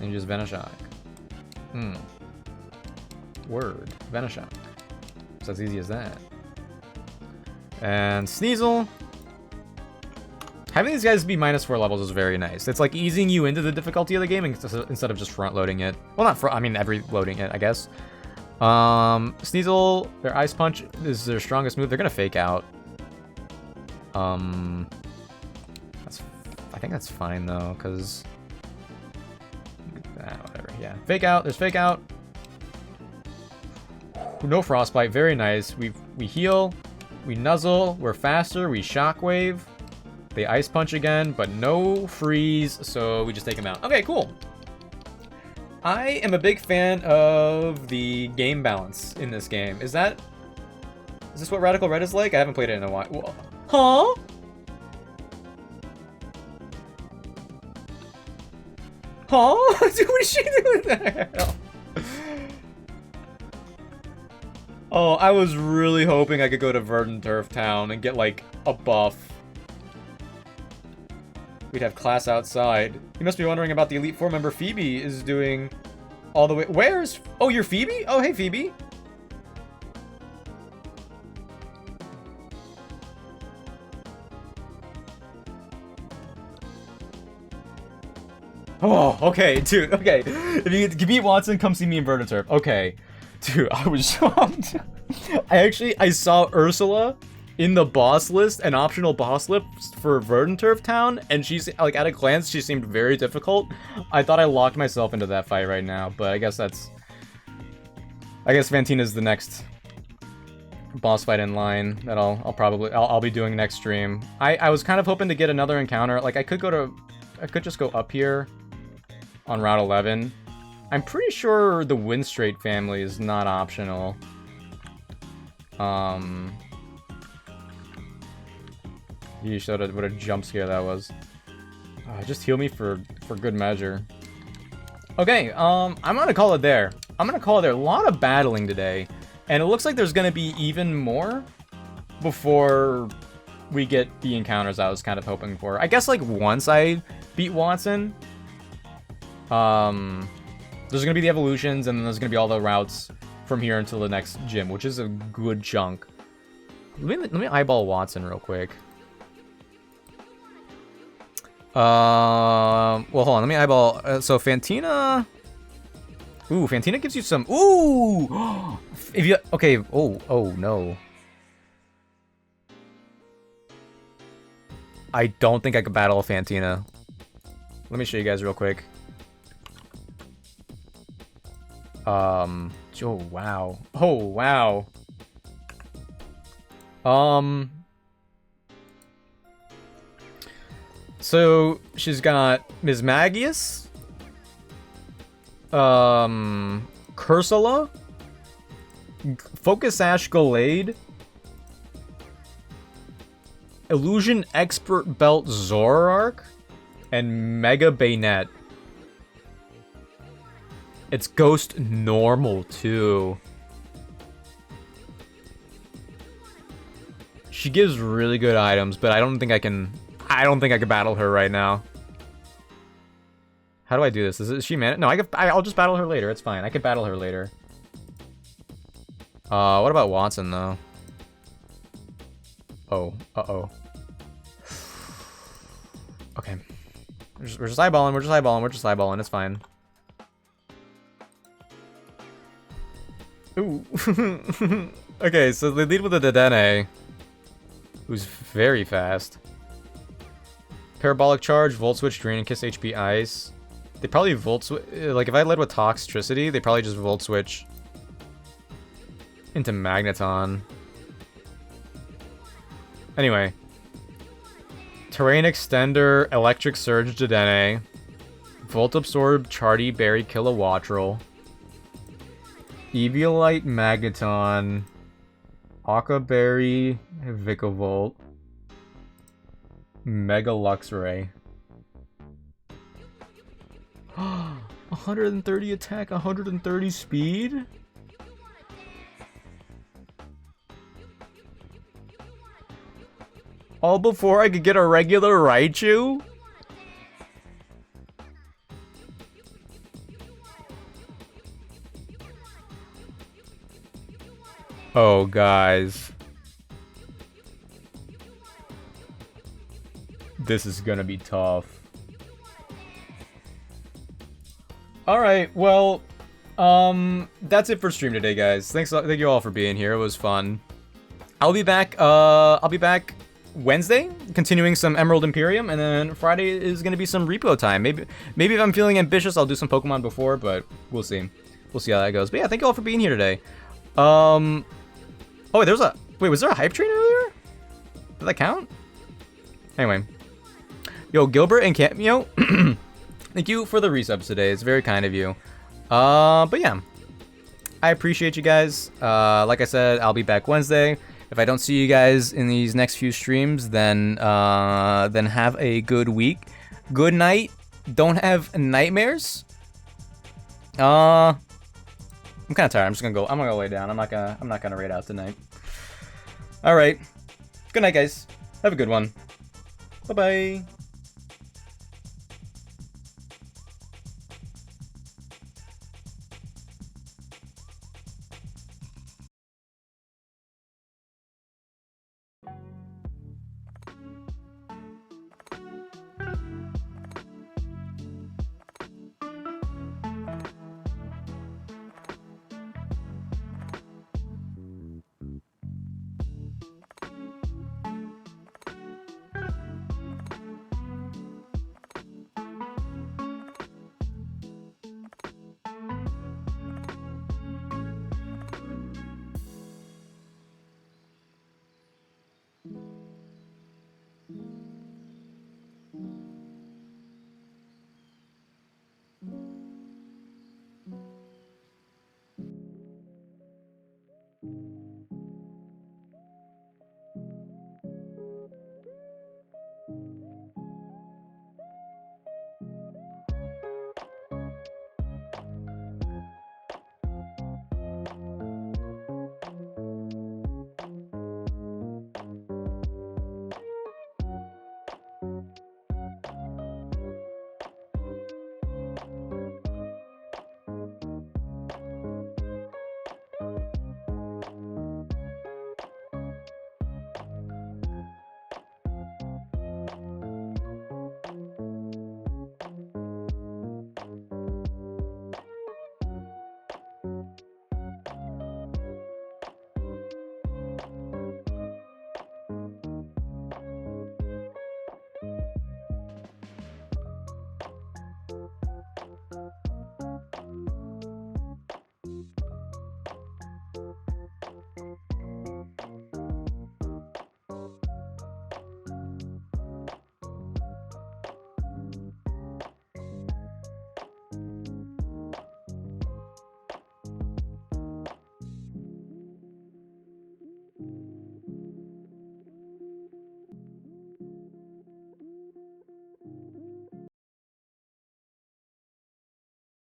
And just Venoshock. Word. Venoshock. It's as easy as that. And Sneasel. Having these guys be -4 levels is very nice. It's like easing you into the difficulty of the game instead of just front-loading it. Well, not front... I mean, loading it, I guess. Sneasel, their Ice Punch is their strongest move. They're gonna Fake Out. I think that's fine though, because whatever. Yeah, Fake Out. There's Fake Out. No Frostbite. Very nice. We heal. We Nuzzle. We're faster. We Shockwave. They Ice Punch again, but no Freeze, so we just take him out. Okay, cool. I am a big fan of the game balance in this game. Is this what Radical Red is like? I haven't played it in a while. Whoa. Huh? Huh? Dude, what is she doing there? Oh, I was really hoping I could go to Verdant Turf Town and get, like, a buff. We'd have class outside. You must be wondering about the Elite Four member Phoebe is doing all the way... Where's... Oh, you're Phoebe? Oh, hey, Phoebe. Oh, okay, dude, okay. If you beat Watson, come see me in Verdant Turf. Okay. Dude, I was shocked. I saw Ursula in the boss list, an optional boss list for Verdant Turf Town, and she's, like, at a glance, she seemed very difficult. I thought I locked myself into that fight right now, but I guess Vantina's the next boss fight in line that I'll be doing next stream. I was kind of hoping to get another encounter. Like, I could just go up here on Route 11. I'm pretty sure the Windstrait family is not optional. Yeesh, what a jump scare that was. Just heal me for good measure. Okay, I'm gonna call it there. A lot of battling today. And it looks like there's gonna be even more before we get the encounters I was kind of hoping for. I guess, like, once I beat Watson, there's gonna be the evolutions, and then there's gonna be all the routes from here until the next gym, which is a good chunk. Let me eyeball Watson real quick. Well, hold on. Let me eyeball. So Fantina. Ooh, Fantina gives you some. Ooh. If you okay. Oh no. I don't think I could battle Fantina. Let me show you guys real quick. Oh wow. Oh wow. So she's got Ms. Magius, Cursula, Focus Ash Gallade, Illusion Expert Belt Zoroark, and Mega Bayonet. It's Ghost Normal too. She gives really good items, but I don't think I can battle her right now. How do I do this? Is she man? No, I'll just battle her later. It's fine. I can battle her later. What about Watson though? Oh, uh-oh. Okay. We're just eyeballing. It's fine. Ooh. Okay, so they lead with a Dedenne, who's very fast. Parabolic Charge, Volt Switch, Drain and Kiss HP Ice. They probably Volt Switch. Like, if I led with Toxtricity, they probably just Volt Switch into Magneton. Anyway. Terrain Extender, Electric Surge, Dedenne. Volt Absorb, Charty, Berry, Kilowattrel. Eviolite, Magneton. Aqua Berry, Vikavolt. Mega Luxray. 130 attack, 130 speed? All before I could get a regular Raichu? Oh, guys. This is gonna be tough. Alright, well, that's it for stream today, guys. Thank you all for being here. It was fun. I'll be back Wednesday, continuing some Emerald Imperium, and then Friday is gonna be some repo time. Maybe if I'm feeling ambitious, I'll do some Pokemon before, but we'll see. We'll see how that goes. But yeah, thank you all for being here today. Oh, wait, was there a hype train earlier? Did that count? Anyway. Yo, Gilbert and Cameo, thank you for the resubs today. It's very kind of you. But yeah, I appreciate you guys. Like I said, I'll be back Wednesday. If I don't see you guys in these next few streams, then have a good week. Good night. Don't have nightmares. I'm kind of tired. I'm gonna go lay down. I'm not gonna raid out tonight. All right. Good night, guys. Have a good one. Bye bye.